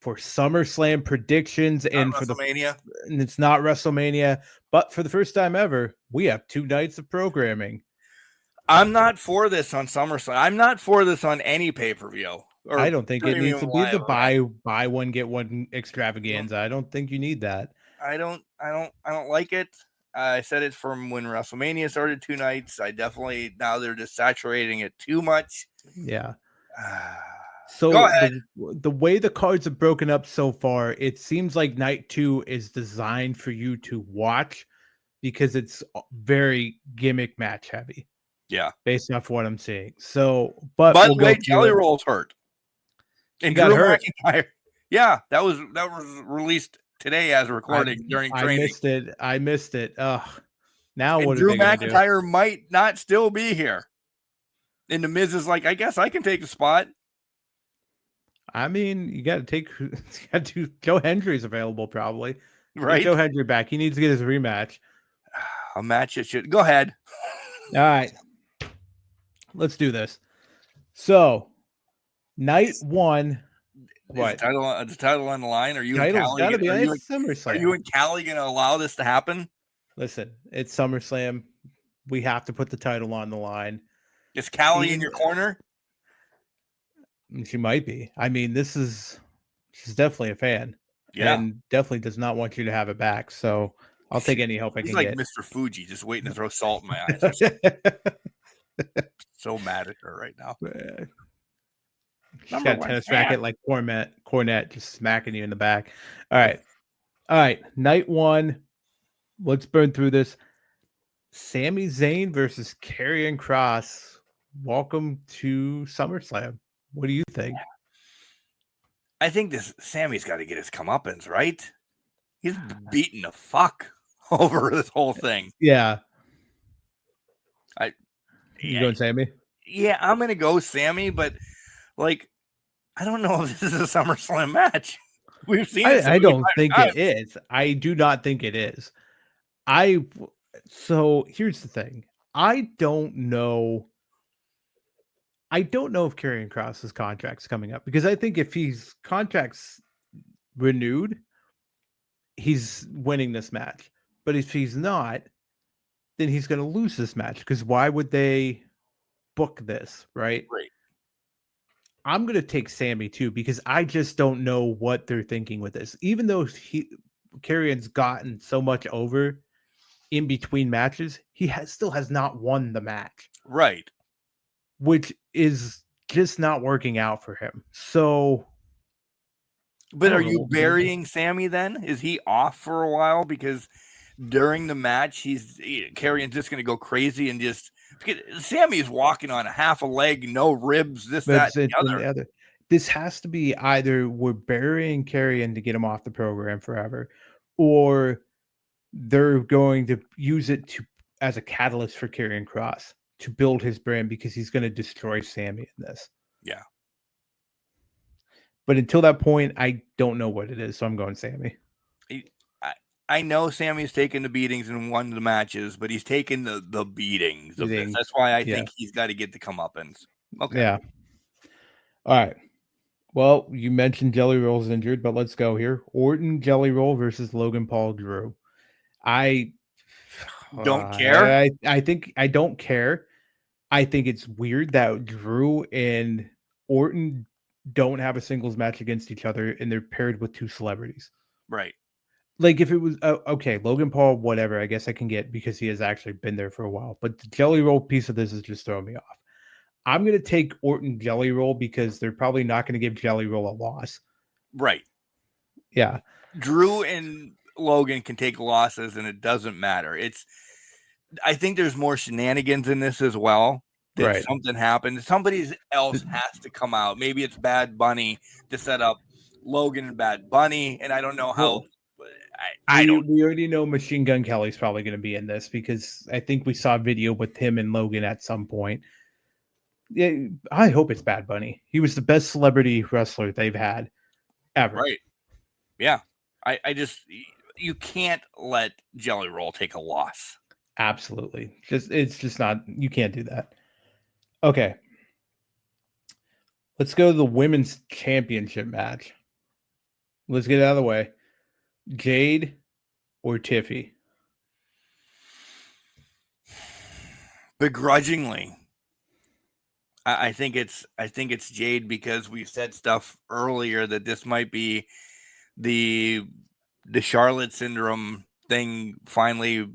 for SummerSlam predictions, and for WrestleMania. And it's not WrestleMania, but for the first time ever, we have 2 nights of programming. I'm not for this on SummerSlam. I'm not for this on any pay-per-view. I don't think it needs to be the buy one get one extravaganza. I don't think you need that. I don't like it. I said it from when WrestleMania started 2 nights. I definitely, now they're just saturating it too much. Yeah. So Go ahead. The way the cards are broken up so far, it seems like night 2 is designed for you to watch because it's very gimmick match heavy. Yeah. Based off what I'm seeing. So, but by the way, Jelly Roll's hurt. And got hurt. McIntyre. Yeah, that was released today as recording during training. I missed it. Ugh. Now and what Drew are they McIntyre might not still be here. And the Miz is like, I guess I can take the spot. I mean, you got to Joe Hendry's available probably. Right. Get Joe Hendry back. He needs to get his rematch. A match it should. Go ahead. All right. Let's do this. So, night 1. What? The title on the line? Are you and Callie? SummerSlam. Are you and Callie going to allow this to happen? Listen, it's SummerSlam. We have to put the title on the line. Is Callie in your corner? She might be. I mean, she's definitely a fan. Yeah. And definitely does not want you to have it back. So I'll take any help I can like get. Mr. Fuji, just waiting to throw salt in my eyes. So mad at her right now. She's got a tennis racket like Cornette, just smacking you in the back. All right. Night 1. Let's burn through this. Sami Zayn versus Karrion Kross. Welcome to SummerSlam. What do you think? I think this Sammy's got to get his comeuppance, right? He's beating the fuck over this whole thing. Yeah. You going Sammy? Yeah, I'm gonna go Sammy, but like, I don't know if this is a SummerSlam match. We've seen it. I don't think it is. I do not think it is. So here's the thing. I don't know if Karrion Kross's contract's coming up, because I think if his contract's renewed, he's winning this match. But if he's not, then he's going to lose this match, because why would they book this, right? Right. I'm going to take Sammy too, because I just don't know what they're thinking with this. Even though Karrion's gotten so much over in between matches, he still has not won the match. Right. Which is just not working out for him. So, but are you burying Sammy then? Is he off for a while? Because during the match, Karrion's just going to go crazy and just, Sammy's walking on a half a leg, no ribs, that, and the other. This has to be either we're burying Karrion to get him off the program forever, or they're going to use it as a catalyst for Karrion Kross to build his brand, because he's going to destroy Sammy in this. Yeah. But until that point, I don't know what it is, so I'm going Sammy. I know Sammy's taken the beatings and won the matches, but he's taken the beatings of this. That's why I think he's got to get the comeuppance. Okay. Yeah. All right. Well, you mentioned Jelly Roll's injured, but let's go here. Orton Jelly Roll versus Logan Paul Drew. I Don't care. I think I don't care. I think it's weird that Drew and Orton don't have a singles match against each other, and they're paired with two celebrities. Right. Like if it was okay, Logan Paul, whatever, I guess I can get because he has actually been there for a while. But the Jelly Roll piece of this is just throwing me off. I'm gonna take Orton Jelly Roll because they're probably not going to give Jelly Roll a loss. Right. Yeah. Drew and Logan can take losses, and it doesn't matter. I think there's more shenanigans in this as well. That Right. something happened. Somebody else has to come out. Maybe it's Bad Bunny to set up Logan and Bad Bunny, and I don't know how. Well, we already know Machine Gun Kelly's probably going to be in this because I think we saw a video with him and Logan at some point. Yeah, I hope it's Bad Bunny. He was the best celebrity wrestler they've had ever. Right. Yeah. I just you can't let Jelly Roll take a loss. Absolutely. It's just not, you can't do that. Okay. Let's go to the women's championship match. Let's get it out of the way. Jade or Tiffy? Begrudgingly. I think it's Jade because we said stuff earlier that this might be the Charlotte syndrome thing finally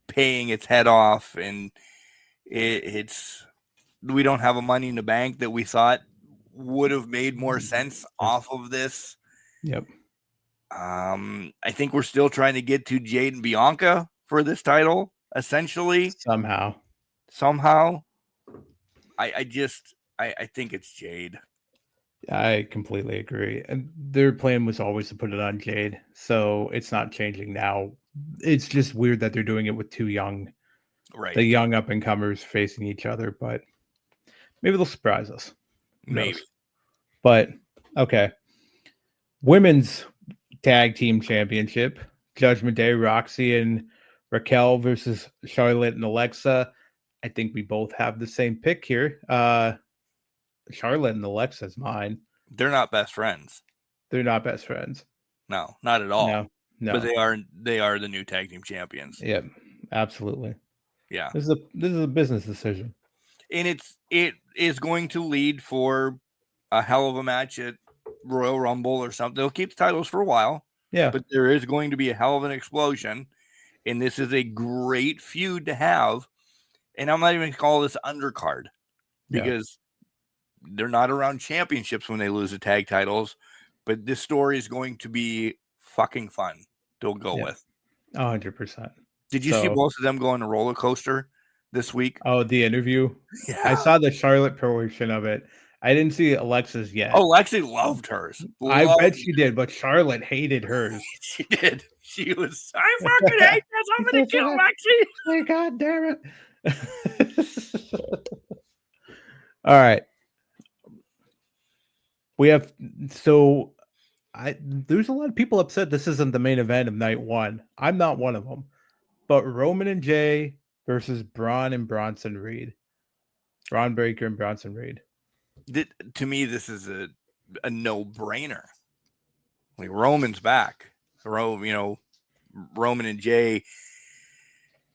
paying its head off, and it's we don't have a Money in the Bank that we thought would have made more sense off of this. Yep. I think we're still trying to get to Jade and Bianca for this title, essentially. Somehow. I think it's Jade. I completely agree. And their plan was always to put it on Jade, so it's not changing now. It's just weird that they're doing it with two young, right? The young up and comers facing each other, but maybe they'll surprise us. Maybe. But okay. Women's Tag Team Championship, Judgment Day, Roxy and Raquel versus Charlotte and Alexa. I think we both have the same pick here. Charlotte and Alexa's mine. They're not best friends. They're not best friends. No, not at all. No. But they are the new tag team champions. Yep, absolutely. Yeah. This is a business decision. And it is going to lead for a hell of a match at Royal Rumble or something. They'll keep the titles for a while. Yeah. But there is going to be a hell of an explosion. And this is a great feud to have. And I'm not even going to call this undercard because they're not around championships when they lose the tag titles. But this story is going to be fucking fun to go with. 100%. Did you see both of them go on a roller coaster this week? Oh, the interview? Yeah. I saw the Charlotte portion of it. I didn't see Alexa's yet. Oh, Lexi loved hers. I bet she did, but Charlotte hated hers. She did. She was, I fucking hate this. I'm going to kill Lexi. Oh, God damn it. All right. We have, there's a lot of people upset this isn't the main event of night one. I'm not one of them. But Roman and Jay versus Braun and Bronson Reed. Braun Breaker and Bronson Reed. To me, this is a no-brainer. Like Roman's back. Roman and Jay.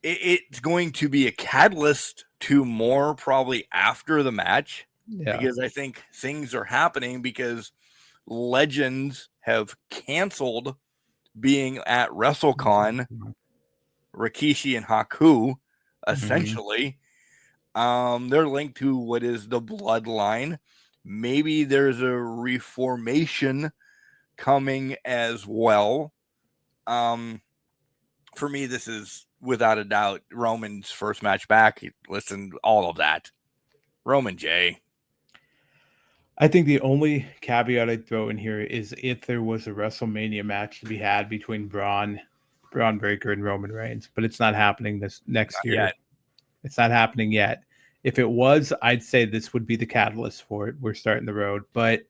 It's going to be a catalyst to more probably after the match. Yeah. Because I think things are happening because legends have canceled being at WrestleCon. Rikishi and Haku, essentially. They're linked to what is the bloodline. Maybe there's a reformation coming as well. For me, this is without a doubt Roman's first match back. Listen, all of that. Roman J. I think the only caveat I'd throw in here is if there was a WrestleMania match to be had between Braun Breaker and Roman Reigns, but it's not happening this next year. Yet. It's not happening yet. If it was, I'd say this would be the catalyst for it. We're starting the road, but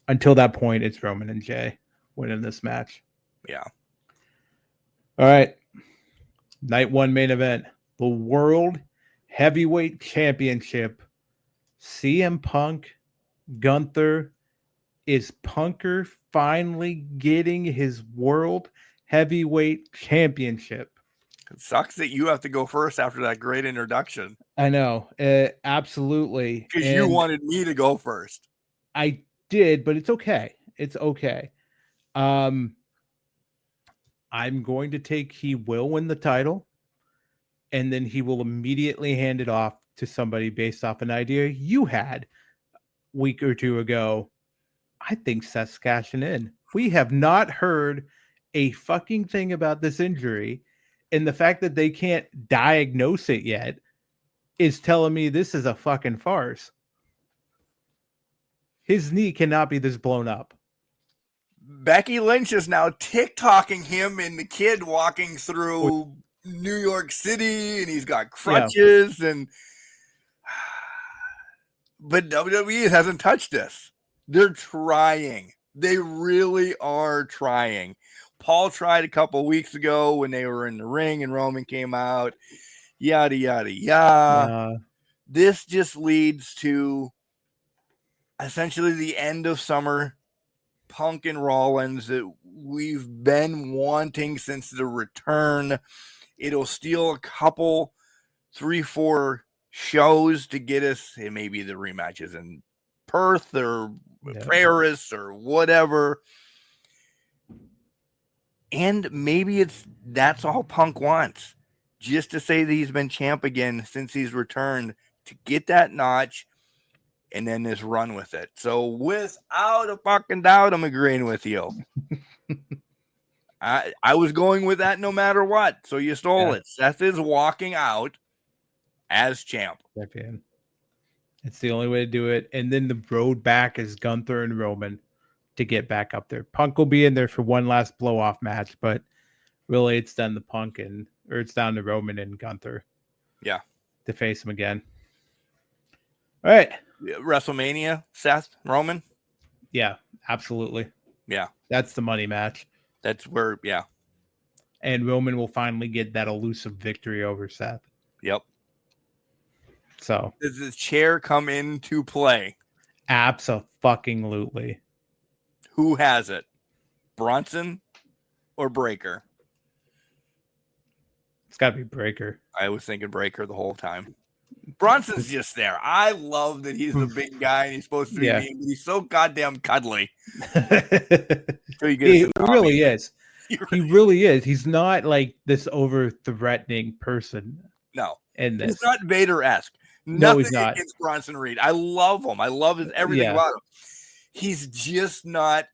until that point, it's Roman and Jay winning this match. Yeah. All right. Night one main event. The World Heavyweight Championship. CM Punk Gunther, is Punker finally getting his world heavyweight championship? It sucks that you have to go first after that great introduction. I know, absolutely. Because you wanted me to go first. I did, but it's okay. It's okay. I'm going to take he will win the title, and then he will immediately hand it off to somebody based off an idea you had a week or two ago. I think Seth's cashing in. We have not heard a fucking thing about this injury, and the fact that they can't diagnose it yet is telling me this is a fucking farce. His knee cannot be this blown up. Becky Lynch is now TikToking him and the kid walking through New York City, and he's got crutches, but WWE hasn't touched this. They're trying. They really are trying. Paul tried a couple weeks ago when they were in the ring and Roman came out. Yada, yada, yada. This just leads to essentially the end of summer. Punk and Rollins that we've been wanting since the return. It'll steal a couple, 3-4 shows to get us. It may be the rematches in Perth or Paris or whatever. And maybe that's all Punk wants. Just to say that he's been champ again since he's returned, to get that notch and then just run with it. So without a fucking doubt, I'm agreeing with you. I was going with that no matter what. So you stole it. Seth is walking out as champ. It's the only way to do it. And then the road back is Gunther and Roman to get back up there. Punk will be in there for one last blow-off match, but really it's down to it's down to Roman and Gunther. Yeah. To face him again. All right. WrestleMania, Seth, Roman? Yeah, absolutely. Yeah. That's the money match. That's where, yeah. And Roman will finally get that elusive victory over Seth. Yep. So. Does the chair come into play? Abso-fucking-lutely. Who has it? Bronson or Breaker? It's got to be Breaker. I was thinking Breaker the whole time. Bronson's just there. I love that he's the big guy and he's supposed to be mean, but he's so goddamn cuddly. He really is. He really is. He's not like this over-threatening person. No. And he's not Vader-esque. No, he's not. Against Bronson Reed. I love him. I love everything about him. He's just not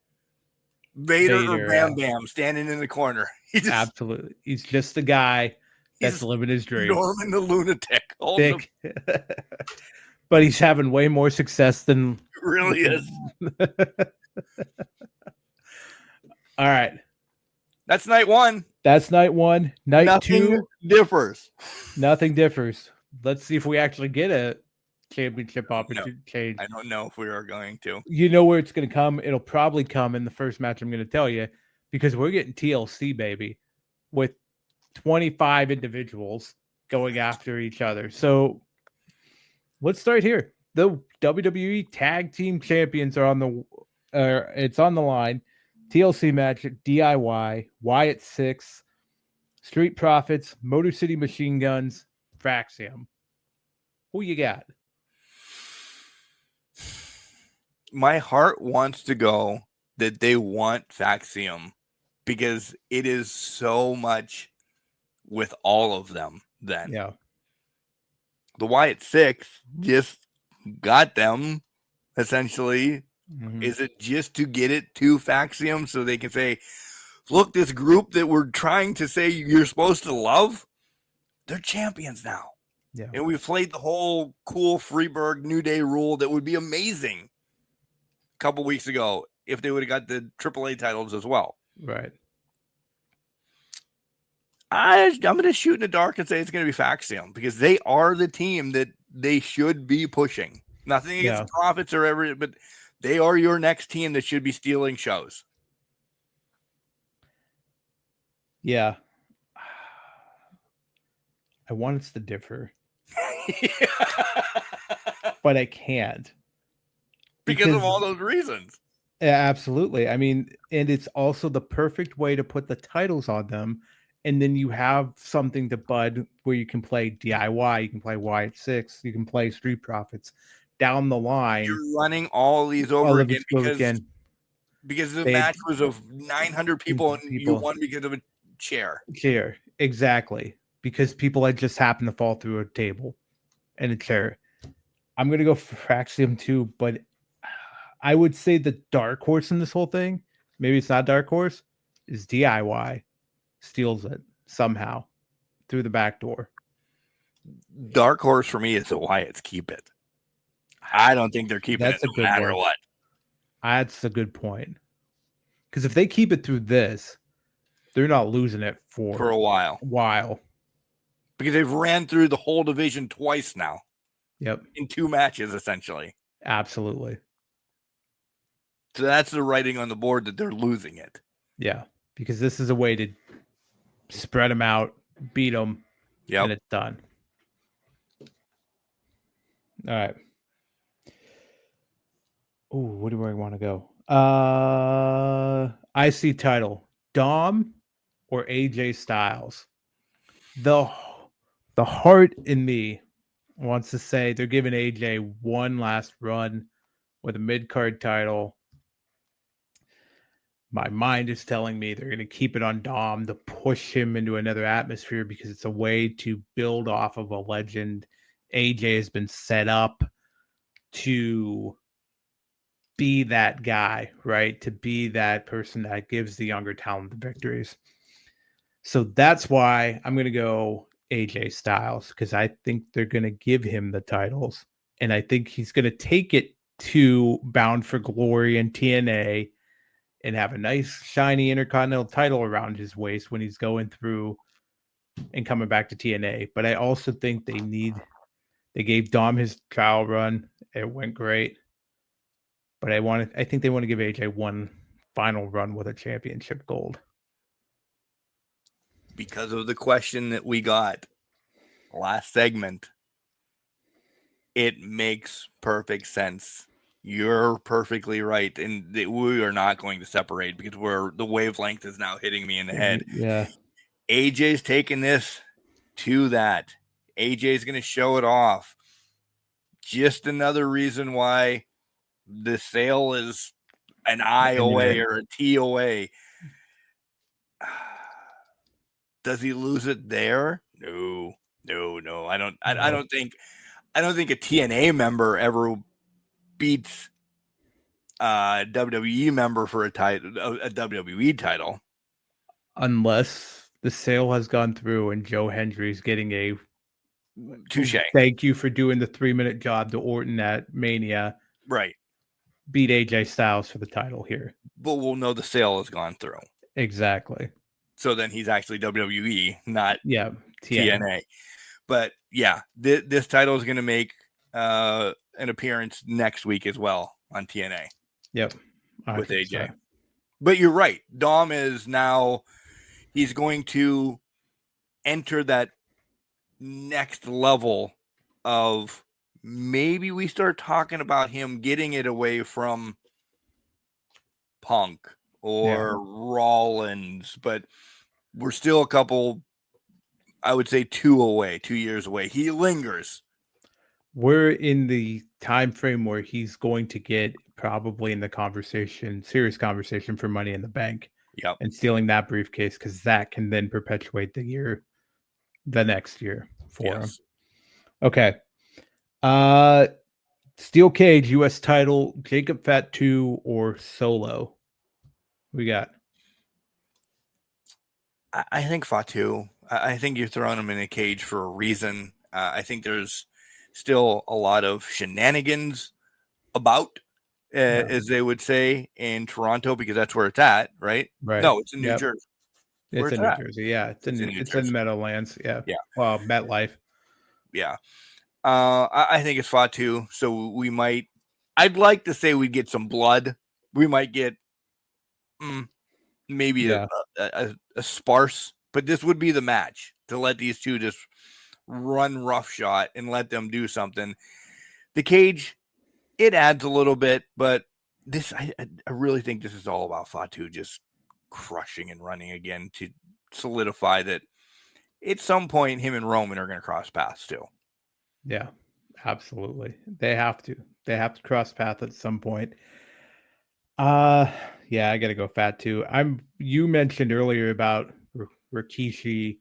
Vader or Bam Bam standing in the corner. Absolutely. He's just the guy that's living his dream. Norman the lunatic. But he's having way more success than... It really is. All right. That's night one. Night two differs. Nothing differs. Let's see if we actually get a championship opportunity. I don't know if we are going to. You know where it's going to come? It'll probably come in the first match I'm going to tell you, because we're getting TLC, baby, with 25 individuals going after each other. So let's start here. The WWE Tag Team Champions are on the it's on the line. TLC match, DIY, Wyatt 6, Street Profits, Motor City Machine Guns, Faxium. Who you got? My heart wants to go that they want Faxium because it is so much with all of them then. Yeah. The Wyatt 6 just got them essentially. Mm-hmm. Is it just to get it to Faxium so they can say, look, this group that we're trying to say you're supposed to love, they're champions now. Yeah. And we've played the whole cool Freeburg New Day rule that would be amazing a couple weeks ago if they would have got the AAA titles as well. Right. I'm going to shoot in the dark and say it's going to be Faxium because they are the team that they should be pushing. Nothing against the Profits or everything, but they are your next team that should be stealing shows. Yeah. I want us to differ. But I can't. because of all those reasons. Yeah, absolutely. I mean, and it's also the perfect way to put the titles on them. And then you have something to bud where you can play DIY, you can play Wyatt 6, you can play Street Profits down the line. You're running all these all over of again it because the They had- match was of 900 people and you people. won because of a chair. Chair, exactly. Because people had just happened to fall through a table and a chair. I'm going to go for Axiom too, but I would say the dark horse in this whole thing, maybe it's not dark horse, is DIY. Steals it somehow through the back door. Dark horse for me is the Wyatts keep it. I don't think they're keeping That's it a no good matter one. what. That's a good point. Because if they keep it through this, they're not losing it For a while. Because they've ran through the whole division twice now. Yep. In 2 matches, essentially. Absolutely. So that's the writing on the board that they're losing it. Yeah. Because this is a way to spread them out, beat them, and it's done. All right. Oh, where do I want to go? IC title. Dom or AJ Styles? The heart in me wants to say they're giving AJ one last run with a mid-card title. My mind is telling me they're going to keep it on Dom to push him into another atmosphere because it's a way to build off of a legend. AJ has been set up to be that guy, right? To be that person that gives the younger talent the victories. So that's why I'm going to go AJ Styles, because I think they're going to give him the titles. And I think he's going to take it to Bound for Glory and TNA and have a nice, shiny Intercontinental title around his waist when he's going through and coming back to TNA. But I also think they gave Dom his trial run. It went great. But I think they want to give AJ one final run with a championship gold. Because of the question that we got last segment, it makes perfect sense. You're perfectly right. And we are not going to separate because the wavelength is now hitting me in the head. Yeah. AJ's taking this to that. AJ's going to show it off. Just another reason why the sale is an I away or a T away. Does he lose it there? No. I don't think a TNA member ever beats a WWE member for a WWE title. Unless the sale has gone through and Joe Hendry's getting a touche. Thank you for doing the 3-minute job to Orton at Mania. Right. Beat AJ Styles for the title here. But we'll know the sale has gone through. Exactly. So then he's actually WWE, not TNA. But yeah, this title is going to make an appearance next week as well on TNA. Yep. 100%. With AJ. But you're right. Dom is now, he's going to enter that next level of maybe we start talking about him getting it away from Punk or Rollins, but we're still a couple, I would say 2 years away. He lingers. We're in the time frame where he's going to get probably in the serious conversation for Money in the Bank. Yep. And stealing that briefcase, because that can then perpetuate the next year for him. Okay. Steel Cage US title, Jacob Fatu or Solo? We got. I think Fatu. I think you're throwing him in a cage for a reason. I think there's still a lot of shenanigans about, as they would say in Toronto, because that's where it's at, right? Right. No, it's in New Jersey. It's in New Jersey. Yeah, it's in Meadowlands. Yeah. Yeah. Well, MetLife. Yeah. I think it's Fatu. So I'd like to say we'd get some blood. We might get maybe a sparse, but this would be the match to let these two just run roughshod and let them do something. The cage it adds a little bit, but this I really think this is all about Fatu just crushing and running again to solidify that at some point him and Roman are going to cross paths too. Yeah, absolutely. They have to. They have to cross paths at some point. Yeah, I gotta go Fatu. You mentioned earlier about Rikishi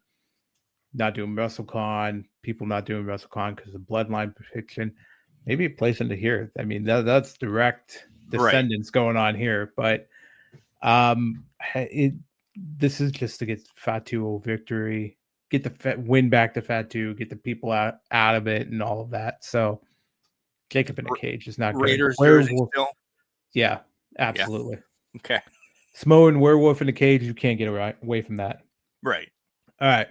not doing WrestleCon, people not doing WrestleCon because of bloodline fiction. Maybe it plays into here. I mean, that's direct descendants going on here, but this is just to get Fatu a victory, get the win back to Fatu, get the people out of it, and all of that. So Jacob in a cage is not Raiders good. jersey still? Yeah, absolutely. Yeah. Okay. Samoan werewolf in a cage, you can't get away from that. Right. All right.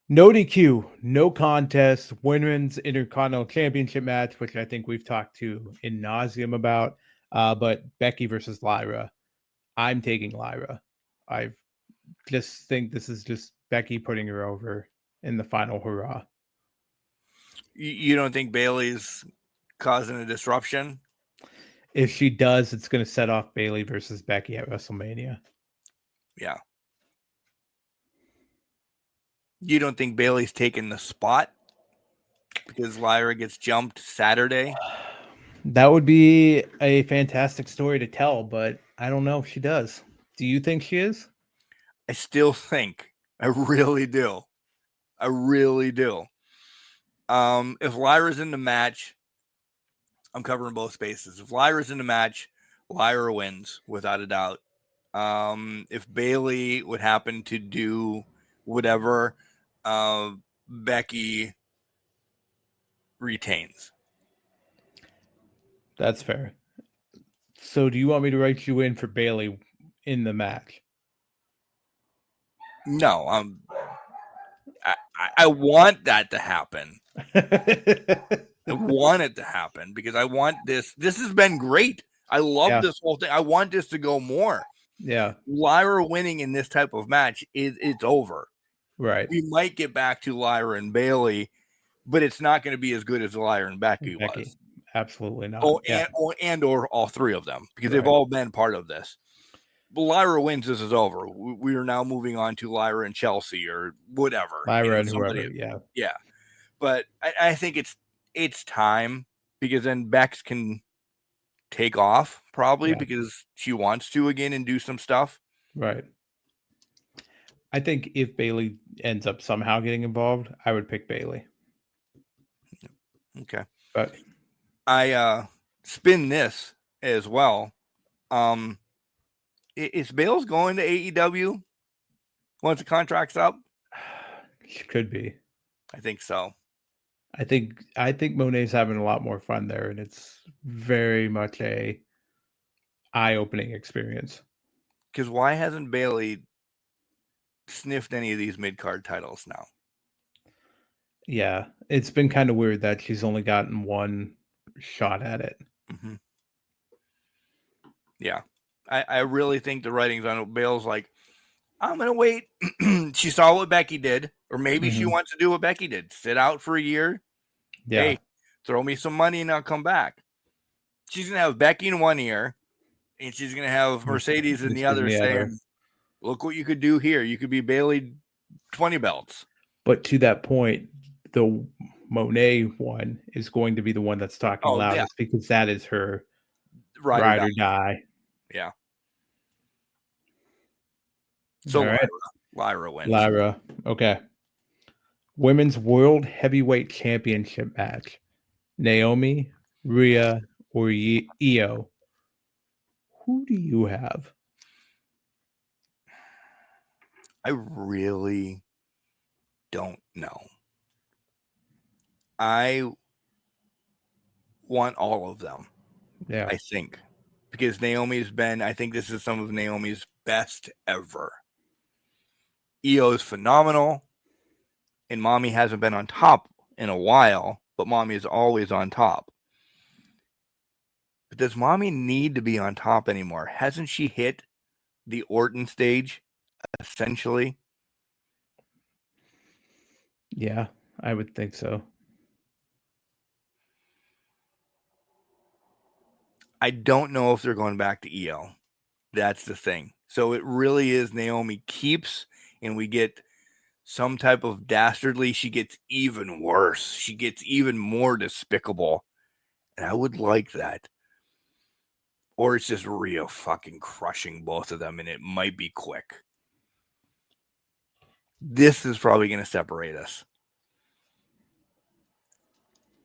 No DQ, no contest, women's intercontinental championship match, which I think we've talked to in nauseum about. But Becky versus Lyra. I'm taking Lyra. I just think this is just Becky putting her over in the final hurrah. You don't think Bayley's causing a disruption? If she does, it's going to set off Bayley versus Becky at WrestleMania. Yeah. You don't think Bayley's taking the spot because Lyra gets jumped Saturday? That would be a fantastic story to tell, but I don't know if she does. Do you think she is? I still think. I really do. I really do. If Lyra's in the match, I'm covering both spaces. If Lyra's in the match, Lyra wins without a doubt. If Bayley would happen to do whatever, Becky retains. That's fair. So do you want me to write you in for Bayley in the match? No, I want that to happen. I want it to happen because I want this. This has been great. I love this whole thing. I want this to go more. Yeah. Lyra winning in this type of match it's over. Right. We might get back to Lyra and Bayley, but it's not going to be as good as Lyra and Becky was. Absolutely not. Or all three of them because they've all been part of this. But Lyra wins. This is over. We are now moving on to Lyra and Chelsea or whatever. Lyra and whoever. Yeah. But I think it's time because then Bex can take off probably because she wants to again and do some stuff. Right. I think if Bayley ends up somehow getting involved, I would pick Bayley. Okay. But I spin this as well. Is Bales going to AEW once the contract's up? Could be. I think so. I think Monet's having a lot more fun there, and it's very much a eye-opening experience. Because why hasn't Bayley sniffed any of these mid-card titles now? Yeah, it's been kind of weird that she's only gotten one shot at it. Mm-hmm. Yeah, I really think the writing's on Bale's like, I'm going to wait. She saw what Becky did, or maybe she wants to do what Becky did. Sit out for a year. Yeah. Hey, throw me some money and I'll come back. She's going to have Becky in one ear, and she's going to have Mercedes in the other saying, look what you could do here. You could be Bayley 20 belts. But to that point, the Monet one is going to be the one that's talking loudest because that is her ride or die. Yeah. So right. Lyra wins. Lyra. Okay. Women's World Heavyweight Championship match. Naomi, Rhea, or Io. Who do you have? I really don't know. I want all of them. Yeah. I think. Because Naomi's been, I think this is some of Naomi's best ever. Io is phenomenal. And Mommy hasn't been on top in a while, but Mommy is always on top. But does Mommy need to be on top anymore? Hasn't she hit the Orton stage, essentially? Yeah, I would think so. I don't know if they're going back to EO. That's the thing. So it really is Naomi keeps, and we get some type of dastardly. She gets even worse. She gets even more despicable. And I would like that. Or it's just Rhea fucking crushing both of them, and it might be quick. This is probably going to separate us.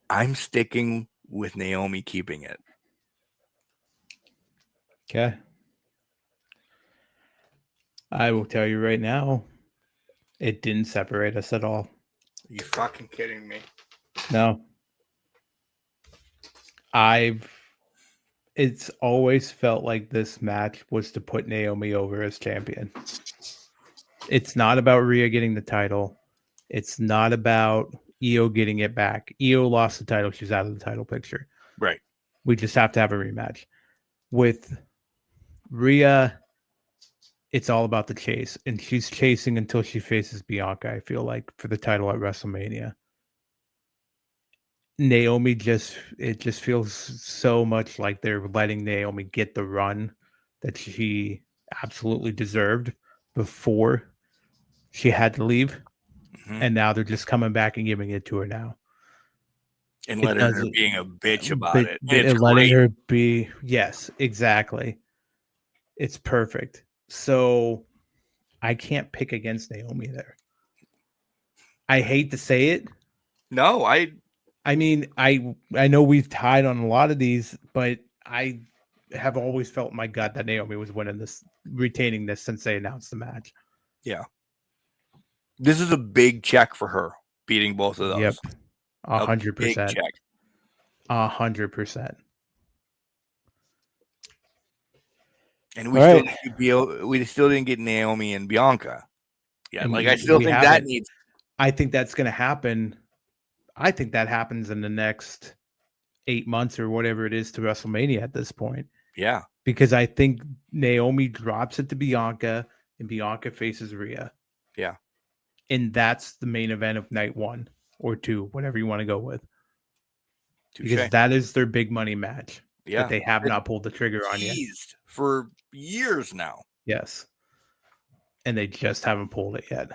I'm sticking with Naomi keeping it. Okay. I will tell you right now, it didn't separate us at all. Are you fucking kidding me? No. It's always felt like this match was to put Naomi over as champion. It's not about Rhea getting the title. It's not about Io getting it back. Io lost the title. She's out of the title picture. Right. We just have to have a rematch. With Rhea, it's all about the chase. And she's chasing until she faces Bianca, I feel like, for the title at WrestleMania. Naomi just feels so much like they're letting Naomi get the run that she absolutely deserved before she had to leave. Mm-hmm. And now they're just coming back and giving it to her now. And letting her being a bitch about it. And letting her be, yes, exactly. It's perfect. So I can't pick against Naomi there. I hate to say it. No, I mean, I know we've tied on a lot of these, but I have always felt in my gut that Naomi was winning this, retaining this since they announced the match. Yeah. This is a big check for her, beating both of those. Yep. 100%. Big check. 100%. And we still didn't get Naomi and Bianca. Yeah, like I still think that needs. I think that's going to happen. I think that happens in the next 8 months or whatever it is to WrestleMania at this point. Yeah. Because I think Naomi drops it to Bianca and Bianca faces Rhea. Yeah. And that's the main event of night 1 or 2, whatever you want to go with. Because that is their big money match. Yeah. That they have not pulled the trigger on yet. For years now. Yes. And they just haven't pulled it yet.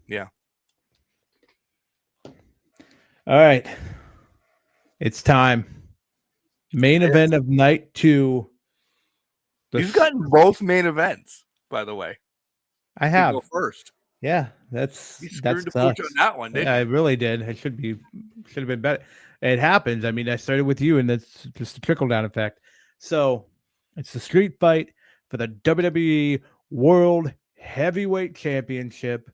Yeah. All right. It's time. Main event of night 2. You've gotten both main events, by the way. I have. Go first. Yeah, that's screwed the pooch on that one, didn't you? I really did. It should have been better. It happens. I mean, I started with you, and that's just a trickle down effect. So it's the street fight for the WWE World Heavyweight Championship.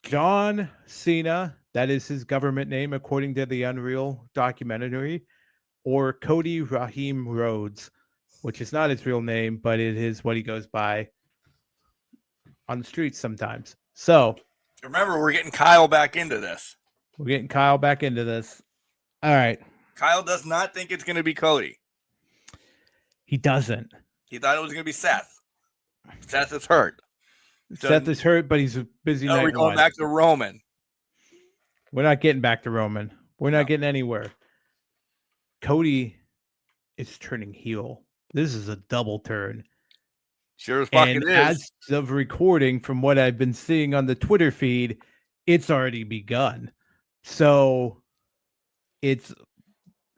John Cena, that is his government name according to the Unreal documentary, or Cody Raheem Rhodes, which is not his real name, but it is what he goes by on the streets sometimes. So remember, we're getting Kyle back into this. All right. Kyle does not think it's going to be Cody. He doesn't. He thought it was going to be Seth. Seth is hurt. Seth is hurt, but he's busy. Now we're going back to Roman. We're not getting back to Roman. We're not getting anywhere. Cody is turning heel. This is a double turn. Sure as fuck it is. As of recording, from what I've been seeing on the Twitter feed, it's already begun. So it's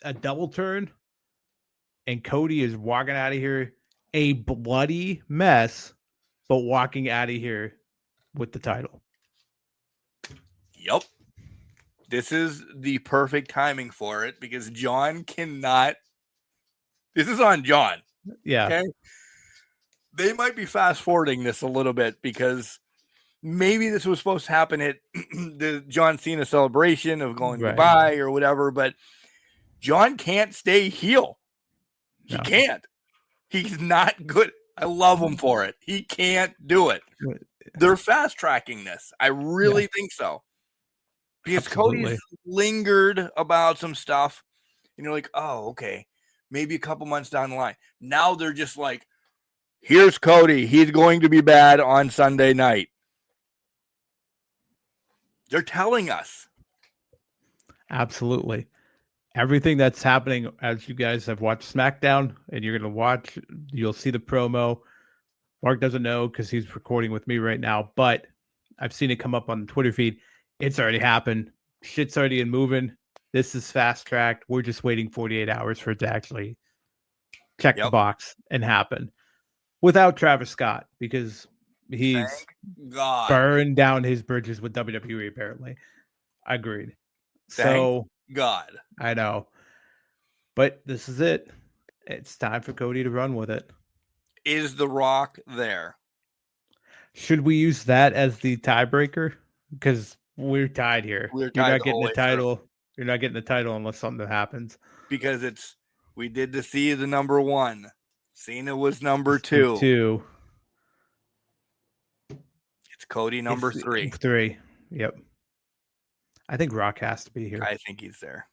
a double turn, and Cody is walking out of here a bloody mess, but walking out of here with the title. Yep. This is the perfect timing for it because John cannot. This is on John. Yeah. Okay. They might be fast forwarding this a little bit because maybe this was supposed to happen at the John Cena celebration of going goodbye or whatever, but John can't stay heel. He can't. He's not good. I love him for it. He can't do it. They're fast tracking this. I really think so. Because Cody's lingered about some stuff, and you're like, oh, okay, maybe a couple months down the line. Now they're just like, here's Cody. He's going to be bad on Sunday night. They're telling us. Absolutely. everything that's happening as you guys have watched SmackDown and you're going to watch, you'll see the promo. Mark doesn't know because he's recording with me right now, but I've seen it come up on the Twitter feed. It's already happened. Shit's already in moving. This is fast tracked. We're just waiting 48 hours for it to actually check the box and happen without Travis Scott because he's burned down his bridges with WWE apparently. Agreed. So God, I know, but this is it. It's time for Cody to run with it. Is The Rock there? Should we use that as the tiebreaker? Because we're tied here. You're not getting the title. You're not getting the title unless something happens. Because we did to see the number 1. Cena was number 2. It's Cody number 3. 3. Yep. I think Rock has to be here. I think he's there.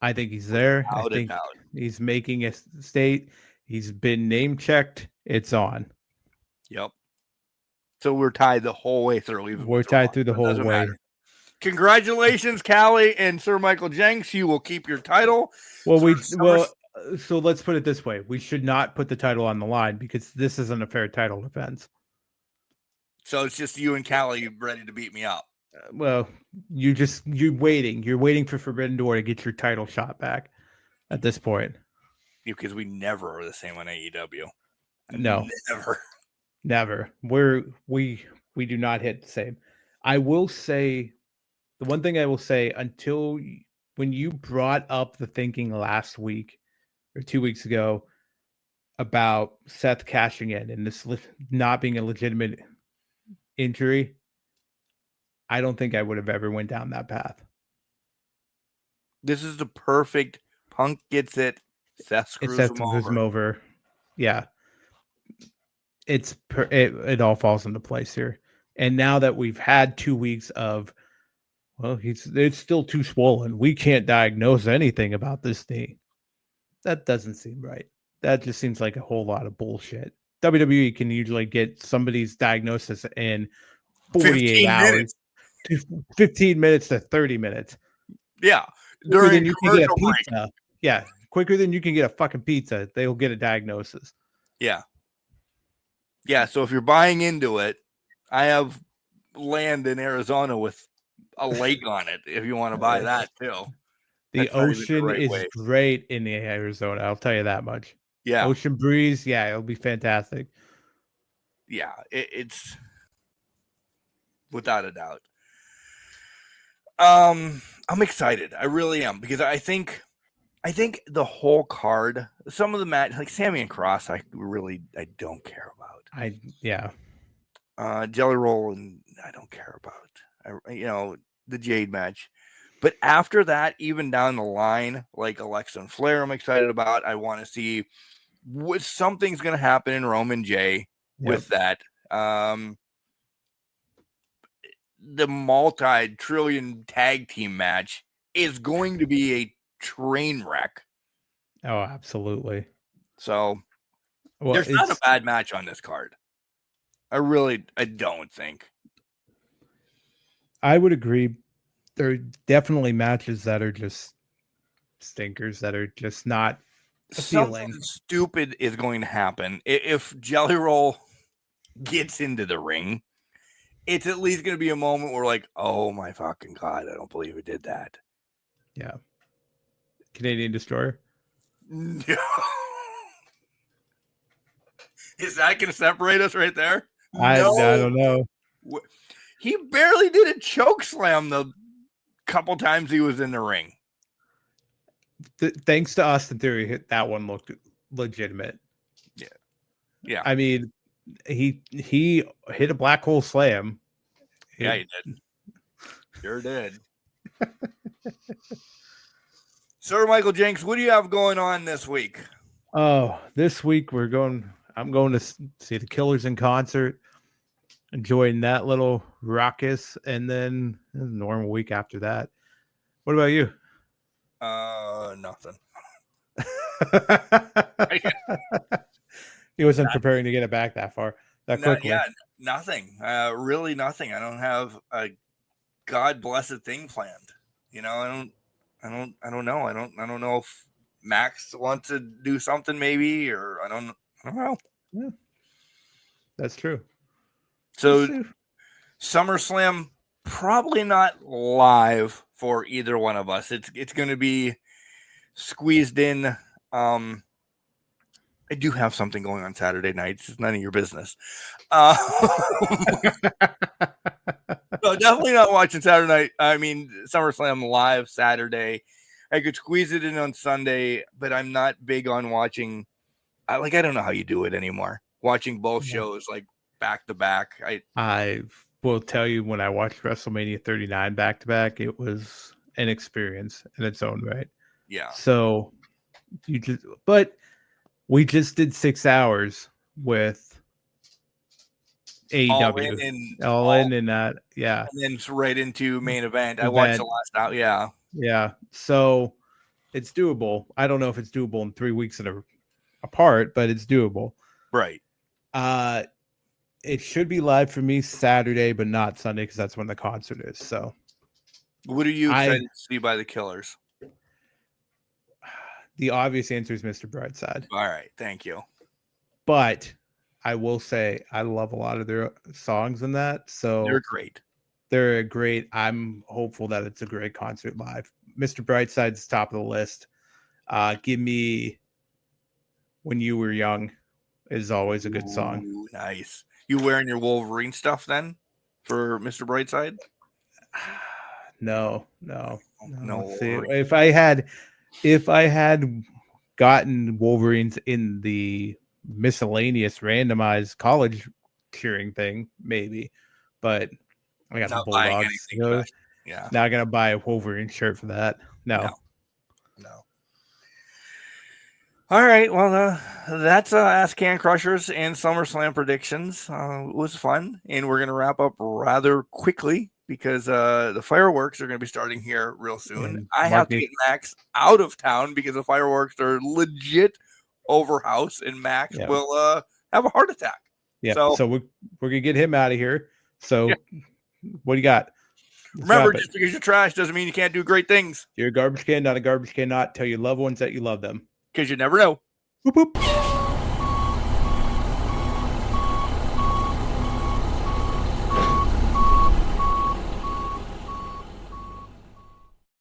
I think he's there. I think he's making a state. He's been name checked. It's on. Yep. So we're tied the whole way through. We're tied through the whole way. Matter. Congratulations, Callie and Sir Michael Jenks. You will keep your title. Well, so let's put it this way. We should not put the title on the line because this isn't a fair title defense. So it's just you and Callie ready to beat me up. Well, you're waiting. You're waiting for Forbidden Door to get your title shot back at this point. Because we never are the same on AEW. No. Never. We do not hit the same. I will say, the one thing I will say, until when you brought up the thinking last week or 2 weeks ago about Seth cashing in and this not being a legitimate injury, I don't think I would have ever went down that path. This is the perfect Punk gets it. Seth screws him over. Yeah. It all falls into place here. And now that we've had 2 weeks of, well, it's still too swollen. We can't diagnose anything about this knee. That doesn't seem right. That just seems like a whole lot of bullshit. WWE can usually get somebody's diagnosis in 48 hours. 15 minutes to 30 minutes. Yeah. Quicker than you can get a pizza. Yeah. Quicker than you can get a fucking pizza, they'll get a diagnosis. Yeah. Yeah. So if you're buying into it, I have land in Arizona with a lake on it if you want to buy that too. The ocean is great in Arizona. I'll tell you that much. Yeah. Ocean breeze. Yeah. It'll be fantastic. Yeah. It's without a doubt. I'm excited. I really am because I think the whole card, some of the match, like Sammy and Cross, I don't care about. Jelly Roll, and I don't care about. The Jade match, but after that, even down the line, like Alexa and Flair, I'm excited about. I want to see what something's going to happen in Roman J with that. The multi-trillion tag team match is going to be a train wreck. Oh, absolutely. So there's not a bad match on this card. I don't think. I would agree. There are definitely matches that are just stinkers, that are just not appealing. Something stupid is going to happen. If Jelly Roll gets into the ring, it's at least going to be a moment where like, oh my fucking God, I don't believe it did that. Yeah. Canadian Destroyer? No. Is that going to separate us right there? I don't know. He barely did a choke slam the couple times he was in the ring. Thanks to Austin Theory, that one looked legitimate. Yeah. Yeah. I mean, he hit a black hole slam. Yeah, he did. Sure did. Sir Michael Jenks, what do you have going on this week? Oh, this week I'm going to see the Killers in concert, enjoying that little ruckus, and then a normal week after that. What about you? Nothing. He wasn't preparing to get it back that quickly. Yeah, nothing. Really nothing. I don't have a God blessed thing planned. I don't know. I don't know if Max wants to do something maybe, or I don't know. Yeah. That's true. So SummerSlam probably not live for either one of us. It's going to be squeezed in. I do have something going on Saturday nights. It's none of your business. So definitely not watching Saturday night. I mean, SummerSlam live Saturday. I could squeeze it in on Sunday, but I'm not big on watching. I don't know how you do it anymore. Watching both shows like back to back. I will tell you, when I watched WrestleMania 39 back to back, it was an experience in its own right. Yeah. So but we just did 6 hours with AEW. All in and that. Yeah. And then right into main event. I watched the last out. Yeah. Yeah. So it's doable. I don't know if it's doable in 3 weeks apart, but it's doable. Right. It should be live for me Saturday, but not Sunday because that's when the concert is. So, what are you excited to see by the Killers? The obvious answer is Mr. Brightside. All right, thank you. But I will say I love a lot of their songs in that. So they're great. They're great. I'm hopeful that it's a great concert live. Mr. Brightside's top of the list. Give me When You Were Young is always a good song. Ooh, nice. You wearing your Wolverine stuff then for Mr. Brightside? No. See, if I had gotten Wolverines in the miscellaneous randomized college cheering thing, maybe, but I got the Bulldogs. Yeah, not gonna buy a Wolverine shirt for that. No. All right, well, that's Ask Can Crushers and SummerSlam predictions. It was fun, and we're gonna wrap up rather quickly because the fireworks are going to be starting here real soon. And I have to get Max out of town because the fireworks are legit over house, and Max will have a heart attack. Yeah, so we're going to get him out of here. So what do you got? Remember, just because you're trash doesn't mean you can't do great things. You're a garbage can, not a garbage can not. Tell your loved ones that you love them. Because you never know. Boop, boop.